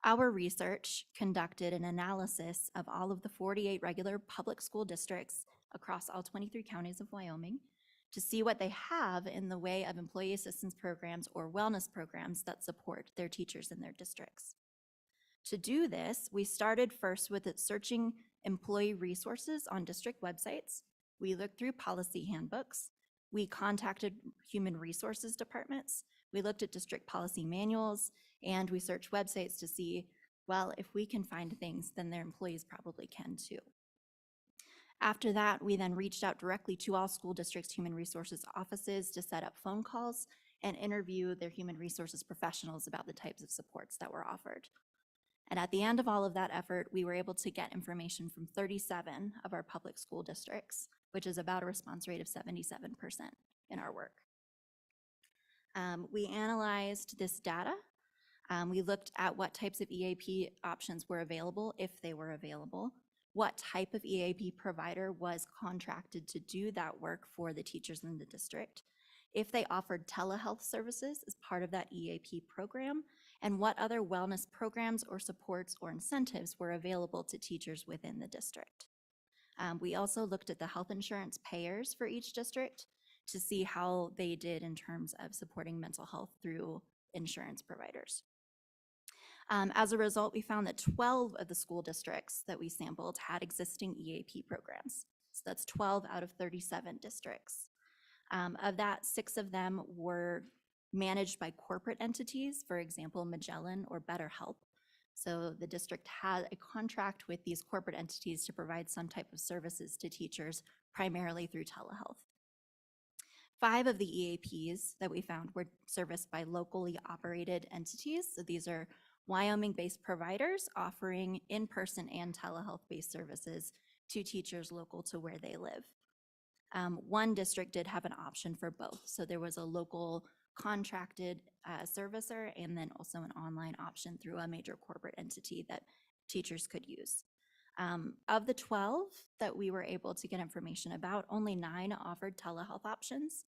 [SPEAKER 18] Our research conducted an analysis of all of the 48 regular public school districts across all 23 counties of Wyoming to see what they have in the way of employee assistance programs or wellness programs that support their teachers in their districts. To do this, we started first with searching employee resources on district websites. We looked through policy handbooks. We contacted human resources departments. We looked at district policy manuals, and we searched websites to see, well, if we can find things, then their employees probably can too. After that, we then reached out directly to all school districts' human resources offices to set up phone calls and interview their human resources professionals about the types of supports that were offered. And at the end of all of that effort, we were able to get information from 37 of our public school districts, which is about a response rate of 77% in our work. We analyzed this data. We looked at what types of EAP options were available, if they were available, what type of EAP provider was contracted to do that work for the teachers in the district, if they offered telehealth services as part of that EAP program, and what other wellness programs or supports or incentives were available to teachers within the district. We also looked at the health insurance payers for each district to see how they did in terms of supporting mental health through insurance providers. As a result, we found that 12 of the school districts that we sampled had existing EAP programs. So that's 12 out of 37 districts. Of that, 6 of them were managed by corporate entities, for example, Magellan or BetterHelp. So the district had a contract with these corporate entities to provide some type of services to teachers, primarily through telehealth. 5 of the EAPs that we found were serviced by locally operated entities. So these are Wyoming-based providers offering in-person and telehealth-based services to teachers local to where they live. One district did have an option for both. So there was a local contracted servicer and then also an online option through a major corporate entity that teachers could use. Of the 12 that we were able to get information about, only 9 offered telehealth options.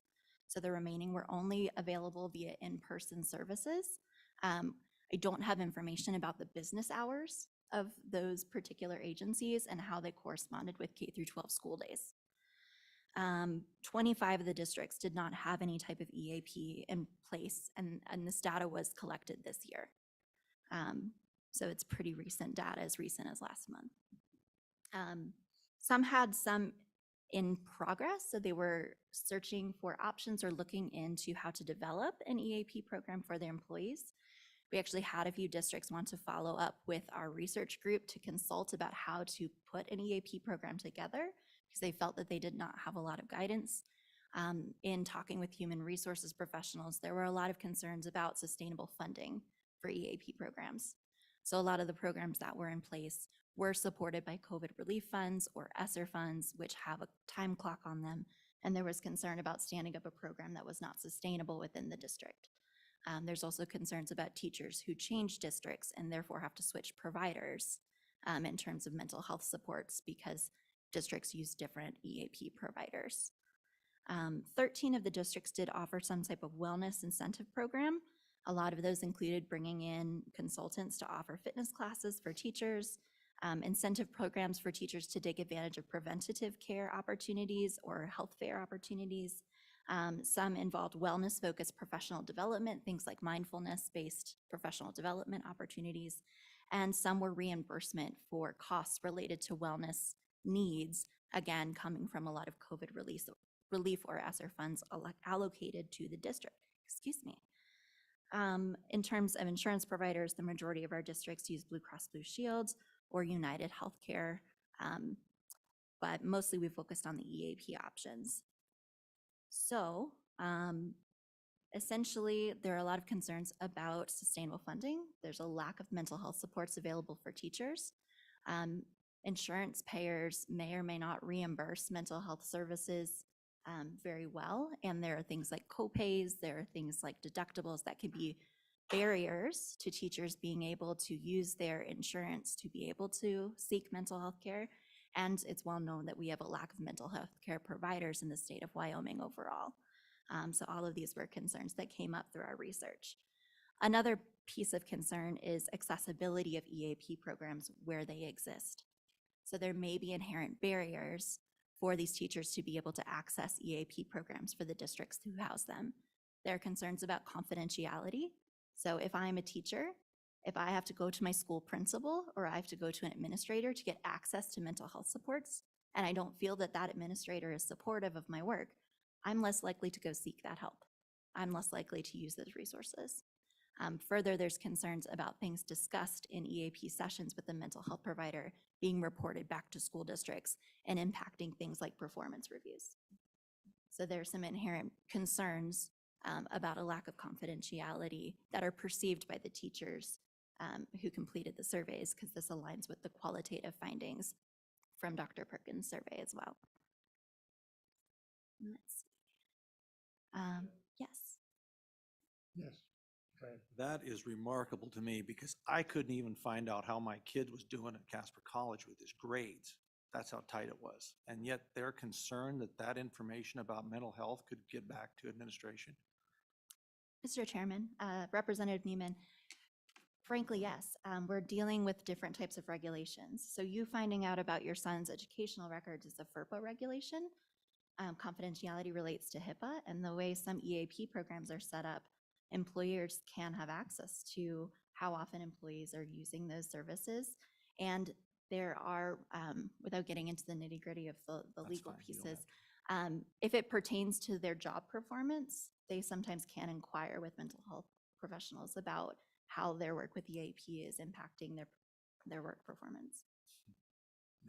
[SPEAKER 18] So the remaining were only available via in-person services. I don't have information about the business hours of those particular agencies and how they corresponded with K through 12 school days. 25 of the districts did not have any type of EAP in place, and this data was collected this year. So it's pretty recent data, as recent as last month. Some had some in progress. So they were searching for options or looking into how to develop an EAP program for their employees. We actually had a few districts want to follow up with our research group to consult about how to put an EAP program together because they felt that they did not have a lot of guidance. In talking with human resources professionals, there were a lot of concerns about sustainable funding for EAP programs. So a lot of the programs that were in place were supported by COVID relief funds or ESSER funds, which have a time clock on them. And there was concern about standing up a program that was not sustainable within the district. There's also concerns about teachers who change districts and therefore have to switch providers in terms of mental health supports because districts use different EAP providers. 13 of the districts did offer some type of wellness incentive program. A lot of those included bringing in consultants to offer fitness classes for teachers, incentive programs for teachers to take advantage of preventative care opportunities or health fair opportunities. Some involved wellness-focused professional development, things like mindfulness-based professional development opportunities, and some were reimbursement for costs related to wellness needs, again, coming from a lot of COVID relief or ESSER funds allocated to the district. Excuse me. In terms of insurance providers, the majority of our districts use Blue Cross Blue Shield or United Healthcare, but mostly we focused on the EAP options. So essentially, there are a lot of concerns about sustainable funding. There's a lack of mental health supports available for teachers. Insurance payers may or may not reimburse mental health services very well. And there are things like copays, there are things like deductibles that can be barriers to teachers being able to use their insurance to be able to seek mental health care. And it's well known that we have a lack of mental health care providers in the state of Wyoming overall. So all of these were concerns that came up through our research. Another piece of concern is accessibility of EAP programs where they exist. So there may be inherent barriers for these teachers to be able to access EAP programs for the districts who house them. There are concerns about confidentiality. So if I'm a teacher, if I have to go to my school principal or I have to go to an administrator to get access to mental health supports, and I don't feel that that administrator is supportive of my work, I'm less likely to go seek that help. I'm less likely to use those resources. Further, there's concerns about things discussed in EAP sessions with the mental health provider being reported back to school districts and impacting things like performance reviews. So there's some inherent concerns about a lack of confidentiality that are perceived by the teachers who completed the surveys, because this aligns with the qualitative findings from Dr. Perkins' survey as well. Let's see. Yes.
[SPEAKER 1] Yes.
[SPEAKER 10] That is remarkable to me because I couldn't even find out how my kid was doing at Casper College with his grades. That's how tight it was. And yet they're concerned that that information about mental health could get back to administration.
[SPEAKER 18] Mr. Chairman, Representative Neiman, frankly, yes. We're dealing with different types of regulations. So you finding out about your son's educational records is a FERPA regulation. Confidentiality relates to HIPAA, and the way some EAP programs are set up, employers can have access to how often employees are using those services. And there are, without getting into the nitty gritty of the legal pieces, if it pertains to their job performance, they sometimes can inquire with mental health professionals about how their work with EAP is impacting their work performance.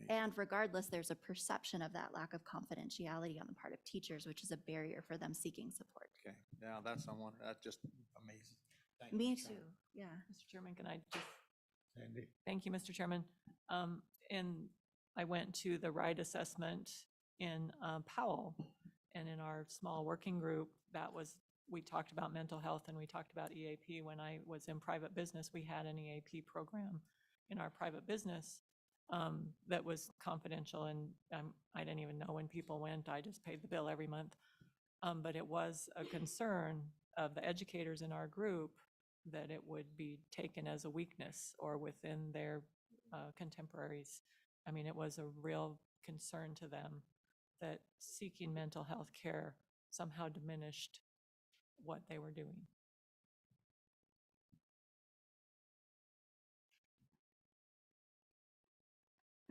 [SPEAKER 18] And regardless, there's a perception of that lack of confidentiality on the part of teachers, which is a barrier for them seeking support.
[SPEAKER 10] Okay, yeah, that's just amazing. Thank
[SPEAKER 18] Me
[SPEAKER 10] you,
[SPEAKER 18] too,
[SPEAKER 10] Chairman.
[SPEAKER 18] yeah.
[SPEAKER 17] Mr. Chairman, can I just,
[SPEAKER 1] Sandy?
[SPEAKER 17] thank you, Mr. Chairman. And I went to the RIDE assessment in Powell, and in our small working group, we talked about mental health and we talked about EAP. When I was in private business, we had an EAP program in our private business that was confidential, and I didn't even know when people went. I just paid the bill every month. But it was a concern of the educators in our group that it would be taken as a weakness or within their contemporaries. I mean, it was a real concern to them that seeking mental health care somehow diminished what they were doing.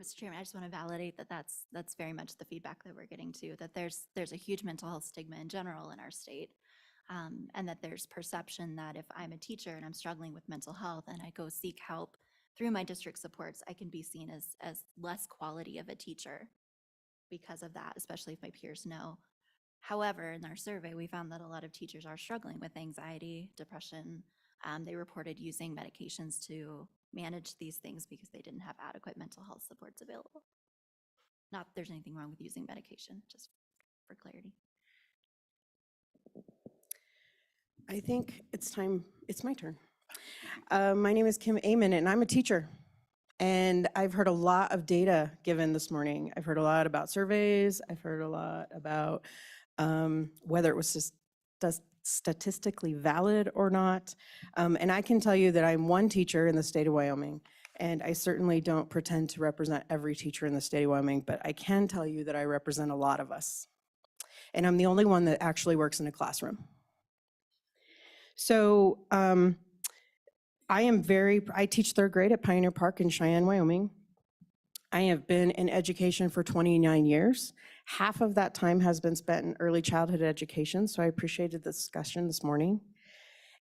[SPEAKER 18] Mr. Chairman, I just want to validate that that's very much the feedback that we're getting too, that there's a huge mental health stigma in general in our state. And that there's perception that if I'm a teacher and I'm struggling with mental health and I go seek help through my district supports, I can be seen as less quality of a teacher because of that, especially if my peers know. However, in our survey, we found that a lot of teachers are struggling with anxiety, depression. They reported using medications to manage these things because they didn't have adequate mental health supports available. Not that there's anything wrong with using medication, just for clarity.
[SPEAKER 19] I think it's time, it's my turn. My name is Kim Amon, and I'm a teacher. And I've heard a lot of data given this morning. I've heard a lot about surveys. I've heard a lot about whether it was just statistically valid or not. And I can tell you that I'm one teacher in the state of Wyoming, and I certainly don't pretend to represent every teacher in the state of Wyoming, but I can tell you that I represent a lot of us. And I'm the only one that actually works in a classroom. So I teach third grade at Pioneer Park in Cheyenne, Wyoming. I have been in education for 29 years. Half of that time has been spent in early childhood education, so I appreciated the discussion this morning.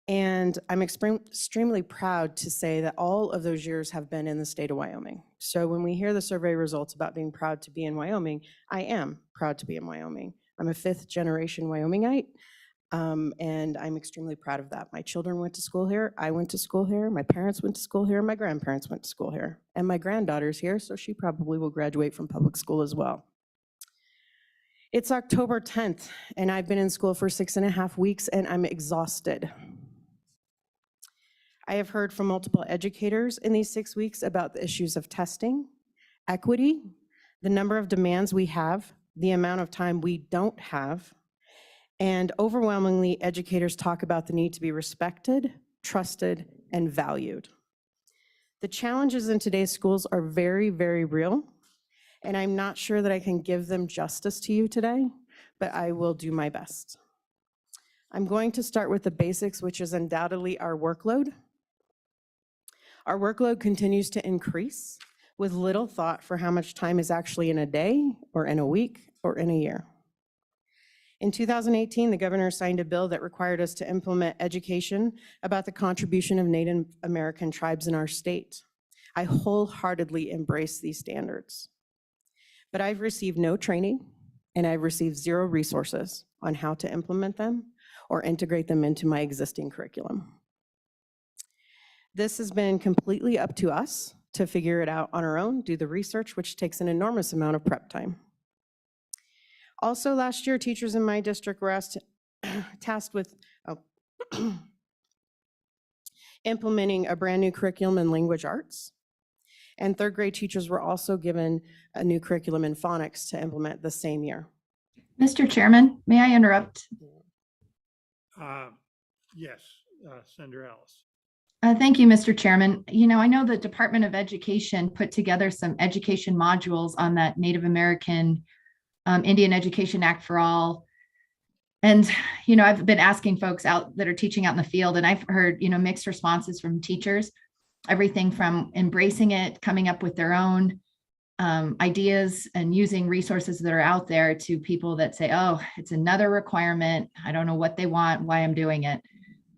[SPEAKER 19] And I'm extremely proud to say that all of those years have been in the state of Wyoming. So when we hear the survey results about being proud to be in Wyoming, I am proud to be in Wyoming. I'm a 5th generation Wyomingite. And I'm extremely proud of that. My children went to school here, I went to school here, my parents went to school here, my grandparents went to school here, and my granddaughter's here, so she probably will graduate from public school as well. It's October 10th, and I've been in school for 6.5 weeks, and I'm exhausted. I have heard from multiple educators in these 6 weeks about the issues of testing, equity, the number of demands we have, the amount of time we don't have, and overwhelmingly, educators talk about the need to be respected, trusted, and valued. The challenges in today's schools are very, very real, and I'm not sure that I can give them justice to you today, but I will do my best. I'm going to start with the basics, which is undoubtedly our workload. Our workload continues to increase with little thought for how much time is actually in a day, or in a week, or in a year. In 2018, the governor signed a bill that required us to implement education about the contribution of Native American tribes in our state. I wholeheartedly embrace these standards. But I've received no training, and I've received 0 resources on how to implement them or integrate them into my existing curriculum. This has been completely up to us to figure it out on our own, do the research, which takes an enormous amount of prep time. Also, last year, teachers in my district were tasked with implementing a brand new curriculum in language arts. And third grade teachers were also given a new curriculum in phonics to implement the same year.
[SPEAKER 20] Mr. Chairman, may I interrupt?
[SPEAKER 1] Yes, Senator Ellis.
[SPEAKER 20] Thank you, Mr. Chairman. You know, I know the Department of Education put together some education modules on that Native American Indian Education Act for All. And, you know, I've been asking folks out that are teaching out in the field, and I've heard, you know, mixed responses from teachers, everything from embracing it, coming up with their own ideas and using resources that are out there, to people that say, oh, it's another requirement. I don't know what they want, why I'm doing it.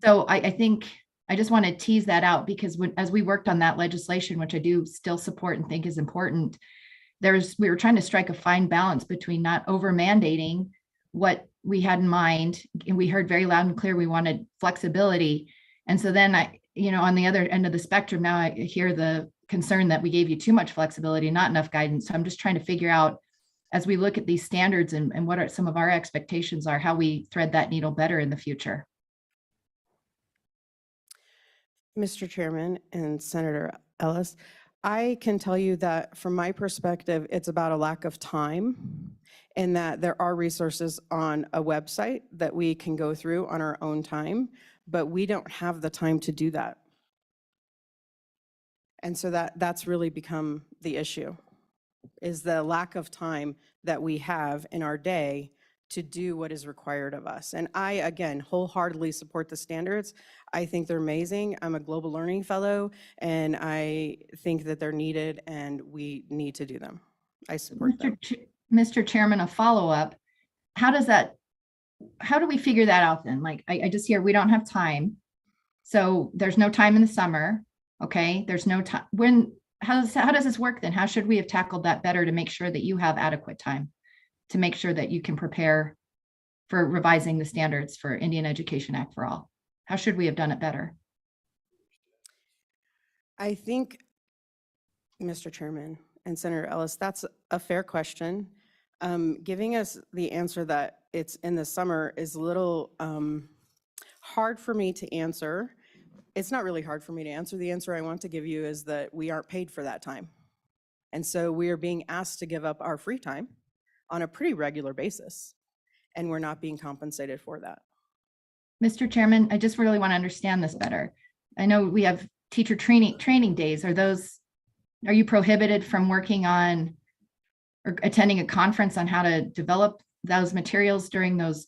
[SPEAKER 20] So I think I just want to tease that out, because as we worked on that legislation, which I do still support and think is important, we were trying to strike a fine balance between not over mandating what we had in mind. And we heard very loud and clear we wanted flexibility. And so then on the other end of the spectrum, now I hear the concern that we gave you too much flexibility, not enough guidance. So I'm just trying to figure out, as we look at these standards and what are some of our expectations are, how we thread that needle better in the future.
[SPEAKER 19] Mr. Chairman and Senator Ellis, I can tell you that from my perspective, it's about a lack of time, and that there are resources on a website that we can go through on our own time, but we don't have the time to do that. And so that's really become the issue, is the lack of time that we have in our day to do what is required of us. And I, again, wholeheartedly support the standards. I think they're amazing. I'm a global learning fellow, and I think that they're needed, and we need to do them. I support them.
[SPEAKER 20] Mr. Chairman, a follow-up. How do we figure that out then? Like, I just hear we don't have time. So there's no time in the summer. Okay, there's no time. How does this work then? How should we have tackled that better to make sure that you have adequate time to make sure that you can prepare for revising the standards for Indian Education Act for All? How should we have done it better?
[SPEAKER 19] I think, Mr. Chairman and Senator Ellis, that's a fair question. Giving us the answer that it's in the summer is a little hard for me to answer. It's not really hard for me to answer. The answer I want to give you is that we aren't paid for that time. And so we are being asked to give up our free time on a pretty regular basis, and we're not being compensated for that.
[SPEAKER 20] Mr. Chairman, I just really want to understand this better. I know we have teacher training days. Are you prohibited from working on or attending a conference on how to develop those materials during those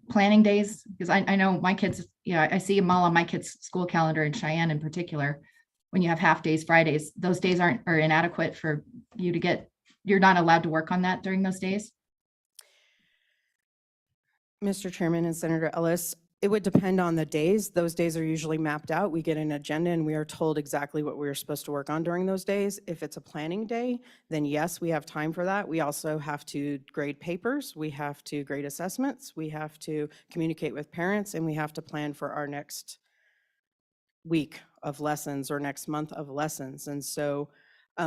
[SPEAKER 20] planning days? Because I know my kids, I see them all on my kids' school calendar in Cheyenne in particular. When you have half days, Fridays, those days are inadequate for you to get, you're not allowed to work on that during those days?
[SPEAKER 19] Mr. Chairman and Senator Ellis, it would depend on the days. Those days are usually mapped out. We get an agenda and we are told exactly what we're supposed to work on during those days. If it's a planning day, then yes, we have time for that. We also have to grade papers, we have to grade assessments, we have to communicate with parents, and we have to plan for our next week of lessons or next month of lessons. And so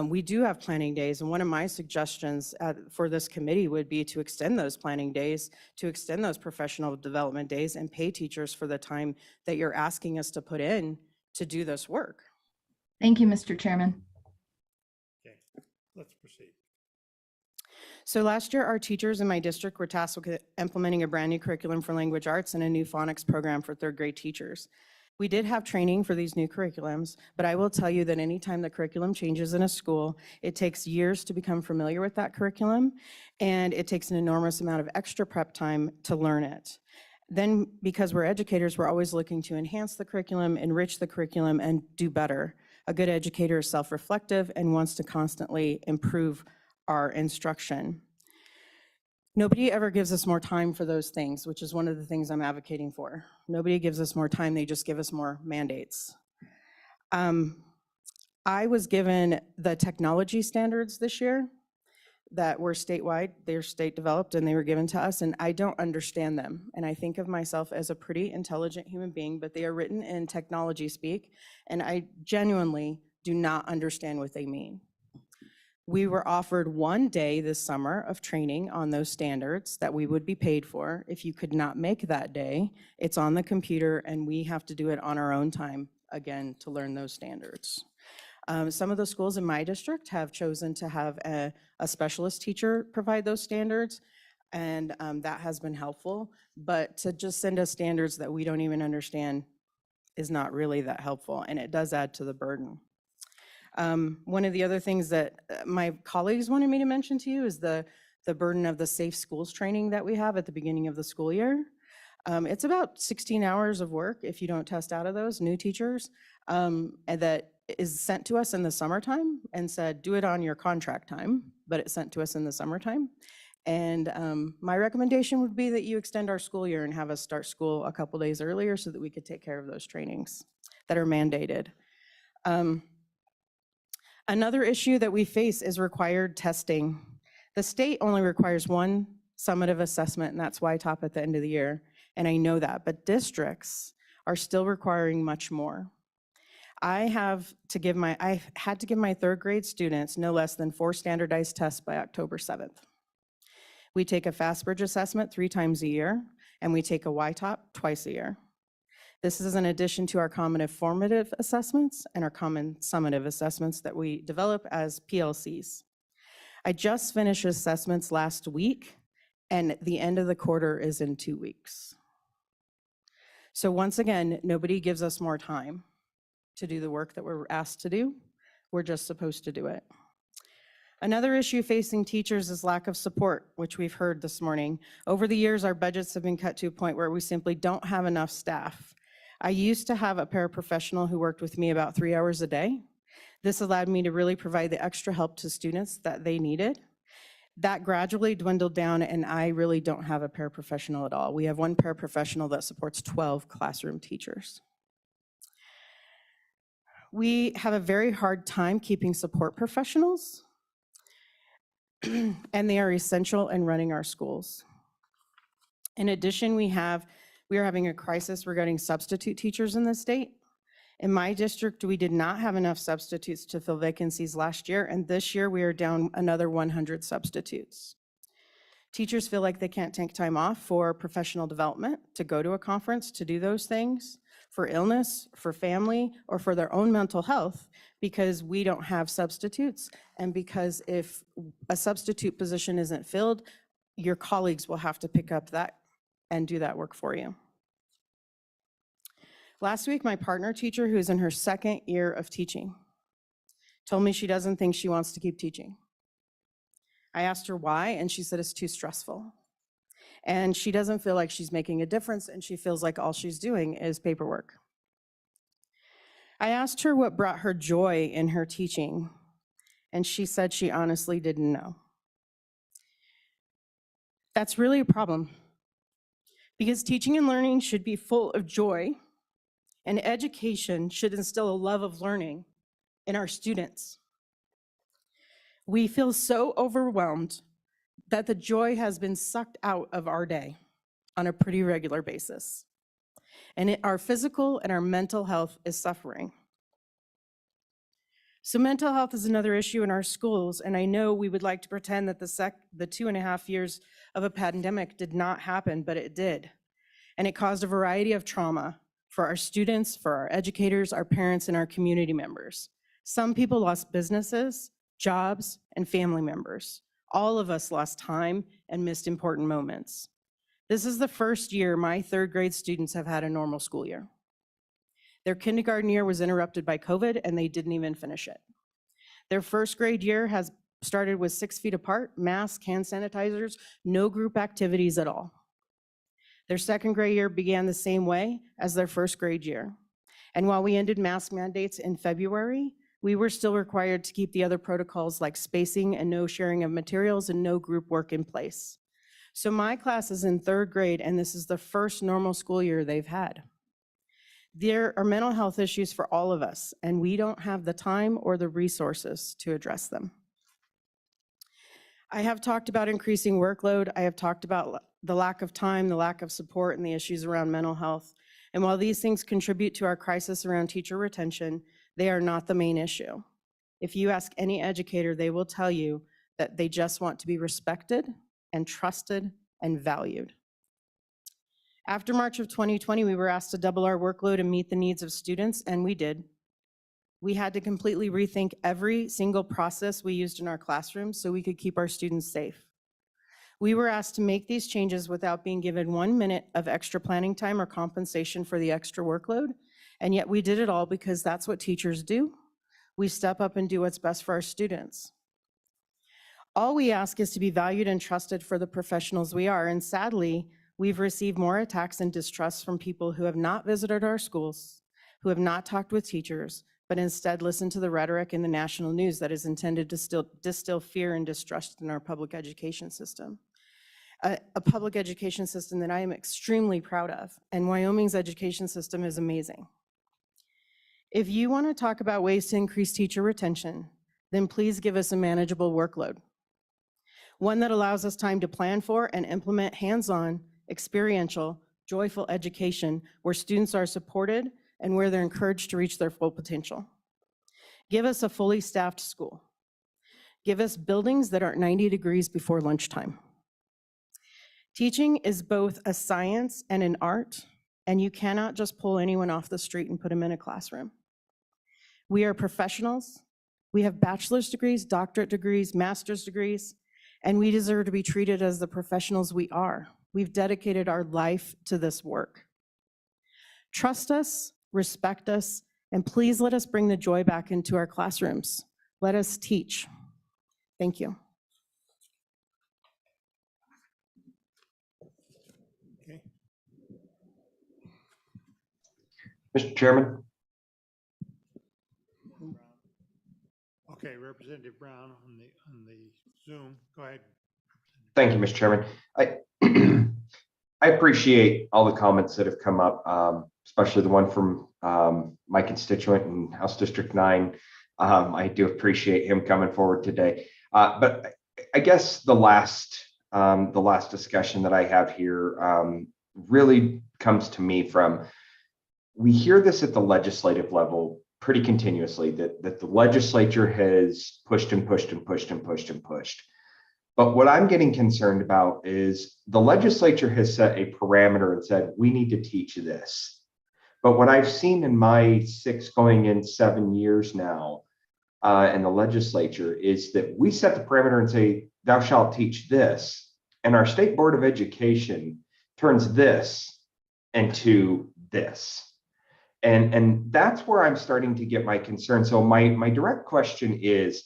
[SPEAKER 19] we do have planning days, and one of my suggestions for this committee would be to extend those planning days, to extend those professional development days, and pay teachers for the time that you're asking us to put in to do this work.
[SPEAKER 20] Thank you, Mr. Chairman.
[SPEAKER 1] Okay, let's proceed.
[SPEAKER 19] So last year, our teachers in my district were tasked with implementing a brand new curriculum for language arts and a new phonics program for third grade teachers. We did have training for these new curriculums, but I will tell you that anytime the curriculum changes in a school, it takes years to become familiar with that curriculum, and it takes an enormous amount of extra prep time to learn it. Then, because we're educators, we're always looking to enhance the curriculum, enrich the curriculum, and do better. A good educator is self-reflective and wants to constantly improve our instruction. Nobody ever gives us more time for those things, which is one of the things I'm advocating for. Nobody gives us more time, they just give us more mandates. I was given the technology standards this year that were statewide. They're state developed and they were given to us, and I don't understand them. And I think of myself as a pretty intelligent human being, but they are written in technology speak, and I genuinely do not understand what they mean. We were offered one day this summer of training on those standards that we would be paid for. If you could not make that day, it's on the computer and we have to do it on our own time, again, to learn those standards. Some of the schools in my district have chosen to have a specialist teacher provide those standards, and that has been helpful. But to just send us standards that we don't even understand is not really that helpful, and it does add to the burden. One of the other things that my colleagues wanted me to mention to you is the burden of the safe schools training that we have at the beginning of the school year. It's about 16 hours of work if you don't test out of those, new teachers, and that is sent to us in the summertime and said, do it on your contract time, but it's sent to us in the summertime. And my recommendation would be that you extend our school year and have us start school a couple days earlier so that we could take care of those trainings that are mandated. Another issue that we face is required testing. The state only requires one summative assessment, and that's YTOP at the end of the year, and I know that, but districts are still requiring much more. I had to give my third grade students no less than 4 standardized tests by October 7th. We take a FastBridge assessment 3 times a year, and we take a YTOP twice a year. This is in addition to our common formative assessments and our common summative assessments that we develop as PLCs. I just finished assessments last week, and the end of the quarter is in 2 weeks. So once again, nobody gives us more time to do the work that we're asked to do. We're just supposed to do it. Another issue facing teachers is lack of support, which we've heard this morning. Over the years, our budgets have been cut to a point where we simply don't have enough staff. I used to have a paraprofessional who worked with me about 3 hours a day. This allowed me to really provide the extra help to students that they needed. That gradually dwindled down, and I really don't have a paraprofessional at all. We have one paraprofessional that supports 12 classroom teachers. We have a very hard time keeping support professionals, and they are essential in running our schools. In addition, we are having a crisis regarding substitute teachers in the state. In my district, we did not have enough substitutes to fill vacancies last year, and this year we are down another 100 substitutes. Teachers feel like they can't take time off for professional development, to go to a conference, to do those things, for illness, for family, or for their own mental health, because we don't have substitutes, and because if a substitute position isn't filled, your colleagues will have to pick up that and do that work for you. Last week, my partner teacher, who's in her second year of teaching, told me she doesn't think she wants to keep teaching. I asked her why, and she said it's too stressful. And she doesn't feel like she's making a difference, and she feels like all she's doing is paperwork. I asked her what brought her joy in her teaching, and she said she honestly didn't know. That's really a problem, because teaching and learning should be full of joy, and education should instill a love of learning in our students. We feel so overwhelmed that the joy has been sucked out of our day on a pretty regular basis. And our physical and our mental health is suffering. So mental health is another issue in our schools, and I know we would like to pretend that the 2.5 years of a pandemic did not happen, but it did. And it caused a variety of trauma for our students, for our educators, our parents, and our community members. Some people lost businesses, jobs, and family members. All of us lost time and missed important moments. This is the first year my third grade students have had a normal school year. Their kindergarten year was interrupted by COVID, and they didn't even finish it. Their first grade year has started with 6 feet apart, masks, hand sanitizers, no group activities at all. Their second grade year began the same way as their first grade year. And while we ended mask mandates in February, we were still required to keep the other protocols like spacing and no sharing of materials and no group work in place. So my class is in third grade, and this is the first normal school year they've had. There are mental health issues for all of us, and we don't have the time or the resources to address them. I have talked about increasing workload. I have talked about the lack of time, the lack of support, and the issues around mental health. And while these things contribute to our crisis around teacher retention, they are not the main issue. If you ask any educator, they will tell you that they just want to be respected and trusted and valued. After March of 2020, we were asked to double our workload and meet the needs of students, and we did. We had to completely rethink every single process we used in our classrooms so we could keep our students safe. We were asked to make these changes without being given 1 minute of extra planning time or compensation for the extra workload, and yet we did it all because that's what teachers do. We step up and do what's best for our students. All we ask is to be valued and trusted for the professionals we are, and sadly, we've received more attacks and distrust from people who have not visited our schools, who have not talked with teachers, but instead listened to the rhetoric in the national news that is intended to distill fear and distrust in our public education system. A public education system that I am extremely proud of, and Wyoming's education system is amazing. If you want to talk about ways to increase teacher retention, then please give us a manageable workload. One that allows us time to plan for and implement hands-on, experiential, joyful education where students are supported and where they're encouraged to reach their full potential. Give us a fully staffed school. Give us buildings that aren't 90 degrees before lunchtime. Teaching is both a science and an art, and you cannot just pull anyone off the street and put them in a classroom. We are professionals. We have bachelor's degrees, doctorate degrees, master's degrees, and we deserve to be treated as the professionals we are. We've dedicated our life to this work. Trust us, respect us, and please let us bring the joy back into our classrooms. Let us teach. Thank you.
[SPEAKER 1] Okay.
[SPEAKER 13] Mr. Chairman?
[SPEAKER 1] Okay, Representative Brown on the Zoom. Go ahead.
[SPEAKER 13] Thank you, Mr. Chairman. I appreciate all the comments that have come up, especially the one from my constituent in House District 9. I do appreciate him coming forward today. But I guess the last discussion that I have here really comes to me from, we hear this at the legislative level pretty continuously, that the legislature has pushed and pushed and pushed and pushed and pushed. But what I'm getting concerned about is the legislature has set a parameter and said, we need to teach this. But what I've seen in my 6 going in 7 years now in the legislature is that we set the parameter and say, thou shalt teach this. And our State Board of Education turns this into this. And that's where I'm starting to get my concern. So my direct question is,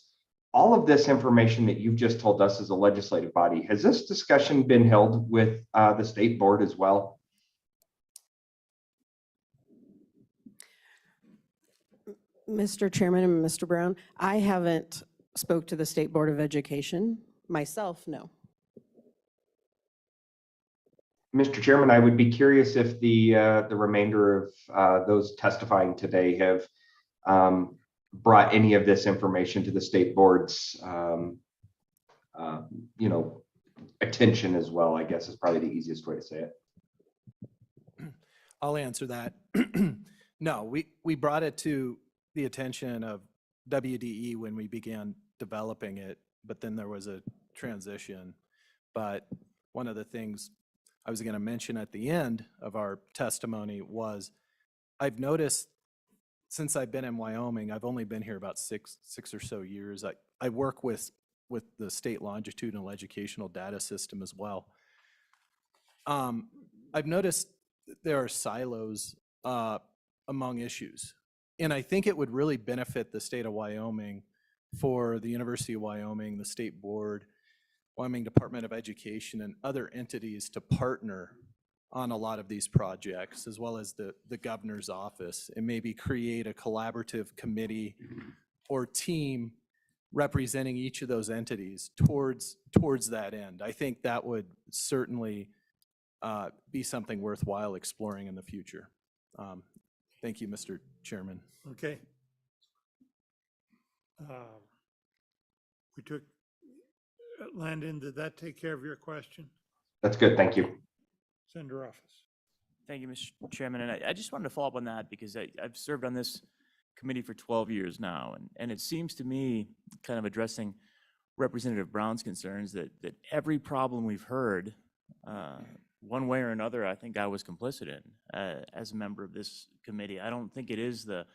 [SPEAKER 13] all of this information that you've just told us as a legislative body, has this discussion been held with the state board as well?
[SPEAKER 19] Mr. Chairman and Mr. Brown, I haven't spoke to the State Board of Education myself, no.
[SPEAKER 13] Mr. Chairman, I would be curious if the remainder of those testifying today have brought any of this information to the state board's attention as well, I guess is probably the easiest way to say it.
[SPEAKER 16] I'll answer that. No, we brought it to the attention of WDE when we began developing it, but then there was a transition. But one of the things I was going to mention at the end of our testimony was, I've noticed since I've been in Wyoming, I've only been here about six or so years. I work with the state longitudinal educational data system as well. I've noticed there are silos among issues. And I think it would really benefit the state of Wyoming for the University of Wyoming, the state board, Wyoming Department of Education, and other entities to partner on a lot of these projects, as well as the governor's office, and maybe create a collaborative committee or team representing each of those entities towards that end. I think that would certainly be something worthwhile exploring in the future. Thank you, Mr. Chairman.
[SPEAKER 1] Okay. We took, Landon, did that take care of your question?
[SPEAKER 13] That's good, thank you.
[SPEAKER 1] Senator Office.
[SPEAKER 9] Thank you, Mr. Chairman. And I just wanted to follow up on that because I've served on this committee for 12 years now. And it seems to me, kind of addressing Representative Brown's concerns, that every problem we've heard, one way or another, I think I was complicit in as a member of this committee. I don't think it is the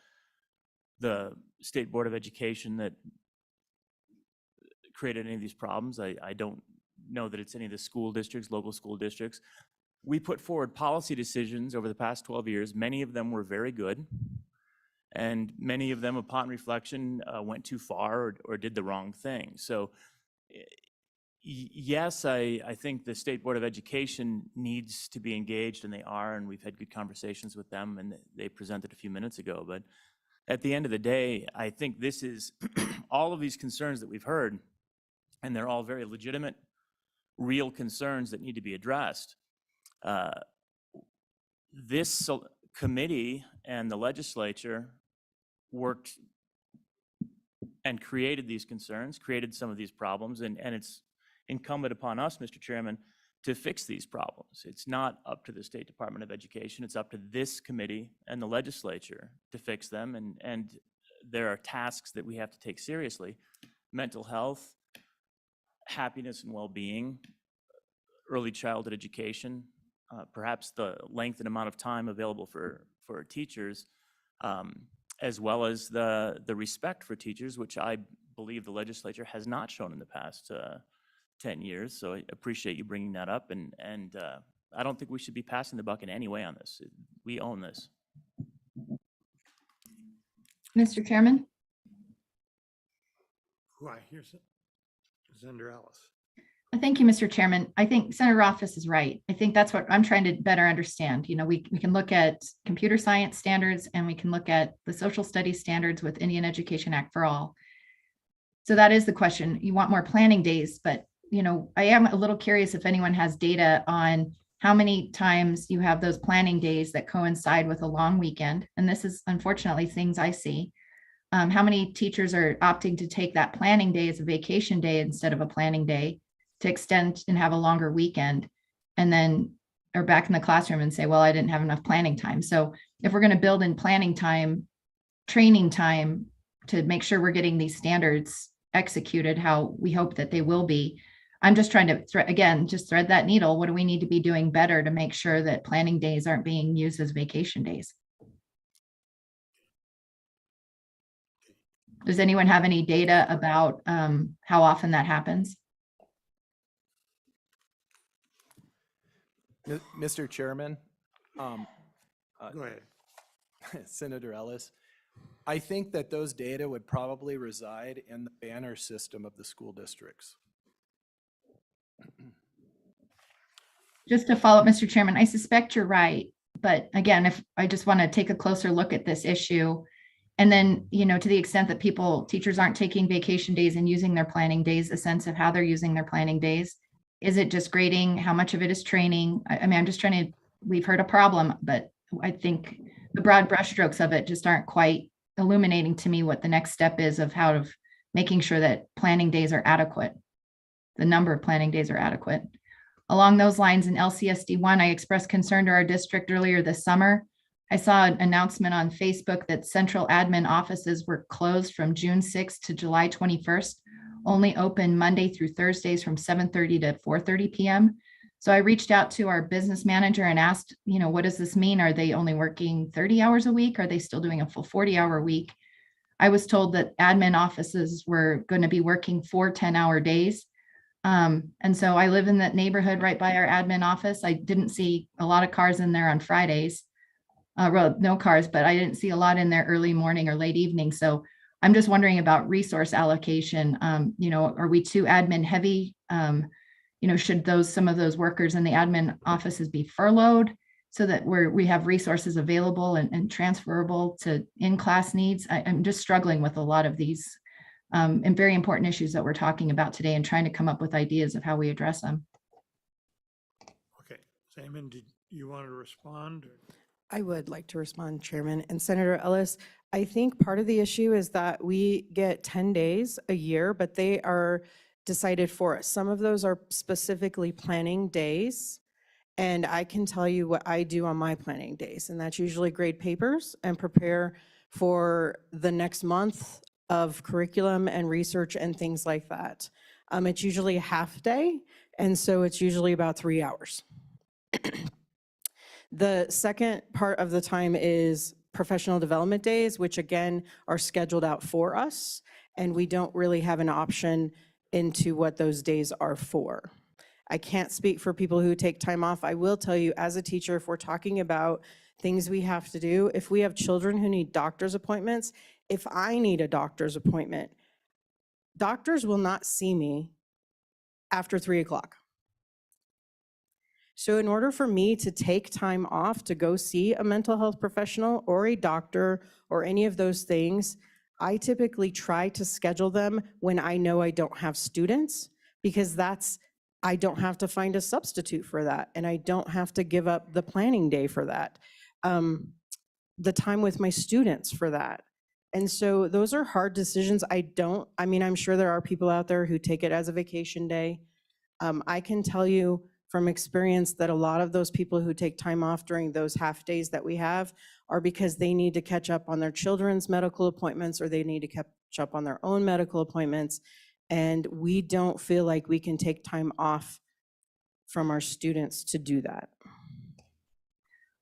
[SPEAKER 9] State Board of Education that created any of these problems. I don't know that it's any of the school districts, local school districts. We put forward policy decisions over the past 12 years. Many of them were very good, and many of them, upon reflection, went too far or did the wrong thing. So yes, I think the State Board of Education needs to be engaged, and they are, and we've had good conversations with them, and they presented a few minutes ago. But at the end of the day, I think this is all of these concerns that we've heard, and they're all very legitimate, real concerns that need to be addressed. This committee and the legislature worked and created these concerns, created some of these problems, and it's incumbent upon us, Mr. Chairman, to fix these problems. It's not up to the State Department of Education. It's up to this committee and the legislature to fix them, and there are tasks that we have to take seriously. Mental health, happiness and well-being, early childhood education, perhaps the length and amount of time available for teachers, as well as the respect for teachers, which I believe the legislature has not shown in the past 10 years. So I appreciate you bringing that up, and I don't think we should be passing the buck in any way on this. We own this.
[SPEAKER 20] Mr. Chairman?
[SPEAKER 1] Right, here's it. Senator Ellis.
[SPEAKER 20] Thank you, Mr. Chairman. I think Senator Rothfuss is right. I think that's what I'm trying to better understand. You know, we can look at computer science standards and we can look at the social studies standards with Indian Education Act for All. So that is the question. You want more planning days, but you know, I am a little curious if anyone has data on how many times you have those planning days that coincide with a long weekend. And this is unfortunately things I see. How many teachers are opting to take that planning day as a vacation day instead of a planning day to extend and have a longer weekend, and then are back in the classroom and say, well, I didn't have enough planning time. So if we're going to build in planning time, training time to make sure we're getting these standards executed how we hope that they will be, I'm just trying to, again, just thread that needle. What do we need to be doing better to make sure that planning days aren't being used as vacation days? Does anyone have any data about how often that happens?
[SPEAKER 16] Mr. Chairman,
[SPEAKER 1] Go ahead.
[SPEAKER 16] Senator Ellis, I think that those data would probably reside in the banner system of the school districts.
[SPEAKER 20] Just to follow up, Mr. Chairman, I suspect you're right. But again, if I just want to take a closer look at this issue, and then, you know, to the extent that teachers aren't taking vacation days and using their planning days, a sense of how they're using their planning days. Is it just grading? How much of it is training? I mean, I'm just trying to, we've heard a problem, but I think the broad brushstrokes of it just aren't quite illuminating to me what the next step is of how to making sure that planning days are adequate. The number of planning days are adequate. Along those lines, in LCSD 1, I expressed concern to our district earlier this summer. I saw an announcement on Facebook that central admin offices were closed from June 6th to July 21st, only open Monday through Thursdays from 7:30 to 4:30 p.m. So I reached out to our business manager and asked, you know, what does this mean? Are they only working 30 hours a week? Are they still doing a full 40-hour week? I was told that admin offices were going to be working 4 10-hour days. And so I live in that neighborhood right by our admin office. I didn't see a lot of cars in there on Fridays. Well, no cars, but I didn't see a lot in there early morning or late evening. So I'm just wondering about resource allocation. You know, are we too admin heavy? You know, should some of those workers in the admin offices be furloughed so that we have resources available and transferable to in-class needs? I'm just struggling with a lot of these and very important issues that we're talking about today and trying to come up with ideas of how we address them.
[SPEAKER 1] Okay, Simon, did you want to respond?
[SPEAKER 19] I would like to respond, Chairman. And Senator Ellis, I think part of the issue is that we get 10 days a year, but they are decided for us. Some of those are specifically planning days. And I can tell you what I do on my planning days, and that's usually grade papers and prepare for the next month of curriculum and research and things like that. It's usually a half day, and so it's usually about 3 hours. The second part of the time is professional development days, which again are scheduled out for us, and we don't really have an option into what those days are for. I can't speak for people who take time off. I will tell you, as a teacher, if we're talking about things we have to do, if we have children who need doctor's appointments, if I need a doctor's appointment, doctors will not see me after 3 o'clock. So in order for me to take time off to go see a mental health professional or a doctor or any of those things, I typically try to schedule them when I know I don't have students, because I don't have to find a substitute for that, and I don't have to give up the planning day for that, the time with my students for that. And so those are hard decisions. I mean, I'm sure there are people out there who take it as a vacation day. I can tell you from experience that a lot of those people who take time off during those half days that we have are because they need to catch up on their children's medical appointments, or they need to catch up on their own medical appointments. And we don't feel like we can take time off from our students to do that.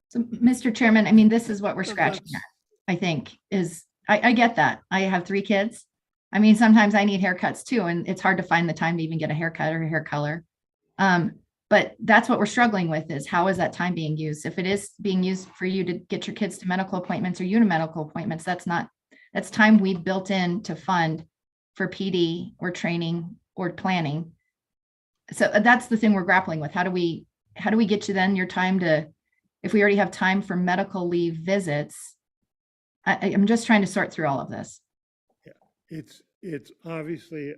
[SPEAKER 20] So, Mr. Chairman, I mean, this is what we're scratching at, I think, is, I get that. I have 3 kids. I mean, sometimes I need haircuts too, and it's hard to find the time to even get a haircut or a hair color. But that's what we're struggling with, is how is that time being used? If it is being used for you to get your kids to medical appointments or you to medical appointments, that's time we built in to fund for PD or training board planning. So that's the thing we're grappling with. How do we get you then your time to, if we already have time for medical leave visits? I'm just trying to sort through all of this.
[SPEAKER 1] Yeah, it's obviously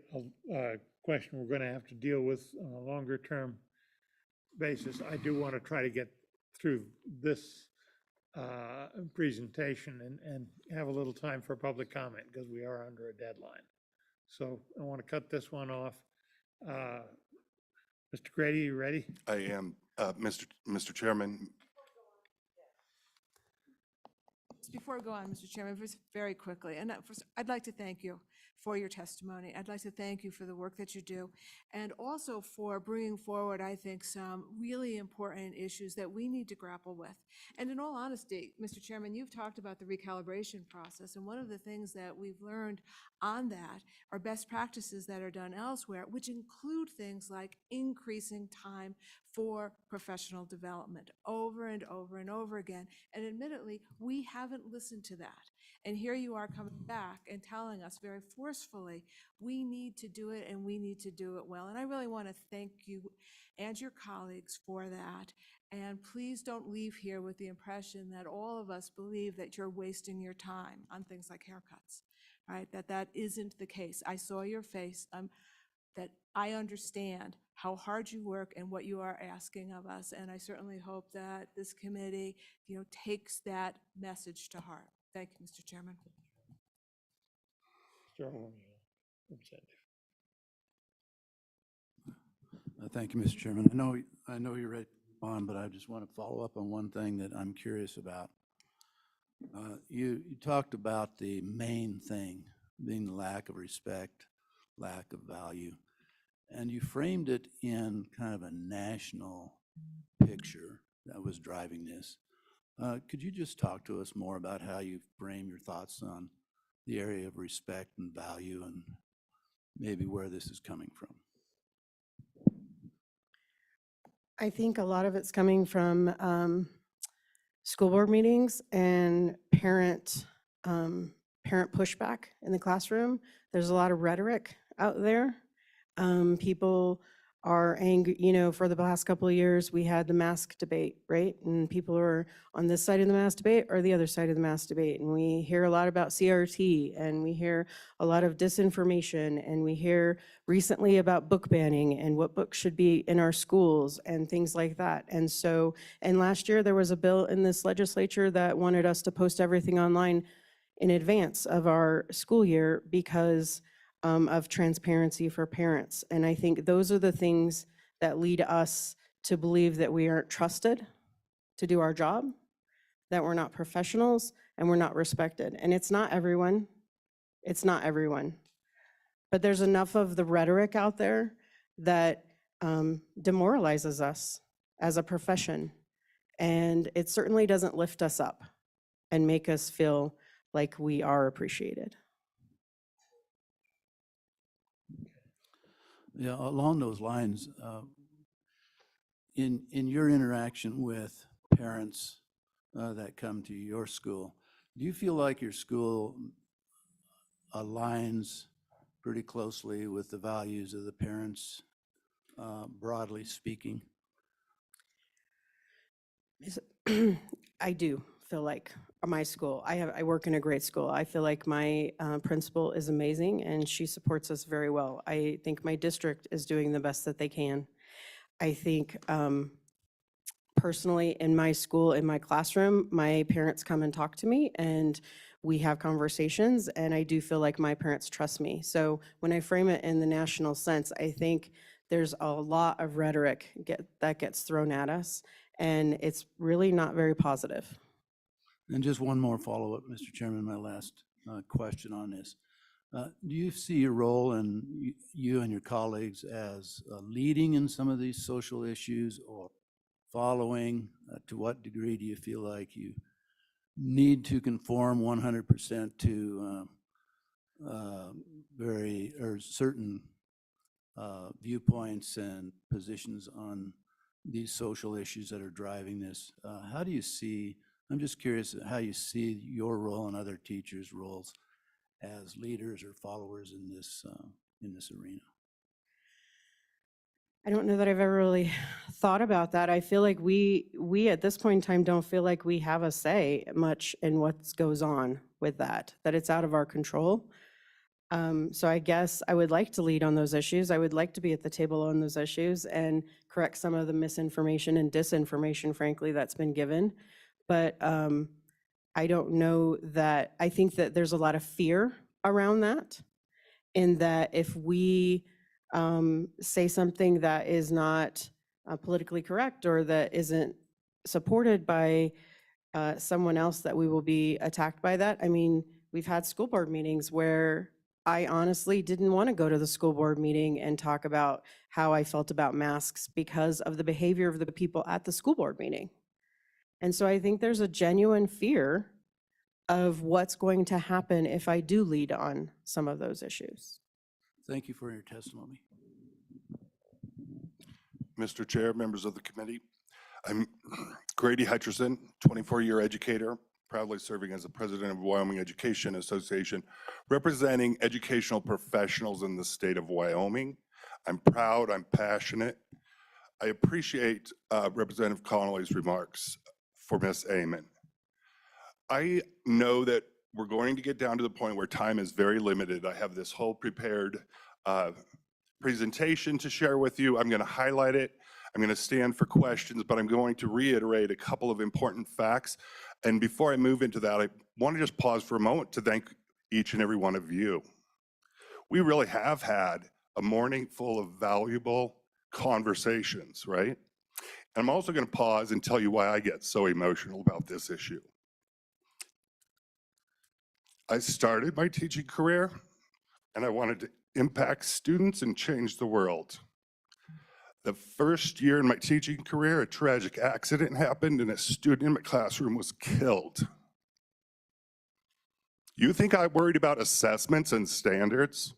[SPEAKER 1] a question we're going to have to deal with on a longer term basis. I do want to try to get through this presentation and have a little time for public comment because we are under a deadline. So I want to cut this one off. Mr. Grady, you ready?
[SPEAKER 21] I am, Mr. Chairman.
[SPEAKER 11] Before we go on, Mr. Chairman, just very quickly, and first, I'd like to thank you for your testimony. I'd like to thank you for the work that you do, and also for bringing forward, I think, some really important issues that we need to grapple with. And in all honesty, Mr. Chairman, you've talked about the recalibration process, and one of the things that we've learned on that are best practices that are done elsewhere, which include things like increasing time for professional development over and over and over again. And admittedly, we haven't listened to that. And here you are coming back and telling us very forcefully, we need to do it and we need to do it well. And I really want to thank you and your colleagues for that. And please don't leave here with the impression that all of us believe that you're wasting your time on things like haircuts, right? That isn't the case. I saw your face. That I understand how hard you work and what you are asking of us. And I certainly hope that this committee, takes that message to heart. Thank you, Mr. Chairman.
[SPEAKER 22] Thank you, Mr. Chairman. I know you're ready to move on, but I just want to follow up on one thing that I'm curious about. You talked about the main thing being the lack of respect, lack of value. And you framed it in kind of a national picture that was driving this. Could you just talk to us more about how you frame your thoughts on the area of respect and value and maybe where this is coming from?
[SPEAKER 19] I think a lot of it's coming from school board meetings and parent pushback in the classroom. There's a lot of rhetoric out there. People are angry, for the past couple of years, we had the mask debate, right? And people are on this side of the mask debate or the other side of the mask debate. And we hear a lot about CRT, and we hear a lot of disinformation, and we hear recently about book banning and what books should be in our schools and things like that. And last year there was a bill in this legislature that wanted us to post everything online in advance of our school year because of transparency for parents. And I think those are the things that lead us to believe that we aren't trusted to do our job, that we're not professionals, and we're not respected. And it's not everyone. It's not everyone. But there's enough of the rhetoric out there that demoralizes us as a profession. And it certainly doesn't lift us up and make us feel like we are appreciated.
[SPEAKER 22] Yeah, along those lines, in your interaction with parents that come to your school, do you feel like your school aligns pretty closely with the values of the parents, broadly speaking?
[SPEAKER 19] I do feel like my school, I work in a great school. I feel like my principal is amazing and she supports us very well. I think my district is doing the best that they can. I think personally in my school, in my classroom, my parents come and talk to me and we have conversations, and I do feel like my parents trust me. So when I frame it in the national sense, I think there's a lot of rhetoric that gets thrown at us, and it's really not very positive.
[SPEAKER 22] And just one more follow-up, Mr. Chairman, my last question on this. Do you see your role and you and your colleagues as leading in some of these social issues or following? To what degree do you feel like you need to conform 100% to certain viewpoints and positions on these social issues that are driving this? How do you see, I'm just curious how you see your role and other teachers' roles as leaders or followers in this arena?
[SPEAKER 19] I don't know that I've ever really thought about that. I feel like we at this point in time don't feel like we have a say much in what goes on with that it's out of our control. So I guess I would like to lead on those issues. I would like to be at the table on those issues and correct some of the misinformation and disinformation, frankly, that's been given. But I don't know that, I think that there's a lot of fear around that, in that if we say something that is not politically correct or that isn't supported by someone else, that we will be attacked by that. I mean, we've had school board meetings where I honestly didn't want to go to the school board meeting and talk about how I felt about masks because of the behavior of the people at the school board meeting. And so I think there's a genuine fear of what's going to happen if I do lead on some of those issues.
[SPEAKER 22] Thank you for your testimony.
[SPEAKER 21] Mr. Chair, members of the committee, I'm Grady Hutcherson, 24-year educator, proudly serving as the president of Wyoming Education Association, representing educational professionals in the state of Wyoming. I'm proud, I'm passionate. I appreciate Representative Connolly's remarks for Ms. Amon. I know that we're going to get down to the point where time is very limited. I have this whole prepared presentation to share with you. I'm going to highlight it. I'm going to stand for questions, but I'm going to reiterate a couple of important facts. And before I move into that, I want to just pause for a moment to thank each and every one of you. We really have had a morning full of valuable conversations, right? And I'm also going to pause and tell you why I get so emotional about this issue. I started my teaching career and I wanted to impact students and change the world. The first year in my teaching career, a tragic accident happened and a student in my classroom was killed. You think I worried about assessments and standards?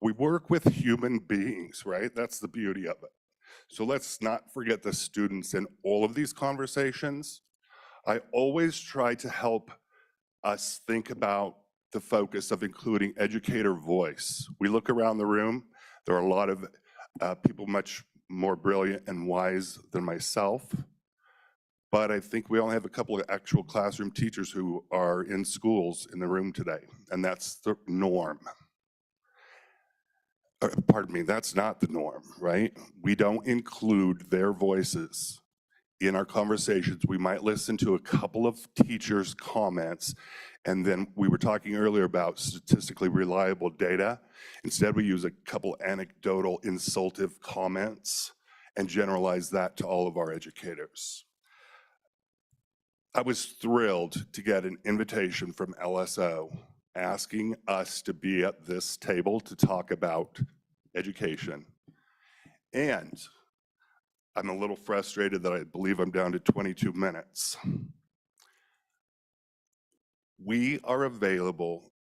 [SPEAKER 21] We work with human beings, right? That's the beauty of it. So let's not forget the students in all of these conversations. I always try to help us think about the focus of including educator voice. We look around the room, there are a lot of people much more brilliant and wise than myself, but I think we only have a couple of actual classroom teachers who are in schools in the room today, and that's the norm. Pardon me, that's not the norm, right? We don't include their voices in our conversations. We might listen to a couple of teachers' comments, and then we were talking earlier about statistically reliable data. Instead, we use a couple anecdotal, insultive comments and generalize that to all of our educators. I was thrilled to get an invitation from LSO asking us to be at this table to talk about education. And I'm a little frustrated that I believe I'm down to 22 minutes. We are available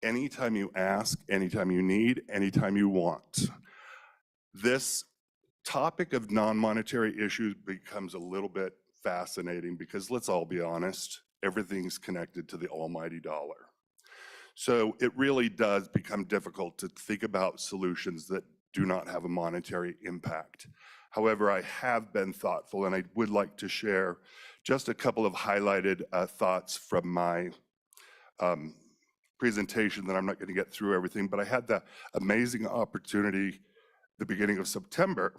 [SPEAKER 21] anytime you ask, anytime you need, anytime you want. This topic of non-monetary issues becomes a little bit fascinating because let's all be honest, everything's connected to the almighty dollar. So it really does become difficult to think about solutions that do not have a monetary impact. However, I have been thoughtful and I would like to share just a couple of highlighted thoughts from my presentation that I'm not going to get through everything, but I had the amazing opportunity the beginning of September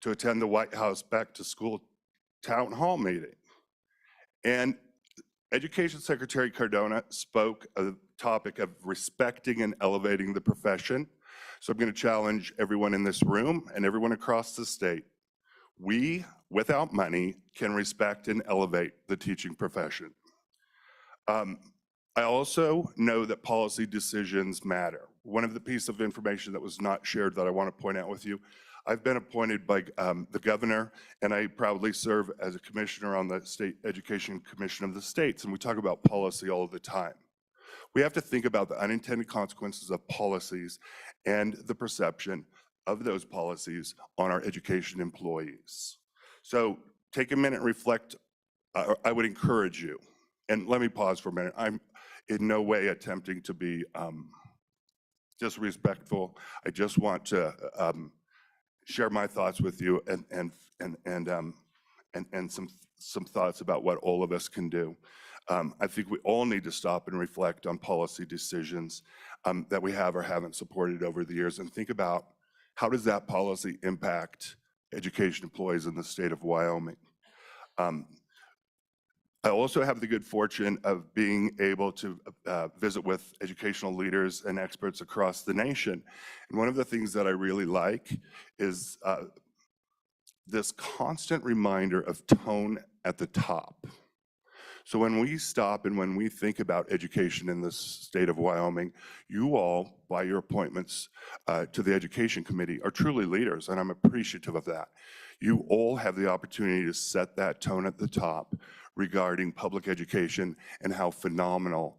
[SPEAKER 21] to attend the White House Back to School Town Hall meeting. And Education Secretary Cardona spoke of the topic of respecting and elevating the profession. So I'm going to challenge everyone in this room and everyone across the state. We, without money, can respect and elevate the teaching profession. I also know that policy decisions matter. One of the pieces of information that was not shared that I want to point out with you, I've been appointed by the governor, and I proudly serve as a commissioner on the State Education Commission of the States, and we talk about policy all the time. We have to think about the unintended consequences of policies and the perception of those policies on our education employees. So take a minute and reflect. I would encourage you, and let me pause for a minute. I'm in no way attempting to be just respectful. I just want to share my thoughts with you and some thoughts about what all of us can do. I think we all need to stop and reflect on policy decisions that we have or haven't supported over the years, and think about how does that policy impact education employees in the state of Wyoming. I also have the good fortune of being able to visit with educational leaders and experts across the nation. And one of the things that I really like is this constant reminder of tone at the top. So when we stop and when we think about education in the state of Wyoming, you all, by your appointments to the Education Committee, are truly leaders, and I'm appreciative of that. You all have the opportunity to set that tone at the top regarding public education and how phenomenal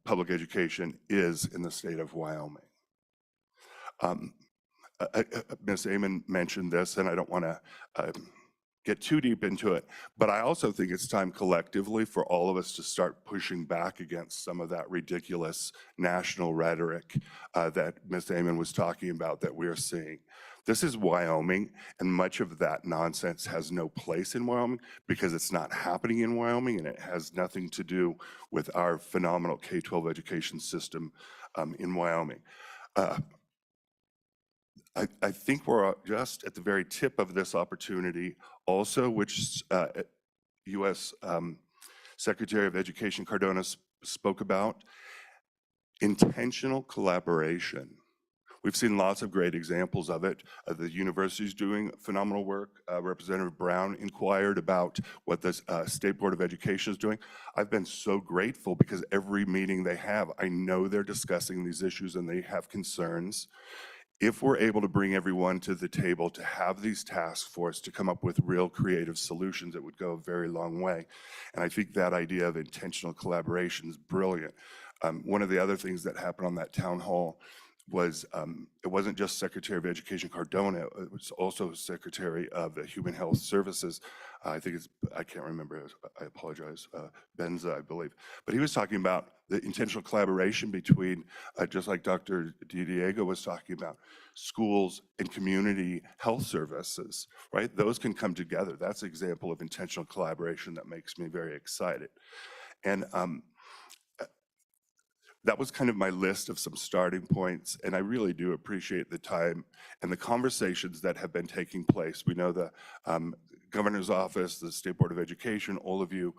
[SPEAKER 21] public education is in the state of Wyoming. Ms. Amon mentioned this, and I don't want to get too deep into it, but I also think it's time collectively for all of us to start pushing back against some of that ridiculous national rhetoric that Ms. Amon was talking about that we're seeing. This is Wyoming, and much of that nonsense has no place in Wyoming because it's not happening in Wyoming, and it has nothing to do with our phenomenal K-12 education system in Wyoming. I think we're just at the very tip of this opportunity also, which U.S. Secretary of Education Cardona spoke about, intentional collaboration. We've seen lots of great examples of it. The university's doing phenomenal work. Representative Brown inquired about what the State Board of Education is doing. I've been so grateful because every meeting they have, I know they're discussing these issues and they have concerns. If we're able to bring everyone to the table to have these task force to come up with real creative solutions, it would go a very long way. And I think that idea of intentional collaboration is brilliant. One of the other things that happened on that town hall was it wasn't just Secretary of Education Cardona, it was also Secretary of Human Health Services. I think it's, I can't remember, I apologize, Benza, I believe. But he was talking about the intentional collaboration between, just like Dr. DiDiego was talking about, schools and community health services, right? Those can come together. That's an example of intentional collaboration that makes me very excited. And that was kind of my list of some starting points, and I really do appreciate the time and the conversations that have been taking place. We know the Governor's Office, the State Board of Education, all of you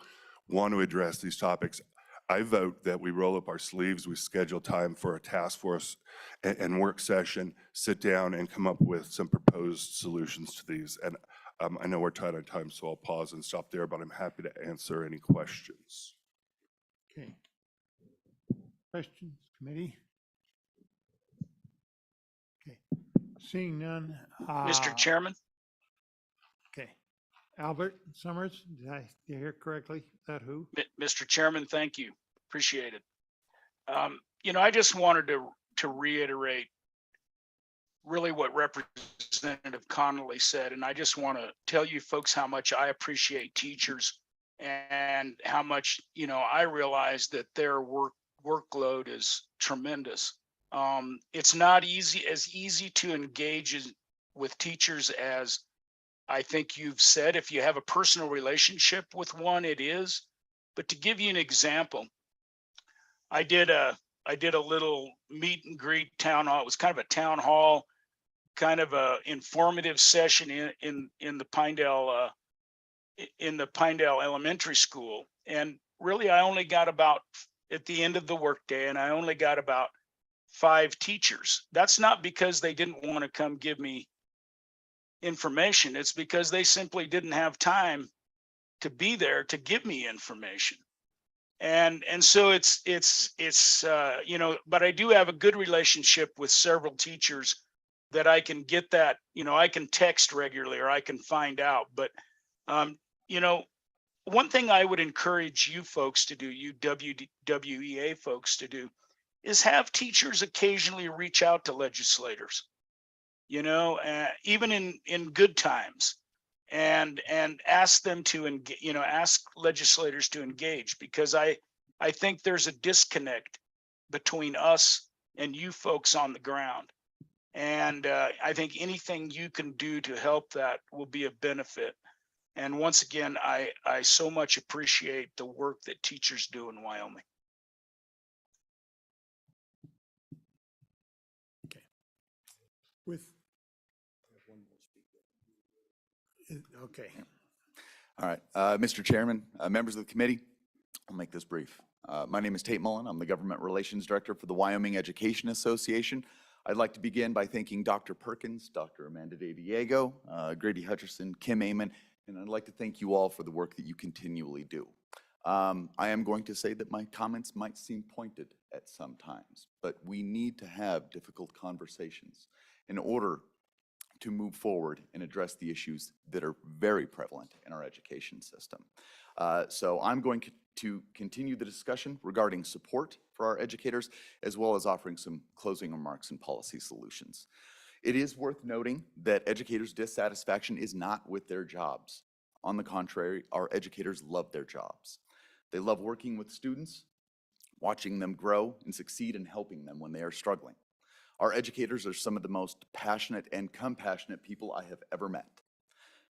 [SPEAKER 21] want to address these topics. I vote that we roll up our sleeves, we schedule time for a task force and work session, sit down and come up with some proposed solutions to these. And I know we're tight on time, so I'll pause and stop there, but I'm happy to answer any questions.
[SPEAKER 1] Okay. Questions, committee? Okay, seeing none.
[SPEAKER 5] Mr. Chairman?
[SPEAKER 1] Okay, Albert Summers, did I hear correctly? Is that who?
[SPEAKER 5] Mr. Chairman, thank you. Appreciate it. You know, I just wanted to reiterate really what Representative Connolly said, and I just want to tell you folks how much I appreciate teachers and how much, you know, I realize that their workload is tremendous. It's not easy to engage with teachers as I think you've said. If you have a personal relationship with one, it is. But to give you an example, I did a little meet and greet town hall. It was kind of a town hall, kind of a informative session in the Pinedale Elementary School. And really, I only got about, at the end of the workday, and I only got about 5 teachers. That's not because they didn't want to come give me information. It's because they simply didn't have time to be there to give me information. And so it's you know, but I do have a good relationship with several teachers that I can get that, you know, I can text regularly or I can find out. But you know, one thing I would encourage you folks to do, you WEA folks to do, is have teachers occasionally reach out to legislators, you know, even in good times, and ask them to engage, you know, ask legislators to engage, because I think there's a disconnect between us and you folks on the ground. And I think anything you can do to help that will be a benefit. And once again, I so much appreciate the work that teachers do in Wyoming.
[SPEAKER 1] With. Okay.
[SPEAKER 4] All right, Mr. Chairman, members of the committee, I'll make this brief. My name is Tate Mullen. I'm the Government Relations Director for the Wyoming Education Association. I'd like to begin by thanking Dr. Perkins, Dr. Amanda De Diego, Grady Hutcherson, Kim Amon, and I'd like to thank you all for the work that you continually do. I am going to say that my comments might seem pointed at some times, but we need to have difficult conversations in order to move forward and address the issues that are very prevalent in our education system. So I'm going to continue the discussion regarding support for our educators, as well as offering some closing remarks and policy solutions. It is worth noting that educators' dissatisfaction is not with their jobs. On the contrary, our educators love their jobs. They love working with students, watching them grow and succeed, and helping them when they are struggling. Our educators are some of the most passionate and compassionate people I have ever met.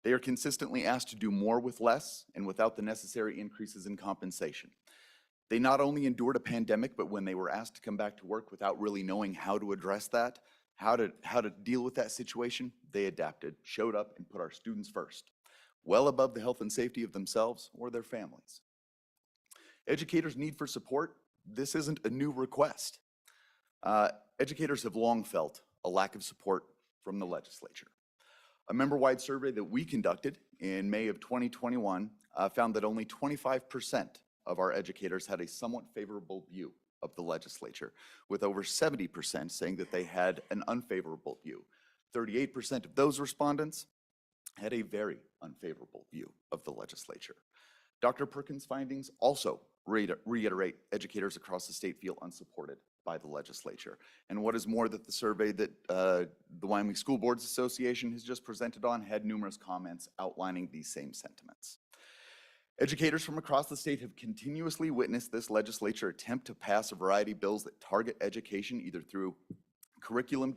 [SPEAKER 4] They are consistently asked to do more with less and without the necessary increases in compensation. They not only endured a pandemic, but when they were asked to come back to work without really knowing how to address that, how to deal with that situation, they adapted, showed up, and put our students first, well above the health and safety of themselves or their families. Educators' need for support, this isn't a new request. Educators have long felt a lack of support from the legislature. A member-wide survey that we conducted in May of 2021 found that only 25% of our educators had a somewhat favorable view of the legislature, with over 70% saying that they had an unfavorable view. 38% of those respondents had a very unfavorable view of the legislature. Dr. Perkins' findings also reiterate educators across the state feel unsupported by the legislature. And what is more, that the survey that the Wyoming School Boards Association has just presented on had numerous comments outlining these same sentiments. Educators from across the state have continuously witnessed this legislature attempt to pass a variety of bills that target education, either through curriculum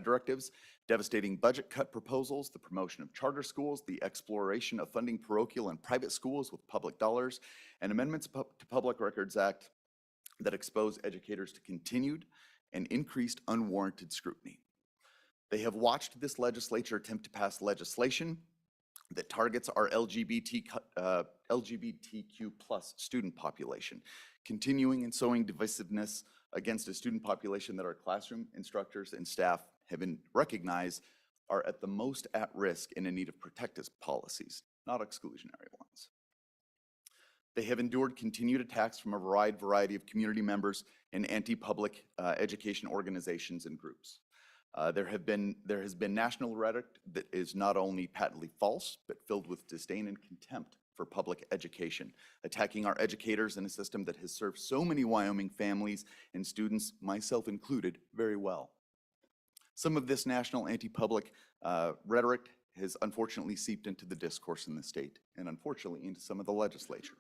[SPEAKER 4] directives, devastating budget cut proposals, the promotion of charter schools, the exploration of funding parochial and private schools with public dollars, and amendments to Public Records Act that expose educators to continued and increased unwarranted scrutiny. They have watched this legislature attempt to pass legislation that targets our LGBTQ plus student population, continuing and sowing divisiveness against a student population that our classroom instructors and staff have been recognized are at the most at risk and in need of protective policies, not exclusionary ones. They have endured continued attacks from a wide variety of community members and anti-public education organizations and groups. There has been national rhetoric that is not only patently false, but filled with disdain and contempt for public education, attacking our educators in a system that has served so many Wyoming families and students, myself included, very well. Some of this national anti-public rhetoric has unfortunately seeped into the discourse in the state, and unfortunately into some of the legislature.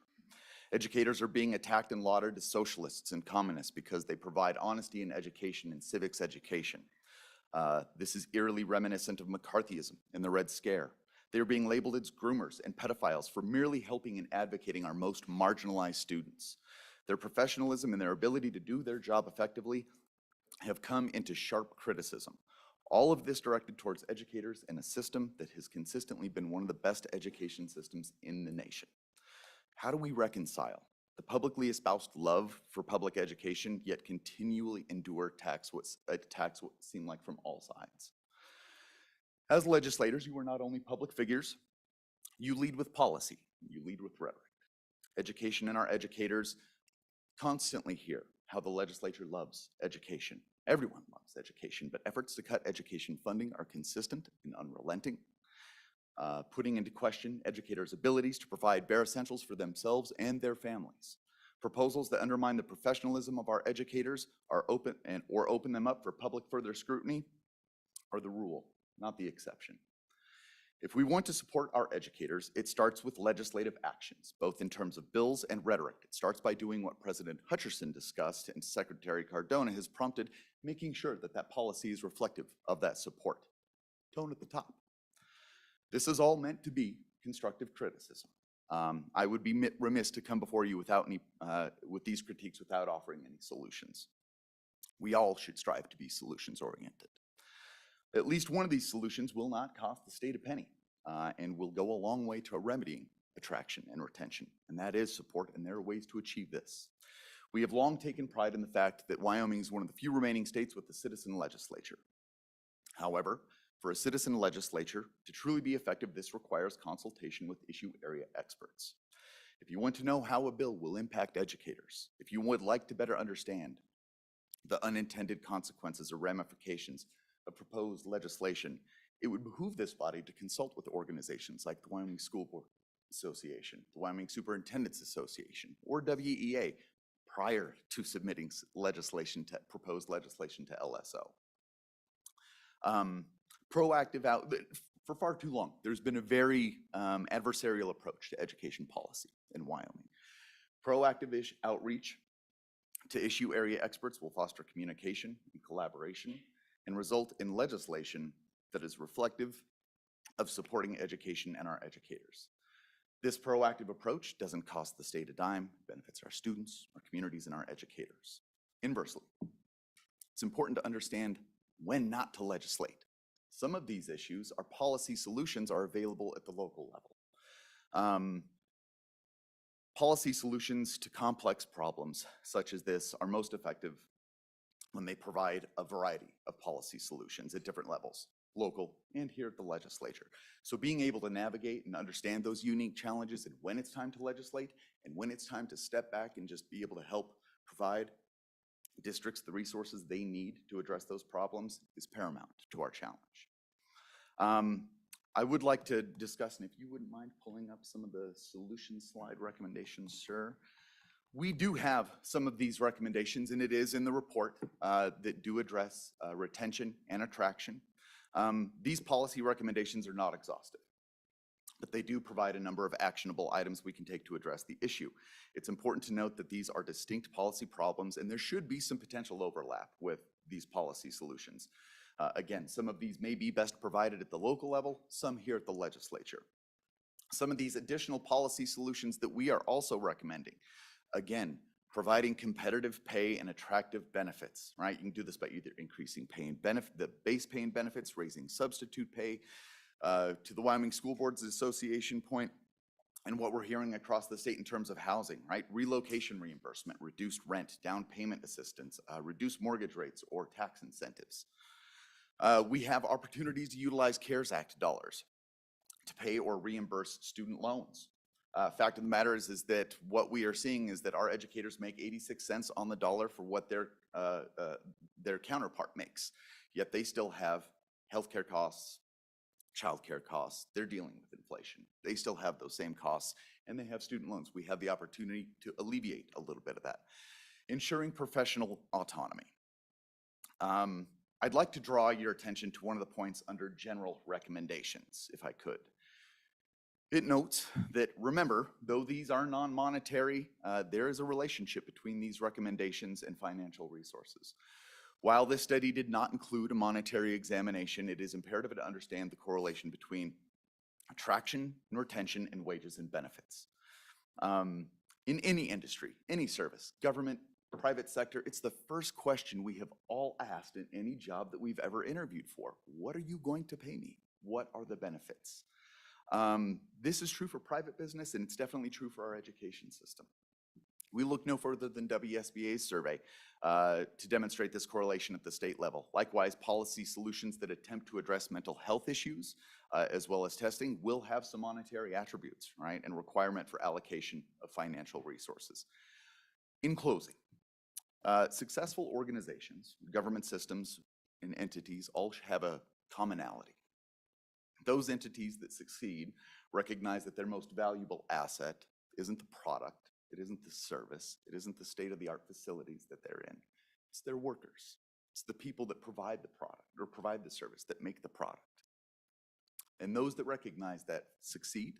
[SPEAKER 4] Educators are being attacked and lauded as socialists and communists because they provide honesty in education and civics education. This is eerily reminiscent of McCarthyism and the Red Scare. They are being labeled as groomers and pedophiles for merely helping and advocating our most marginalized students. Their professionalism and their ability to do their job effectively have come into sharp criticism. All of this directed towards educators in a system that has consistently been one of the best education systems in the nation. How do we reconcile the publicly espoused love for public education, yet continually endure attacks what seem like from all sides? As legislators, you are not only public figures, you lead with policy, you lead with rhetoric. Education and our educators constantly hear how the legislature loves education. Everyone loves education, but efforts to cut education funding are consistent and unrelenting, putting into question educators' abilities to provide bare essentials for themselves and their families. Proposals that undermine the professionalism of our educators or open them up for public further scrutiny are the rule, not the exception. If we want to support our educators, it starts with legislative actions, both in terms of bills and rhetoric. It starts by doing what President Hutcherson discussed and Secretary Cardona has prompted, making sure that that policy is reflective of that support. Tone at the top. This is all meant to be constructive criticism. I would be remiss to come before you with these critiques without offering any solutions. We all should strive to be solutions oriented. At least one of these solutions will not cost the state a penny and will go a long way to remedying attraction and retention, and that is support, and there are ways to achieve this. We have long taken pride in the fact that Wyoming is one of the few remaining states with a citizen legislature. However, for a citizen legislature to truly be effective, this requires consultation with issue area experts. If you want to know how a bill will impact educators, if you would like to better understand the unintended consequences or ramifications of proposed legislation, it would behoove this body to consult with organizations like the Wyoming School Board Association, the Wyoming Superintendents Association, or WEA prior to submitting proposed legislation to LSO. For far too long, there's been a very adversarial approach to education policy in Wyoming. Proactive outreach to issue area experts will foster communication and collaboration and result in legislation that is reflective of supporting education and our educators. This proactive approach doesn't cost the state a dime, benefits our students, our communities, and our educators. Inversely, it's important to understand when not to legislate. Some of these issues, our policy solutions, are available at the local level. Policy solutions to complex problems such as this are most effective when they provide a variety of policy solutions at different levels, local and here at the legislature. So being able to navigate and understand those unique challenges and when it's time to legislate and when it's time to step back and just be able to help provide districts the resources they need to address those problems is paramount to our challenge. I would like to discuss, and if you wouldn't mind pulling up some of the solution slide recommendations, sir. We do have some of these recommendations, and it is in the report that do address retention and attraction. These policy recommendations are not exhaustive, but they do provide a number of actionable items we can take to address the issue. It's important to note that these are distinct policy problems, and there should be some potential overlap with these policy solutions. Again, some of these may be best provided at the local level, some here at the legislature. Some of these additional policy solutions that we are also recommending, again, providing competitive pay and attractive benefits, right? You can do this by either increasing pay and the base pay and benefits, raising substitute pay, to the Wyoming School Boards Association point, and what we're hearing across the state in terms of housing, right? Relocation reimbursement, reduced rent, down payment assistance, reduced mortgage rates, or tax incentives. We have opportunities to utilize CARES Act dollars to pay or reimburse student loans. Fact of the matter is that what we are seeing is that our educators make 86 cents on the dollar for what their counterpart makes, yet they still have healthcare costs, childcare costs. They're dealing with inflation. They still have those same costs, and they have student loans. We have the opportunity to alleviate a little bit of that. Ensuring professional autonomy. I'd like to draw your attention to one of the points under general recommendations, if I could. It notes that, remember, though these are non-monetary, there is a relationship between these recommendations and financial resources. While this study did not include a monetary examination, it is imperative to understand the correlation between attraction and retention and wages and benefits. In any industry, any service, government, private sector, it's the first question we have all asked in any job that we've ever interviewed for. What are you going to pay me? What are the benefits? This is true for private business, and it's definitely true for our education system. We look no further than WSBA's survey to demonstrate this correlation at the state level. Likewise, policy solutions that attempt to address mental health issues as well as testing will have some monetary attributes, right, and requirement for allocation of financial resources. In closing, successful organizations, government systems, and entities all have a commonality. Those entities that succeed recognize that their most valuable asset isn't the product, it isn't the service, it isn't the state-of-the-art facilities that they're in. It's their workers. It's the people that provide the product or provide the service that make the product. And those that recognize that succeed,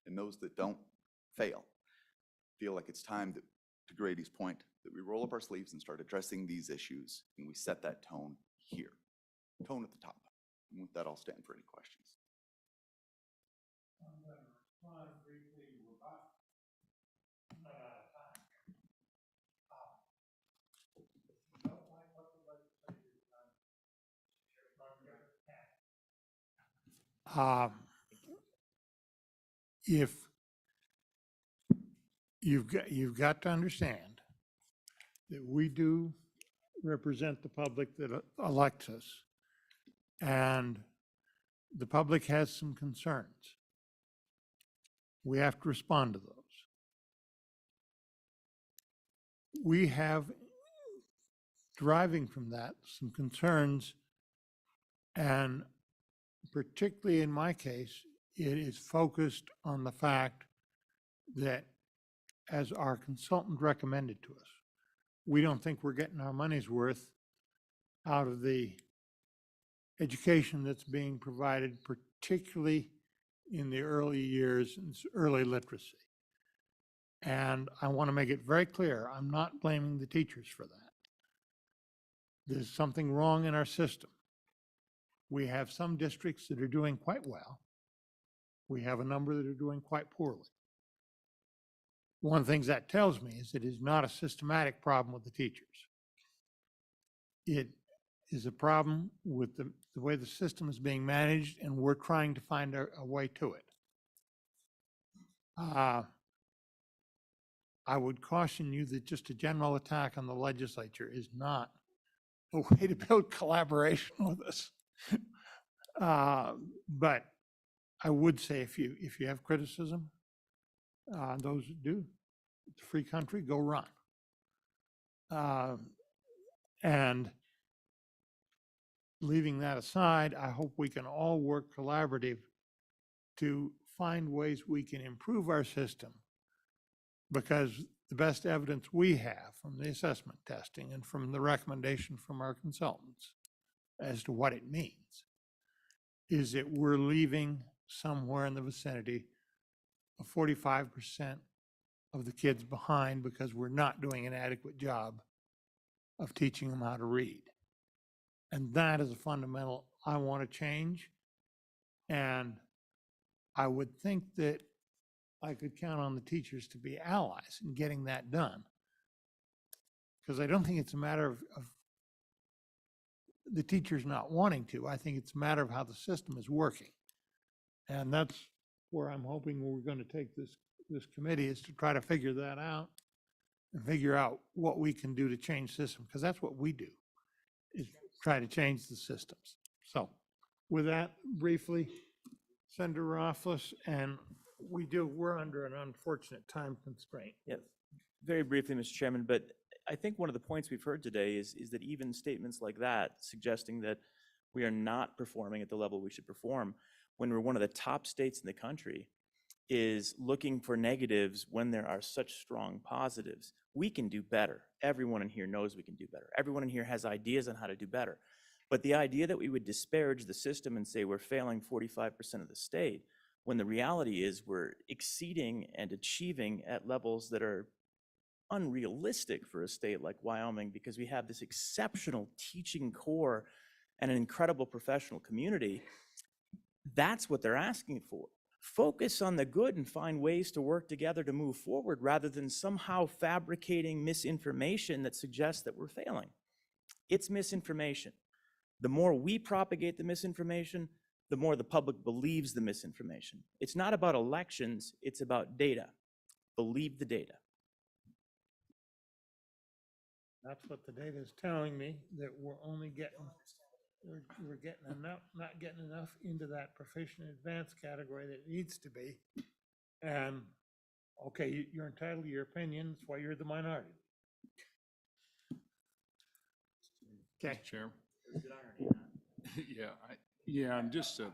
[SPEAKER 4] and those that don't fail. Feel like it's time that, to Grady's point, that we roll up our sleeves and start addressing these issues, and we set that tone here, tone at the top. And with that, I'll stand for any questions.
[SPEAKER 1] I'm going to respond briefly. We're about out of time. Don't like what the legislature's done. If you've got to understand that we do represent the public that elects us, and the public has some concerns. We have to respond to those. We have, deriving from that, some concerns, and particularly in my case, it is focused on the fact that, as our consultant recommended to us, we don't think we're getting our money's worth out of the education that's being provided, particularly in the early years and early literacy. And I want to make it very clear, I'm not blaming the teachers for that. There's something wrong in our system. We have some districts that are doing quite well. We have a number that are doing quite poorly. One of the things that tells me is it is not a systematic problem with the teachers. It is a problem with the way the system is being managed, and we're trying to find a way to it. I would caution you that just a general attack on the legislature is not a way to build collaboration with us. But I would say if you have criticism, those that do, it's a free country, go run. And leaving that aside, I hope we can all work collaborative to find ways we can improve our system, because the best evidence we have from the assessment testing and from the recommendation from our consultants as to what it means is that we're leaving somewhere in the vicinity of 45% of the kids behind because we're not doing an adequate job of teaching them how to read. And that is a fundamental I want to change. And I would think that I could count on the teachers to be allies in getting that done. Because I don't think it's a matter of the teachers not wanting to. I think it's a matter of how the system is working. And that's where I'm hoping we're going to take this committee, is to try to figure that out and figure out what we can do to change the system, because that's what we do, is try to change the systems. So with that, briefly, Senator Rothfuss, and we're under an unfortunate time constraint.
[SPEAKER 9] Yeah, very briefly, Mr. Chairman, but I think one of the points we've heard today is that even statements like that, suggesting that we are not performing at the level we should perform, when we're one of the top states in the country, is looking for negatives when there are such strong positives. We can do better. Everyone in here knows we can do better. Everyone in here has ideas on how to do better. But the idea that we would disparage the system and say we're failing 45% of the state, when the reality is we're exceeding and achieving at levels that are unrealistic for a state like Wyoming, because we have this exceptional teaching core and an incredible professional community, that's what they're asking for. Focus on the good and find ways to work together to move forward, rather than somehow fabricating misinformation that suggests that we're failing. It's misinformation. The more we propagate the misinformation, the more the public believes the misinformation. It's not about elections, it's about data. Believe the data.
[SPEAKER 1] That's what the data is telling me, that we're only getting, we're getting enough, not getting enough into that proficient advanced category that it needs to be. And okay, you're entitled to your opinion. That's why you're the minority. Okay.
[SPEAKER 12] Mr. Chair. Yeah, and just to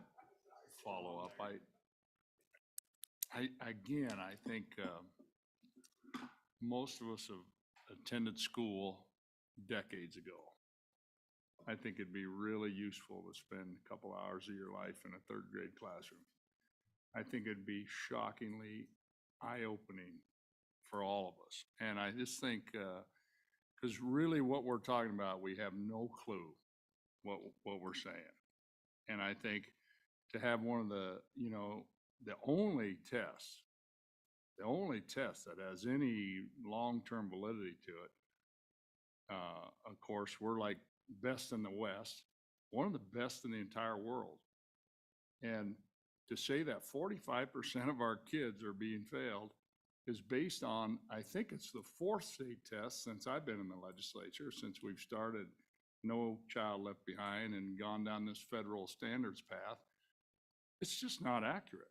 [SPEAKER 12] follow up, I think most of us have attended school decades ago. I think it'd be really useful to spend a couple hours of your life in a third grade classroom. I think it'd be shockingly eye-opening for all of us. And I just think, because really what we're talking about, we have no clue what we're saying. And I think to have one of the, the only test that has any long-term validity to it, of course, we're like best in the West, one of the best in the entire world. And to say that 45% of our kids are being failed is based on, I think it's the fourth state test since I've been in the legislature, since we've started No Child Left Behind and gone down this federal standards path. It's just not accurate.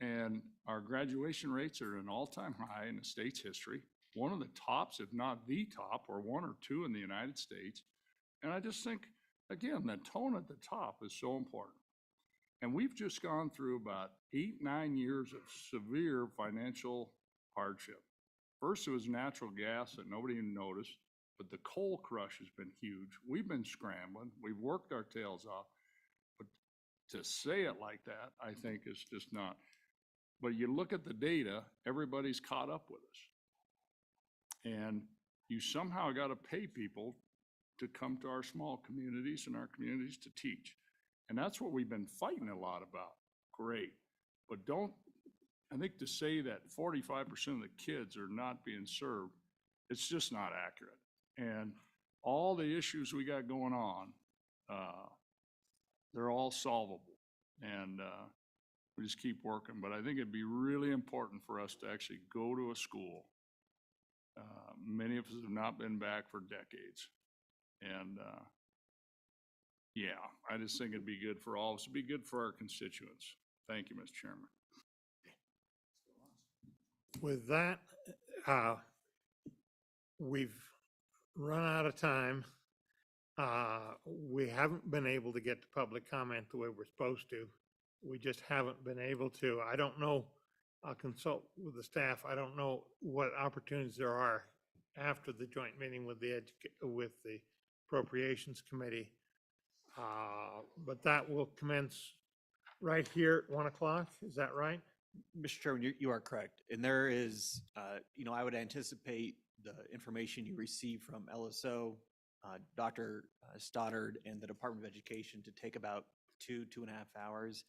[SPEAKER 12] And our graduation rates are an all-time high in the state's history, one of the tops, if not the top, or one or two in the United States. And I just think, again, the tone at the top is so important. And we've just gone through about 8-9 years of severe financial hardship. First, it was natural gas that nobody even noticed, but the coal crush has been huge. We've been scrambling. We've worked our tails off. But to say it like that, I think is just not. But you look at the data, everybody's caught up with us. And you somehow got to pay people to come to our small communities and our communities to teach. And that's what we've been fighting a lot about. Great. But I think to say that 45% of the kids are not being served, it's just not accurate. And all the issues we got going on, they're all solvable. And we just keep working. But I think it'd be really important for us to actually go to a school. Many of us have not been back for decades. And yeah, I just think it'd be good for all of us. It'd be good for our constituents. Thank you, Mr. Chairman.
[SPEAKER 1] With that, we've run out of time. We haven't been able to get to public comment the way we're supposed to. We just haven't been able to. I don't know, I'll consult with the staff. I don't know what opportunities there are after the joint meeting with the Appropriations Committee. But that will commence right here at 1 o'clock. Is that right?
[SPEAKER 3] Mr. Chairman, you are correct. And there is, I would anticipate the information you receive from LSO, Dr. Stoddard, and the Department of Education to take about 2.5 hours.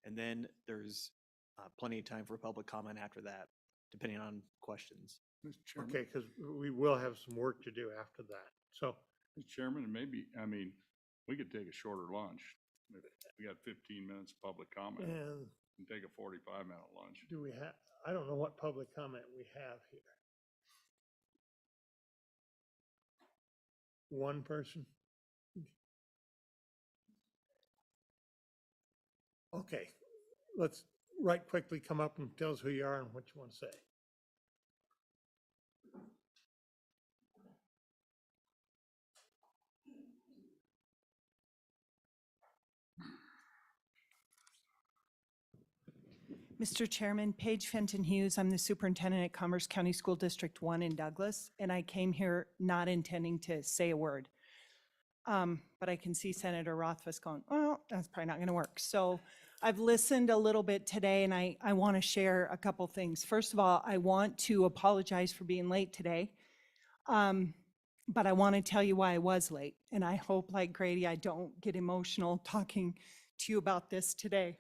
[SPEAKER 3] And then there's plenty of time for public comment after that, depending on questions.
[SPEAKER 12] Mr. Chairman.
[SPEAKER 1] Okay, because we will have some work to do after that. So,
[SPEAKER 12] Mr. Chairman, and maybe, we could take a shorter lunch. We got 15 minutes of public comment
[SPEAKER 1] and
[SPEAKER 12] and take a 45-minute lunch.
[SPEAKER 1] do we have, I don't know what public comment we have here. One person? Okay, let's right quickly come up and tell us who you are and what you want to say.
[SPEAKER 7] Mr. Chairman, Paige Fenton Hughes. I'm the superintendent at Commerce County School District 1 in Douglas, and I came here not intending to say a word. But I can see Senator Rothfuss going, well, that's probably not going to work. So I've listened a little bit today, and I want to share a couple things. First of all, I want to apologize for being late today. But I want to tell you why I was late. And I hope, like Grady, I don't get emotional talking to you about this today.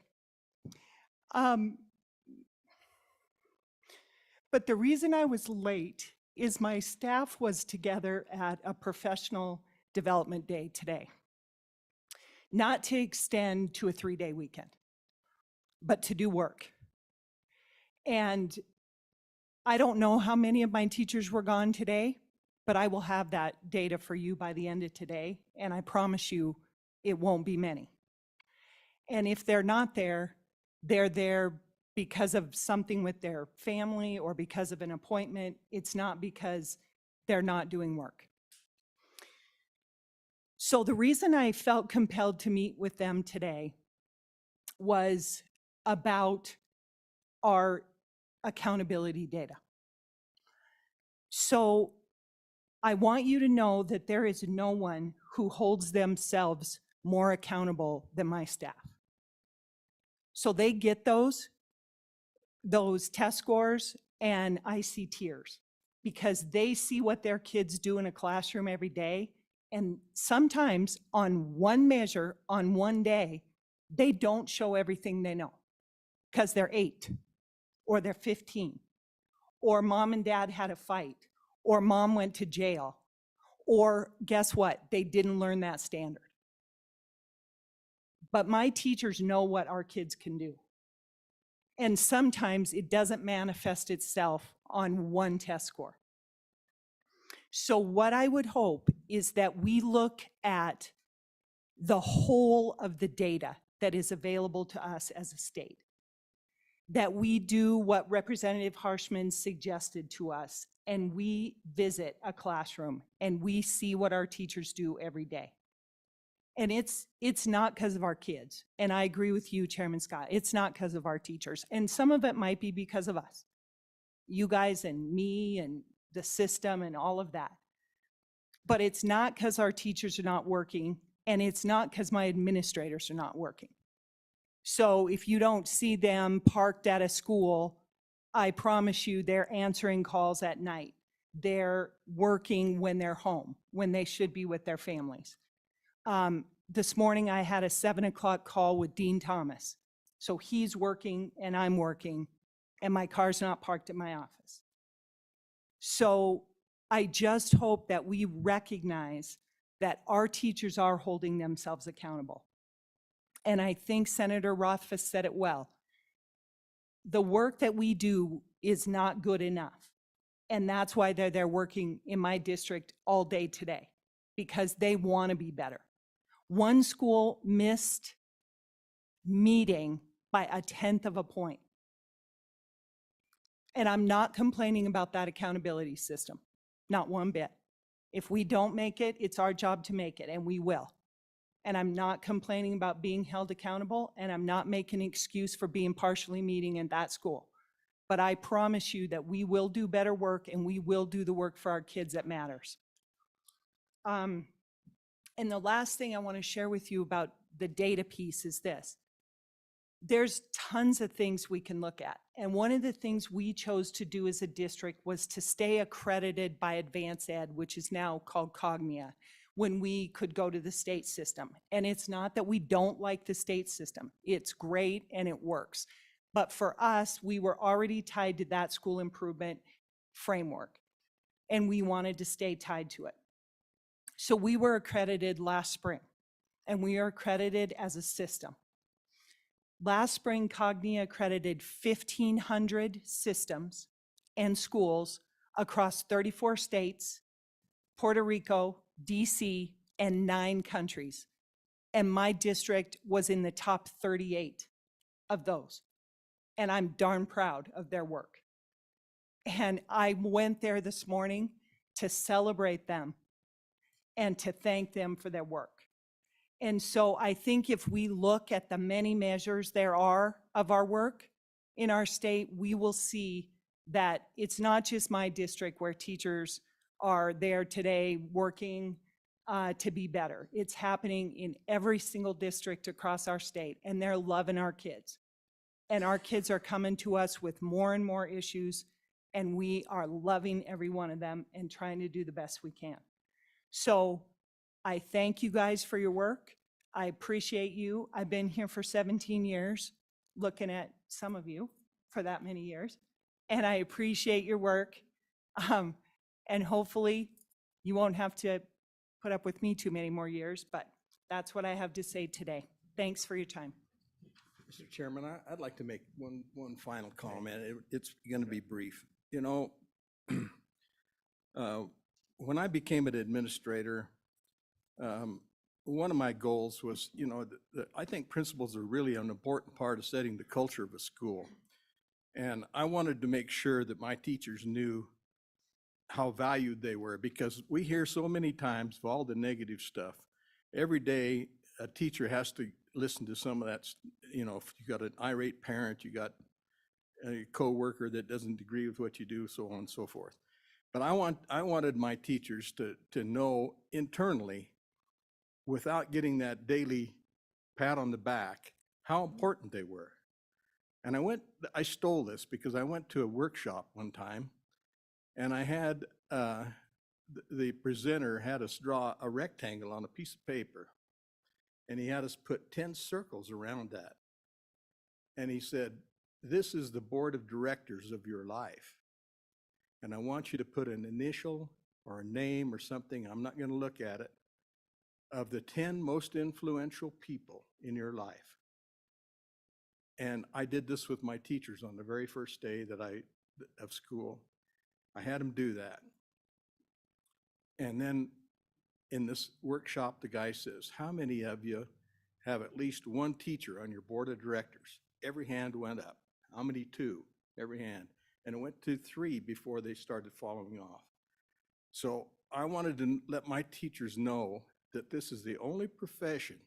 [SPEAKER 7] But the reason I was late is my staff was together at a professional development day today. Not to extend to a 3-day weekend, but to do work. And I don't know how many of my teachers were gone today, but I will have that data for you by the end of today, and I promise you it won't be many. And if they're not there, they're there because of something with their family or because of an appointment. It's not because they're not doing work. So the reason I felt compelled to meet with them today was about our accountability data. So I want you to know that there is no one who holds themselves more accountable than my staff. So they get those test scores, and I see tears because they see what their kids do in a classroom every day. And sometimes on one measure, on one day, they don't show everything they know because they're 8 or they're 15, or mom and dad had a fight, or mom went to jail, or guess what? They didn't learn that standard. But my teachers know what our kids can do. And sometimes it doesn't manifest itself on one test score. So what I would hope is that we look at the whole of the data that is available to us as a state, that we do what Representative Harshman suggested to us, and we visit a classroom and we see what our teachers do every day. And it's not because of our kids. And I agree with you, Chairman Scott. It's not because of our teachers. And some of it might be because of us, you guys and me and the system and all of that. But it's not because our teachers are not working, and it's not because my administrators are not working. So if you don't see them parked at a school, I promise you they're answering calls at night. They're working when they're home, when they should be with their families. This morning I had a 7 o'clock call with Dean Thomas. So he's working and I'm working, and my car's not parked at my office. So I just hope that we recognize that our teachers are holding themselves accountable. And I think Senator Rothfuss said it well. The work that we do is not good enough. And that's why they're there working in my district all day today, because they want to be better. One school missed meeting by 1/10 of a point. And I'm not complaining about that accountability system, not one bit. If we don't make it, it's our job to make it, and we will. And I'm not complaining about being held accountable, and I'm not making an excuse for being partially meeting in that school. But I promise you that we will do better work, and we will do the work for our kids that matters. And the last thing I want to share with you about the data piece is this. There's tons of things we can look at. And one of the things we chose to do as a district was to stay accredited by Advance Ed, which is now called Cognia, when we could go to the state system. And it's not that we don't like the state system. It's great and it works. But for us, we were already tied to that school improvement framework, and we wanted to stay tied to it. So we were accredited last spring, and we are accredited as a system. Last spring, Cognia accredited 1,500 systems and schools across 34 states, Puerto Rico, DC, and 9 countries. And my district was in the top 38 of those. And I'm darn proud of their work. And I went there this morning to celebrate them and to thank them for their work. And so I think if we look at the many measures there are of our work in our state, we will see that it's not just my district where teachers are there today working to be better. It's happening in every single district across our state, and they're loving our kids. And our kids are coming to us with more and more issues, and we are loving every one of them and trying to do the best we can. So I thank you guys for your work. I appreciate you. I've been here for 17 years, looking at some of you for that many years, and I appreciate your work. And hopefully you won't have to put up with me too many more years, but that's what I have to say today. Thanks for your time.
[SPEAKER 2] Mr. Chairman, I'd like to make one final comment. It's going to be brief. You know, when I became an administrator, one of my goals was, you know, I think principals are really an important part of setting the culture of a school. And I wanted to make sure that my teachers knew how valued they were, because we hear so many times of all the negative stuff. Every day, a teacher has to listen to some of that. You know, if you got an irate parent, you got a coworker that doesn't agree with what you do, so on and so forth. But I wanted my teachers to know internally, without getting that daily pat on the back, how important they were. And I stole this because I went to a workshop one time, and I had, the presenter had us draw a rectangle on a piece of paper, and he had us put 10 circles around that. And he said, "This is the board of directors of your life. And I want you to put an initial or a name or something, I'm not going to look at it, of the 10 most influential people in your life." And I did this with my teachers on the very first day of school. I had them do that. And then in this workshop, the guy says, "How many of you have at least one teacher on your board of directors?" Every hand went up. How many? 2? Every hand. And it went to 3 before they started following off. So I wanted to let my teachers know that this is the only profession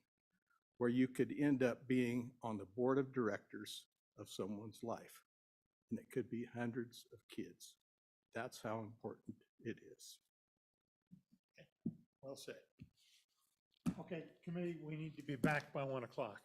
[SPEAKER 2] where you could end up being on the board of directors of someone's life. And it could be hundreds of kids. That's how important it is.
[SPEAKER 1] Well said. Okay, committee, we need to be back by 1 o'clock.